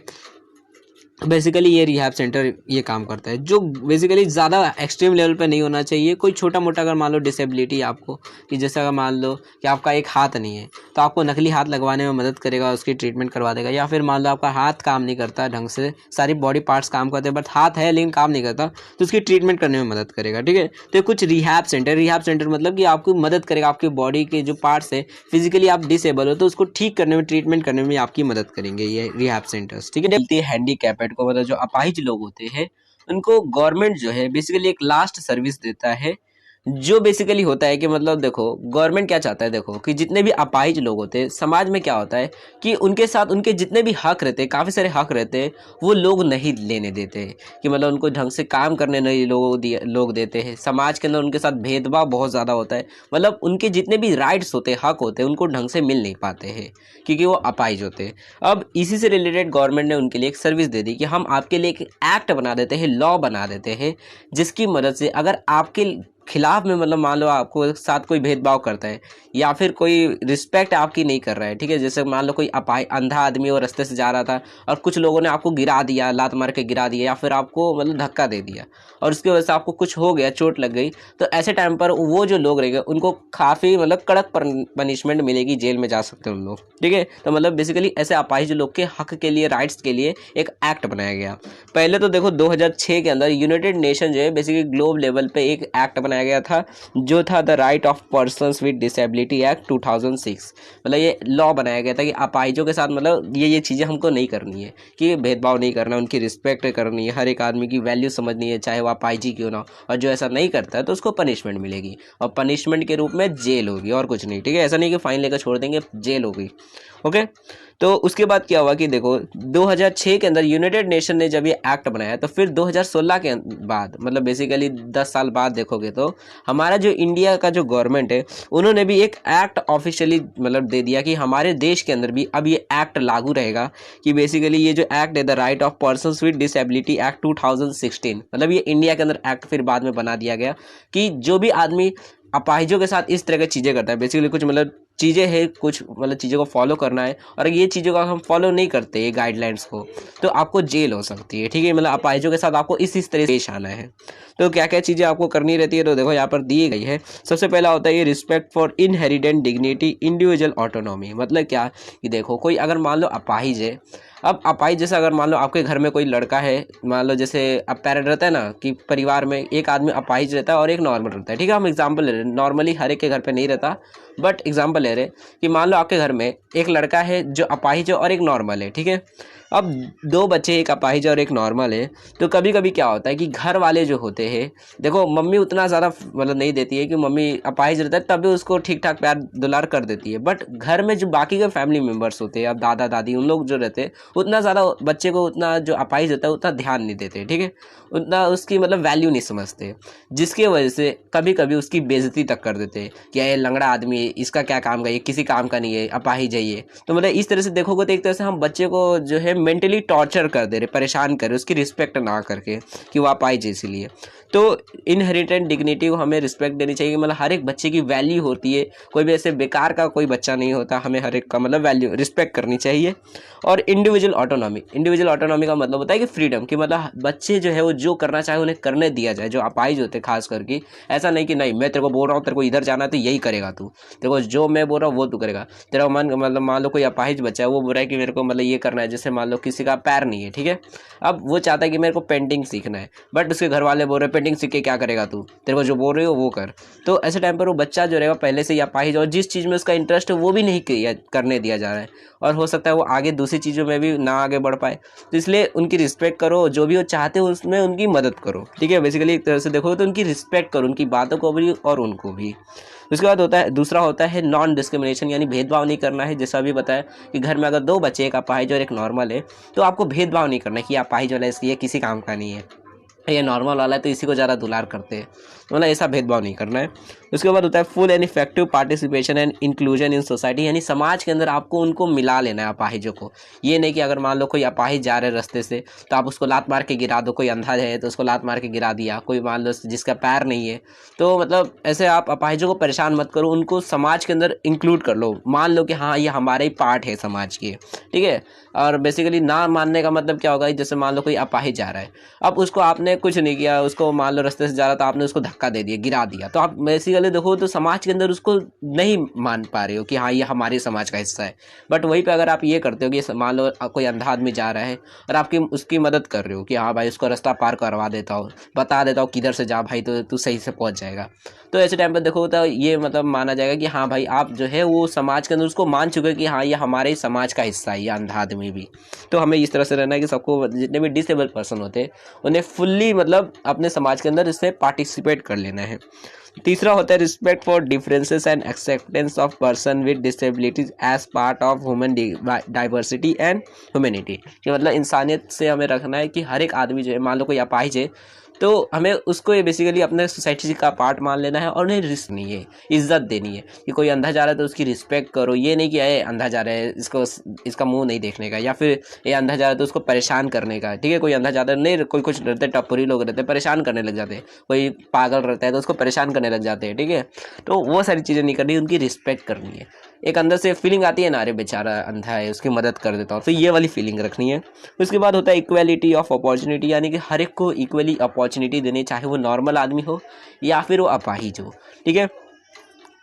बेसिकली ये रिहैब सेंटर ये काम करता है, जो बेसिकली ज़्यादा एक्सट्रीम लेवल पे नहीं होना चाहिए। कोई छोटा मोटा अगर मान लो डिसेबिलिटी आपको, कि जैसे अगर मान लो कि आपका एक हाथ नहीं है तो आपको नकली हाथ लगवाने में मदद करेगा, उसकी ट्रीटमेंट करवा देगा। या फिर मान लो आपका हाथ काम नहीं करता ढंग से, सारी बॉडी पार्ट्स काम करते हैं बट हाथ है लेकिन काम नहीं करता, तो उसकी ट्रीटमेंट करने में मदद करेगा, ठीक है। तो ये कुछ रिहैब सेंटर मतलब कि आपकी मदद करेगा, आपकी बॉडी के जो पार्ट्स है फिजिकली आप डिसेबल हो तो उसको ठीक करने में, ट्रीटमेंट करने में आपकी मदद करेंगे ये रिहैब सेंटर्स, ठीक है। हैंडीकैपेड को मतलब जो अपाहिज लोग होते हैं उनको गवर्नमेंट जो है बेसिकली एक लास्ट सर्विस देता है, जो बेसिकली होता है कि मतलब देखो गवर्नमेंट क्या चाहता है, देखो कि जितने भी अपाहिज लोग होते हैं समाज में क्या होता है कि उनके साथ उनके जितने भी हक रहते हैं, काफ़ी सारे हक रहते हैं, वो लोग नहीं लेने देते हैं कि मतलब उनको ढंग से काम करने नहीं लोग देते हैं। समाज के अंदर उनके साथ भेदभाव बहुत ज़्यादा होता है, मतलब उनके जितने भी राइट्स होते हैं, हक होते हैं, उनको ढंग से मिल नहीं पाते हैं क्योंकि वो अपाहिज होते हैं। अब इसी से रिलेटेड गवर्नमेंट ने उनके लिए एक सर्विस दे दी कि हम आपके लिए एक एक्ट बना देते हैं, लॉ बना देते हैं, जिसकी मदद से अगर आपके खिलाफ में मतलब मान लो आपको साथ कोई भेदभाव करता है या फिर कोई रिस्पेक्ट आपकी नहीं कर रहा है, ठीक है, जैसे मान लो कोई अंधा आदमी और रास्ते से जा रहा था और कुछ लोगों ने आपको गिरा दिया, लात मार के गिरा दिया या फिर आपको मतलब धक्का दे दिया और उसकी वजह से आपको कुछ हो गया, चोट लग गई, तो ऐसे टाइम पर वो जो लोग रहेंगे उनको काफ़ी मतलब कड़क पनिशमेंट मिलेगी, जेल में जा सकते हैं उन लोग, ठीक है। तो मतलब बेसिकली ऐसे अपाहिज लोग के हक के लिए, राइट्स के लिए एक एक्ट बनाया गया। पहले तो देखो 2006 के अंदर यूनाइटेड नेशन जो है बेसिकली ग्लोब लेवल पे एक एक्ट बनाया गया था जो था the right of persons with disability act 2006। मतलब ये लॉ बनाया गया था कि अपाहिजों के साथ मतलब ये चीज़ें हमको नहीं करनी है, कि भेदभाव नहीं करना, उनकी रिस्पेक्ट करनी है, हर एक आदमी की वैल्यू समझनी है, चाहे वो अपाहिज ही क्यों ना हो, और जो ऐसा नहीं करता है तो उसको पनिशमेंट मिलेगी और पनिशमेंट के रूप में जेल होगी और कुछ नहीं, ठीक है। ऐसा नहीं कि फाइन लेकर छोड़ देंगे, जेल होगी, ओके। तो उसके बाद क्या हुआ कि देखो 2006 के अंदर यूनाइटेड नेशन ने जब ये एक्ट बनाया तो फिर 2016 के बाद मतलब बेसिकली 10 साल बाद देखोगे तो हमारा जो इंडिया का जो गवर्नमेंट है उन्होंने भी एक एक्ट ऑफिशियली मतलब दे दिया कि हमारे देश के अंदर भी अब ये एक्ट लागू रहेगा कि बेसिकली ये जो एक्ट है the right of persons with disability act 2016, मतलब ये इंडिया के अंदर एक्ट फिर बाद में बना दिया गया कि जो भी आदमी अपाहिजों के साथ इस तरह की चीज़ें करता है, बेसिकली कुछ मतलब चीज़ें हैं, कुछ मतलब चीज़ों को फॉलो करना है और ये चीज़ों का हम फॉलो नहीं करते ये गाइडलाइंस को, तो आपको जेल हो सकती है, ठीक है। मतलब अपाहिजों के साथ आपको इस तरह से पेश आना है। तो क्या क्या चीज़ें आपको करनी रहती है, तो देखो यहाँ पर दी गई है। सबसे पहला होता है ये respect for inherent dignity individual autonomy. मतलब क्या कि देखो कोई अगर मान लो अपाहिज है, अब अपाहिज जैसे अगर मान लो आपके घर में कोई लड़का है, मान लो जैसे अब पेरेंट रहता है ना कि परिवार में एक आदमी अपाहिज रहता है और एक नॉर्मल रहता है, ठीक है। हम एग्जांपल ले रहे हैं, नॉर्मली हर एक के घर पे नहीं रहता, बट एग्जांपल ले रहे कि मान लो आपके घर में एक लड़का है जो अपाहिज है और एक नॉर्मल है, ठीक है। अब दो बच्चे, एक अपाहिज और एक नॉर्मल है, तो कभी कभी क्या होता है कि घर वाले जो होते हैं, देखो मम्मी उतना ज़्यादा मतलब नहीं देती है कि मम्मी अपाहिज रहता है तब भी उसको ठीक ठाक प्यार दुलार कर देती है, बट घर में जो बाकी के फैमिली मेम्बर्स होते हैं, अब दादा दादी उन लोग जो रहते हैं उतना ज़्यादा बच्चे को उतना जो अपाहिज होता है उतना ध्यान नहीं देते, ठीक है, उतना उसकी मतलब वैल्यू नहीं समझते, जिसकी वजह से कभी कभी उसकी बेइज्जती तक कर देते हैं कि ये लंगड़ा आदमी है, इसका क्या काम का, ये किसी काम का नहीं है, अपाहिज है ये। तो मतलब इस तरह से देखोगे तो एक तरह से हम बच्चे को जो है मेंटली टॉर्चर कर दे रहे, परेशान कर रहे, उसकी रिस्पेक्ट ना करके कि वो अपाहिज है इसीलिए। तो इनहेरिटेंट डिग्निटी को हमें रिस्पेक्ट देनी चाहिए, मतलब हर एक बच्चे की वैल्यू होती है, कोई भी ऐसे बेकार का कोई बच्चा नहीं होता, हमें हर एक का मतलब वैल्यू रिस्पेक्ट करनी चाहिए। और इंडिविजुअल ऑटोनॉमी का मतलब होता है कि फ्रीडम, कि मतलब बच्चे जो है वो जो करना चाहे उन्हें करने दिया जाए, जो अपाहिज होते हैं खास करके। ऐसा नहीं कि नहीं मैं तेरे को बोल रहा हूँ, तेरे को इधर जाना है तो यही करेगा तू, तेरे को जो मैं बोल रहा हूँ वो तू करेगा। तेरा मन मतलब मान लो कोई अपाहिज बच्चा है, वो बोल रहा है कि मेरे को मतलब ये करना है, जैसे मान लो किसी का पैर नहीं है, ठीक है, अब वो चाहता है कि मेरे को पेंटिंग सीखना है, बट उसके घर वाले बोल रहे हैं पेंटिंग सीख के क्या करेगा तू, तेरे को जो बोल रहे हो वो कर। तो ऐसे टाइम पर वो बच्चा जो रहेगा पहले से ही अपाहिज और जिस चीज़ में उसका इंटरेस्ट है वो भी नहीं करने दिया जा रहा है, और हो सकता है वो आगे दूसरी चीज़ों में भी ना आगे बढ़ पाए। तो इसलिए उनकी रिस्पेक्ट करो, जो भी वो चाहते हो उसमें उनकी मदद करो, ठीक है। बेसिकली एक तरह से देखो तो उनकी रिस्पेक्ट करो, उनकी बातों को भी और उनको भी। उसके बाद होता है दूसरा होता है नॉन डिस्क्रिमिनेशन, यानी भेदभाव नहीं करना है। जैसा अभी बताया कि घर में अगर दो बच्चे, एक अपाहिज और एक नॉर्मल है, तो आपको भेदभाव नहीं करना है कि अपाहिज वाला इसलिए किसी काम का नहीं है, ये नॉर्मल वाला है तो इसी को ज़्यादा दुलार करते हैं, मतलब ऐसा भेदभाव नहीं करना है। उसके बाद होता है full and effective participation and inclusion in society, यानी समाज के अंदर आपको उनको मिला लेना है अपाहिजों को। ये नहीं कि अगर मान लो कोई अपाहिज जा रहे रास्ते से तो आप उसको लात मार के गिरा दो, कोई अंधा है तो उसको लात मार के गिरा दिया, कोई मान लो जिसका पैर नहीं है, तो मतलब ऐसे आप अपाहिजों को परेशान मत करो, उनको समाज के अंदर इंक्लूड कर लो, मान लो कि हाँ ये हमारे ही पार्ट है समाज के, ठीक है। और बेसिकली ना मानने का मतलब क्या होगा, जैसे मान लो कोई अपाहिज जा रहा है, अब उसको आपने कुछ नहीं किया, उसको मान लो रास्ते से जा रहा था, आपने उसको धक्का दे दिया, गिरा दिया, तो आप बेसिकली देखो तो समाज के अंदर उसको नहीं मान पा रहे हो कि हाँ ये हमारे समाज का हिस्सा है। बट वहीं पे अगर आप ये करते हो कि मान लो कोई अंधा आदमी जा रहा है और आपकी उसकी मदद कर रहे हो कि हाँ भाई उसको रास्ता पार करवा देता हो, बता देता हो किधर से जा भाई तो तू सही से पहुँच जाएगा, तो ऐसे टाइम पर देखो तो ये मतलब माना जाएगा कि हाँ भाई आप जो है वो समाज के अंदर उसको मान चुके हैं कि हाँ ये हमारे ही समाज का हिस्सा है, ये अंधा आदमी भी। तो हमें इस तरह से रहना है कि सबको जितने भी डिसेबल पर्सन होते हैं उन्हें फुल्ली फुली मतलब अपने समाज के अंदर इससे पार्टिसिपेट कर लेना है। तीसरा होता है respect for differences and acceptance of person with disabilities as part of human diversity and humanity, कि मतलब इंसानियत से हमें रखना है कि हर एक आदमी जो है, मान लो कोई अपाहिज है तो हमें उसको ये बेसिकली अपने सोसाइटी का पार्ट मान लेना है और उन्हें रिस्क नहीं है, इज्जत देनी है। कि कोई अंधा जा रहा है तो उसकी रिस्पेक्ट करो, ये नहीं कि ये अंधा जा रहा है इसको इसका मुंह नहीं देखने का, या फिर ये अंधा जा रहा है तो उसको परेशान करने का। ठीक है, कोई अंधा जाता है नहीं, कोई कुछ रहते टप्परी लोग रहते हैं परेशान करने लग जाते हैं, कोई पागल रहता है तो उसको परेशान करने लग जाते हैं। ठीक है, तो वो सारी चीज़ें नहीं करनी, उनकी रिस्पेक्ट करनी है। एक अंदर से फीलिंग आती है ना, अरे बेचारा अंधा है उसकी मदद कर देता हूँ, तो ये वाली फीलिंग रखनी है। उसके बाद होता है इक्वलिटी ऑफ अपॉर्चुनिटी, यानी कि हर एक को इक्वली अपॉर्चुनिटी देनी, चाहे वो नॉर्मल आदमी हो या फिर वो अपाहिज हो। ठीक है,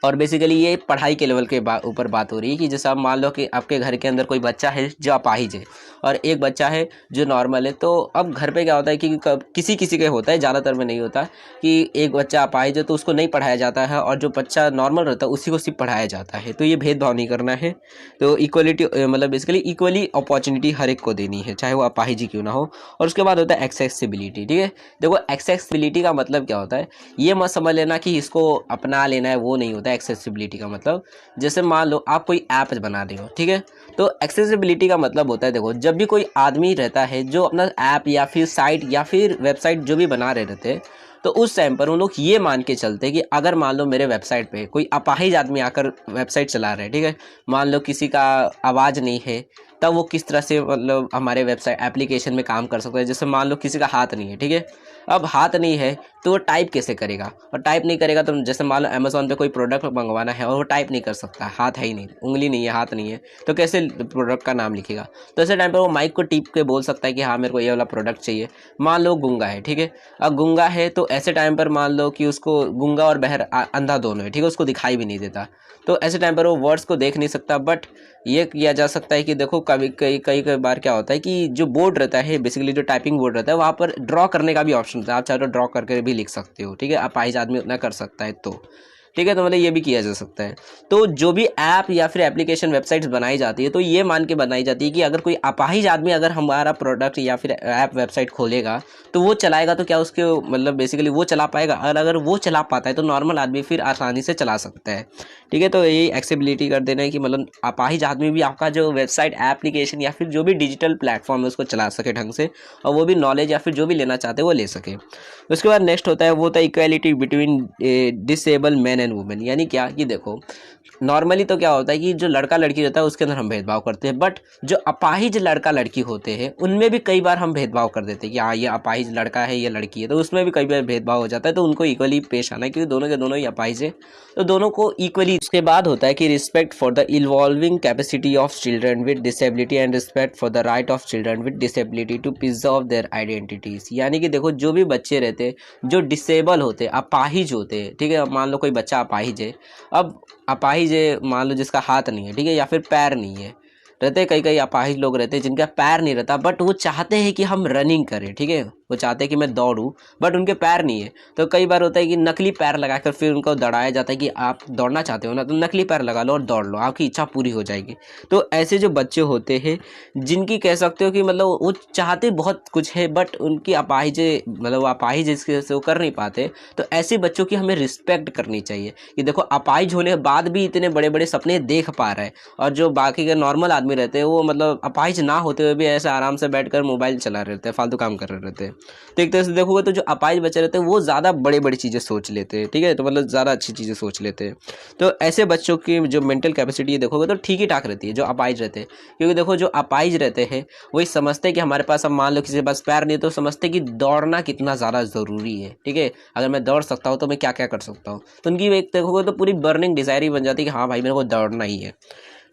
और बेसिकली ये पढ़ाई के लेवल के ऊपर बात हो रही है कि जैसे आप मान लो कि आपके घर के अंदर कोई बच्चा है जो अपाहिज है और एक बच्चा है जो नॉर्मल है, तो अब घर पे क्या होता है कि किसी किसी के होता है, ज़्यादातर में नहीं होता, कि एक बच्चा अपाहिज है तो उसको नहीं पढ़ाया जाता है और जो बच्चा नॉर्मल रहता है उसी को सिर्फ पढ़ाया जाता है। तो ये भेदभाव नहीं करना है। तो इक्वलिटी मतलब बेसिकली इक्वली अपॉर्चुनिटी हर एक को देनी है, चाहे वो अपाहिज ही क्यों ना हो। और उसके बाद होता है एक्सेसिबिलिटी। ठीक है, देखो एक्सेसिबिलिटी का मतलब क्या होता है, ये मत समझ लेना कि इसको अपना लेना है, वो नहीं होता एक्सेसिबिलिटी का मतलब। जैसे मान लो आप कोई ऐप बना रहे हो, ठीक है, तो एक्सेसिबिलिटी का मतलब होता है, देखो जब भी कोई आदमी रहता है जो अपना ऐप या फिर साइट या फिर वेबसाइट जो भी बना रहे रहते हैं, तो उस टाइम पर उन लोग ये मान के चलते हैं कि अगर मान लो मेरे वेबसाइट पे कोई अपाहिज आदमी आकर वेबसाइट चला रहे हैं, ठीक है, मान लो किसी का आवाज़ नहीं है, तब वो किस तरह से मतलब हमारे वेबसाइट एप्लीकेशन में काम कर सकता है। जैसे मान लो किसी का हाथ नहीं है, ठीक है, अब हाथ नहीं है तो वो टाइप कैसे करेगा, और टाइप नहीं करेगा तो जैसे मान लो अमेज़ॉन पे कोई प्रोडक्ट मंगवाना है और वो टाइप नहीं कर सकता, हाथ है ही नहीं, उंगली नहीं है, हाथ नहीं है, तो कैसे प्रोडक्ट का नाम लिखेगा। तो ऐसे टाइम पर वो माइक को टिप के बोल सकता है कि हाँ मेरे को ये वाला प्रोडक्ट चाहिए। मान लो गूंगा है, ठीक है, अब गूंगा है तो ऐसे टाइम पर मान लो कि उसको गूंगा और बहर अंधा दोनों है, ठीक है, उसको दिखाई भी नहीं देता, तो ऐसे टाइम पर वो वर्ड्स को देख नहीं सकता। बट ये किया जा सकता है कि देखो कभी कई बार क्या होता है कि जो बोर्ड रहता है, बेसिकली जो टाइपिंग बोर्ड रहता है, वहाँ पर ड्रॉ करने का भी ऑप्शन होता है, आप चाहे तो ड्रॉ करके भी लिख सकते हो। ठीक है, अपाहिज आदमी उतना कर सकता है तो ठीक है, तो मतलब ये भी किया जा सकता है। तो जो भी ऐप या फिर एप्लीकेशन वेबसाइट्स बनाई जाती है तो ये मान के बनाई जाती है कि अगर कोई अपाहिज आदमी अगर हमारा प्रोडक्ट या फिर ऐप वेबसाइट खोलेगा तो वो चलाएगा, तो क्या उसके मतलब बेसिकली वो चला पाएगा, और अगर वो चला पाता है तो नॉर्मल आदमी फिर आसानी से चला सकता है। ठीक है, तो यही एक्सेसिबिलिटी कर देना है कि मतलब अपाहिज आदमी भी आपका जो वेबसाइट एप्लीकेशन या फिर जो भी डिजिटल प्लेटफॉर्म है उसको चला सके ढंग से, और वो भी नॉलेज या फिर जो भी लेना चाहते हैं वो ले सके। उसके बाद नेक्स्ट होता है वो होता है equality between disable man and women. यानी क्या कि देखो नॉर्मली तो क्या होता है कि जो लड़का लड़की रहता है उसके अंदर हम भेदभाव करते हैं, बट जो अपाहिज लड़का लड़की होते हैं उनमें भी कई बार हम भेदभाव कर देते हैं कि हाँ ये अपाहिज लड़का है ये लड़की है, तो उसमें भी कई बार भेदभाव हो जाता है। तो उनको इक्वली पेश आना है क्योंकि दोनों के दोनों ही अपाहिज है, तो दोनों को इक्वली। उसके बाद होता है कि respect for the evolving capacity of children with disability and respect for the right of children with disability to preserve their identities. यानी कि देखो जो भी बच्चे रहते हैं जो डिसेबल होते हैं, अपाहिज होते हैं, ठीक है, मान लो कोई बच्चा अपाहिज है, अब अपाहिज है मान लो जिसका हाथ नहीं है, ठीक है, या फिर पैर नहीं है, रहते कई कई अपाहिज लोग रहते हैं जिनका पैर नहीं रहता बट वो चाहते हैं कि हम रनिंग करें, ठीक है, वो चाहते हैं कि मैं दौड़ूं बट उनके पैर नहीं है, तो कई बार होता है कि नकली पैर लगाकर फिर उनको दौड़ाया जाता है कि आप दौड़ना चाहते हो ना तो नकली पैर लगा लो और दौड़ लो, आपकी इच्छा पूरी हो जाएगी। तो ऐसे जो बच्चे होते हैं जिनकी कह सकते हो कि मतलब वो चाहते बहुत कुछ है बट उनकी अपाहिज मतलब अपाहिज इसकी वजह से वो कर नहीं पाते, तो ऐसे बच्चों की हमें रिस्पेक्ट करनी चाहिए कि देखो अपाहिज होने के बाद भी इतने बड़े बड़े सपने देख पा रहा है, और जो बाकी के नॉर्मल आदमी रहते हैं वो मतलब अपाहिज ना होते हुए भी ऐसे आराम से बैठकर मोबाइल चला रहे रहते हैं, फालतू काम कर रहे रहते हैं। तो एक तरह से देखोगे तो जो अपाहिज बच्चे रहते हैं वो ज़्यादा बड़ी बड़ी चीज़ें सोच लेते हैं, ठीक है, तो मतलब ज़्यादा अच्छी चीज़ें सोच लेते हैं। तो ऐसे बच्चों की जो मेंटल कैपेसिटी देखोगे तो ठीक ही ठाक रहती है जो अपाहिज रहते हैं, क्योंकि देखो जो अपाहिज रहते हैं वही समझते हैं कि हमारे पास, अब मान लो किसी के पास पैर नहीं है तो समझते हैं कि दौड़ना कितना ज़्यादा ज़रूरी है, ठीक है, अगर मैं दौड़ सकता हूँ तो मैं क्या क्या कर सकता हूँ, तो उनकी एक देखोगे तो पूरी बर्निंग डिज़ायर ही बन जाती है कि हाँ भाई मेरे को दौड़ना ही है।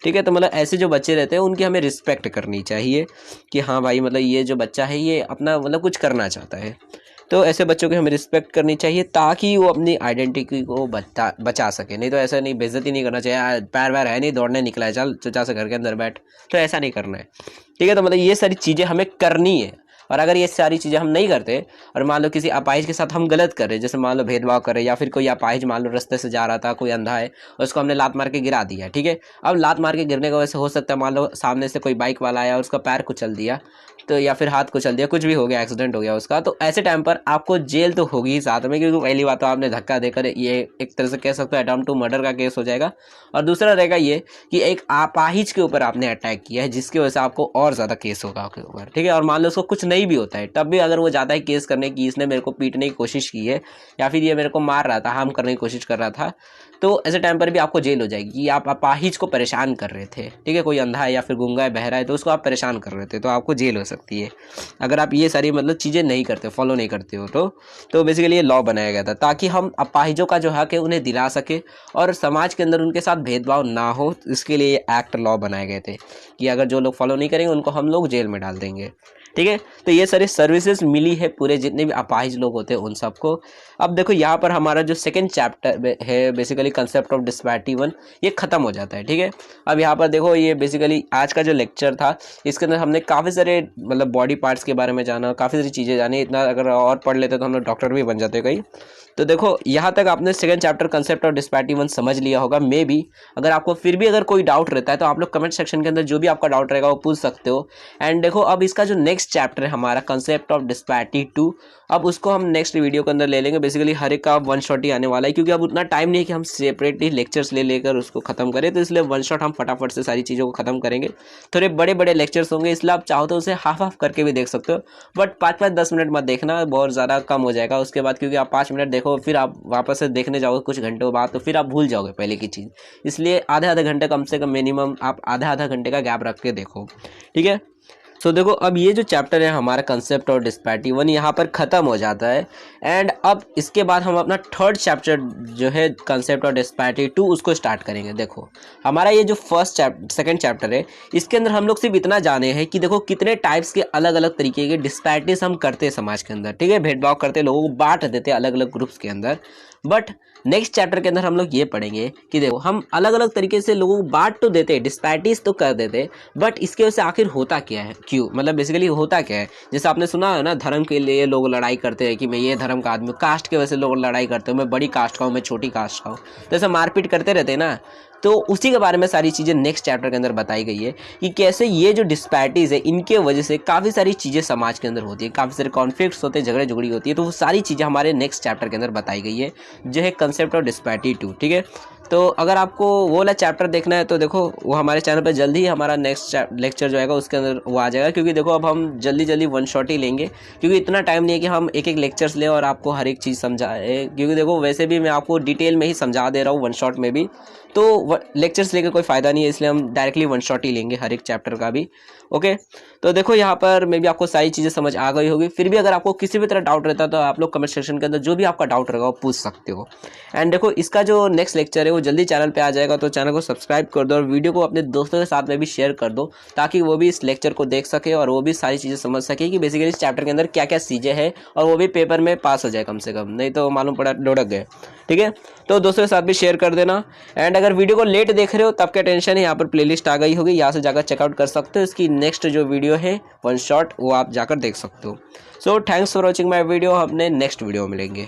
ठीक है, तो मतलब ऐसे जो बच्चे रहते हैं उनकी हमें रिस्पेक्ट करनी चाहिए कि हाँ भाई मतलब ये जो बच्चा है ये अपना मतलब कुछ करना चाहता है, तो ऐसे बच्चों की हमें रिस्पेक्ट करनी चाहिए ताकि वो अपनी आइडेंटिटी को बचा सके। नहीं तो ऐसा नहीं, बेइज्जती नहीं करना चाहिए, पैर वैर है नहीं दौड़ने निकला है चल चुचा से घर के अंदर बैठ, तो ऐसा नहीं करना है। ठीक है, तो मतलब ये सारी चीज़ें हमें करनी है, और अगर ये सारी चीज़ें हम नहीं करते और मान लो किसी अपाहिज के साथ हम गलत कर रहे, जैसे मान लो भेदभाव कर रहे, या फिर कोई अपाहिज मान लो रास्ते से जा रहा था, कोई अंधा है, उसको हमने लात मार के गिरा दिया, ठीक है। अब लात मार के गिरने की वजह से हो सकता है मान लो सामने से कोई बाइक वाला आया और उसका पैर कुचल दिया, तो या फिर हाथ कुचल दिया, कुछ भी हो गया, एक्सीडेंट हो गया उसका, तो ऐसे टाइम पर आपको जेल तो होगी ही साथ में, क्योंकि पहली बात तो आपने धक्का देकर, ये एक तरह से कह सकते हो अटेम्प्ट टू मर्डर का केस हो जाएगा। और दूसरा रहेगा ये कि एक अपाहिज के ऊपर आपने अटैक किया है, जिसकी वजह से आपको और ज़्यादा केस होगा आपके ऊपर, ठीक है। और मान लो उसको कुछ नहीं भी होता है, तब भी अगर वो जाता है केस करने की, इसने मेरे को पीटने की कोशिश की है या फिर ये मेरे को मार रहा था, हार्म करने की कोशिश कर रहा था, तो ऐसे टाइम पर भी आपको जेल हो जाएगी कि आप अपाहिज को परेशान कर रहे थे, ठीक है। कोई अंधा है या फिर गूंगा है, बहरा है, तो उसको आप परेशान कर रहे थे, तो आपको जेल हो सकती है अगर आप ये सारी मतलब चीज़ें नहीं करते, फॉलो नहीं करते हो। तो बेसिकली ये लॉ बनाया गया था ताकि हम अपाहिजों का जो हक है उन्हें दिला सके और समाज के अंदर उनके साथ भेदभाव ना हो। इसके लिए एक्ट लॉ बनाए गए थे कि अगर जो लोग फॉलो नहीं करेंगे उनको हम लोग जेल में डाल देंगे, ठीक है। तो ये सारी सर्विसेज मिली है पूरे जितने भी अपाहिज लोग होते हैं उन सबको। अब देखो यहाँ पर हमारा जो सेकंड चैप्टर है बेसिकली कंसेप्ट ऑफ डिस्पैरिटी 1, ये खत्म हो जाता है, ठीक है। अब यहाँ पर देखो ये बेसिकली आज का जो लेक्चर था इसके अंदर हमने काफ़ी सारे मतलब बॉडी पार्ट्स के बारे में जाना, काफ़ी सारी चीज़ें जानी। इतना अगर और पढ़ लेते तो हम लोग डॉक्टर भी बन जाते कहीं। तो देखो यहाँ तक आपने second chapter concept of disparity 1 समझ लिया होगा मे बी। अगर आपको फिर भी अगर कोई डाउट रहता है तो आप लोग कमेंट सेक्शन के अंदर जो भी आपका डाउट रहेगा वो पूछ सकते हो। एंड देखो अब इसका जो नेक्स्ट चैप्टर है हमारा कंसेप्ट ऑफ डिस्पैरिटी 2, अब उसको हम नेक्स्ट वीडियो के अंदर ले लेंगे। बेसिकली हर एक का वन शॉट ही आने वाला है, क्योंकि अब उतना टाइम नहीं है कि हम सेपरेटली लेक्चर्स ले लेकर उसको खत्म करें, तो इसलिए वन शॉट हम फटाफट से सारी चीज़ों को खत्म करेंगे। थोड़े बड़े बड़े लेक्चर्स होंगे, इसलिए आप चाहो तो उसे हाफ हाफ करके भी देख सकते हो, बट 5-5-10 मिनट मत देखना, बहुत ज़्यादा कम हो जाएगा उसके बाद, क्योंकि आप 5 मिनट देखो फिर आप वापस से देखने जाओगे कुछ घंटों बाद तो फिर आप भूल जाओगे पहले की चीज़। इसलिए आधे घंटे कम से कम मिनिमम आप आधा घंटे का गैप रख के देखो, ठीक है। सो देखो अब ये जो चैप्टर है हमारा कंसेप्ट ऑफ डिस्पैरिटी 1 यहाँ पर ख़त्म हो जाता है। एंड अब इसके बाद हम अपना थर्ड चैप्टर जो है कंसेप्ट ऑफ डिस्पैरिटी 2 उसको स्टार्ट करेंगे। देखो हमारा ये जो सेकंड चैप्टर है इसके अंदर हम लोग सिर्फ इतना जाने हैं कि देखो कितने टाइप्स के अलग अलग तरीके के डिस्पैरिटीज हम करते हैं समाज के अंदर, ठीक है। भेदभाव करते, लोगों को बांट देते अलग अलग ग्रुप्स के अंदर। बट नेक्स्ट चैप्टर के अंदर हम लोग ये पढ़ेंगे कि देखो हम अलग अलग तरीके से लोगों को बांट तो देते, डिस्पैरिटीज तो कर देते, बट इसके वजह से आखिर होता क्या है, क्यों, मतलब बेसिकली होता क्या है। जैसे आपने सुना है ना, धर्म के लिए लोग लड़ाई करते हैं कि मैं ये धर्म का आदमी, कास्ट की वजह से लोग लड़ाई करते हैं, मैं बड़ी कास्ट का हूँ, मैं छोटी कास्ट का हूँ, तो ऐसे मारपीट करते रहते हैं ना। तो उसी के बारे में सारी चीज़ें नेक्स्ट चैप्टर के अंदर बताई गई है कि कैसे ये जो डिस्पैरिटीज़ है इनके वजह से काफ़ी सारी चीज़ें समाज के अंदर होती है, काफ़ी सारे कॉन्फ्लिक्ट्स होते हैं, झगड़े झुगड़ी होती है। तो वो सारी चीज़ें हमारे नेक्स्ट चैप्टर के अंदर बताई गई है जो है कंसेप्ट ऑफ डिस्पैरिटी 2, ठीक है। तो अगर आपको वो वाला चैप्टर देखना है तो देखो वो हमारे चैनल पर जल्दी ही हमारा नेक्स्ट लेक्चर जो आएगा उसके अंदर वो आ जाएगा, क्योंकि देखो अब हम जल्दी वन शॉट ही लेंगे, क्योंकि इतना टाइम नहीं है कि हम एक एक लेक्चर्स लें और आपको हर एक चीज़ समझाए, क्योंकि देखो वैसे भी मैं आपको डिटेल में ही समझा दे रहा हूँ वन शॉट में भी, तो लेक्चर्स लेकर कोई फ़ायदा नहीं है, इसलिए हम डायरेक्टली वन शॉट ही लेंगे हर एक चैप्टर का भी। ओके, तो देखो यहाँ पर मे बी आपको सारी चीज़ें समझ आ गई होगी। फिर भी अगर आपको किसी भी तरह डाउट रहता है तो आप लोग कमेंट सेक्शन के अंदर जो भी आपका डाउट रहेगा वो पूछ सकते हो। एंड देखो इसका जो नेक्स्ट लेक्चर है वो जल्दी चैनल पे आ जाएगा, तो चैनल को सब्सक्राइब कर दो और वीडियो को अपने दोस्तों के साथ में भी शेयर कर दो, ताकि वो भी इस लेक्चर को देख सके और वो भी सारी चीज़ें समझ सके कि बेसिकली इस चैप्टर के अंदर क्या क्या चीज़ें हैं, और वो भी पेपर में पास हो जाए कम से कम, नहीं तो मालूम पड़ा लुढ़क गए, ठीक है। तो दोस्तों के साथ भी शेयर कर देना। एंड अगर वीडियो को लेट देख रहे हो तब क्या टेंशन है, यहाँ पर प्लेलिस्ट आ गई होगी, यहाँ से जाकर चेकआउट कर सकते हो। इसकी नेक्स्ट जो वीडियो है वन शॉट वो आप जाकर देख सकते हो। So thanks for watching my video, अपने नेक्स्ट वीडियो में मिलेंगे।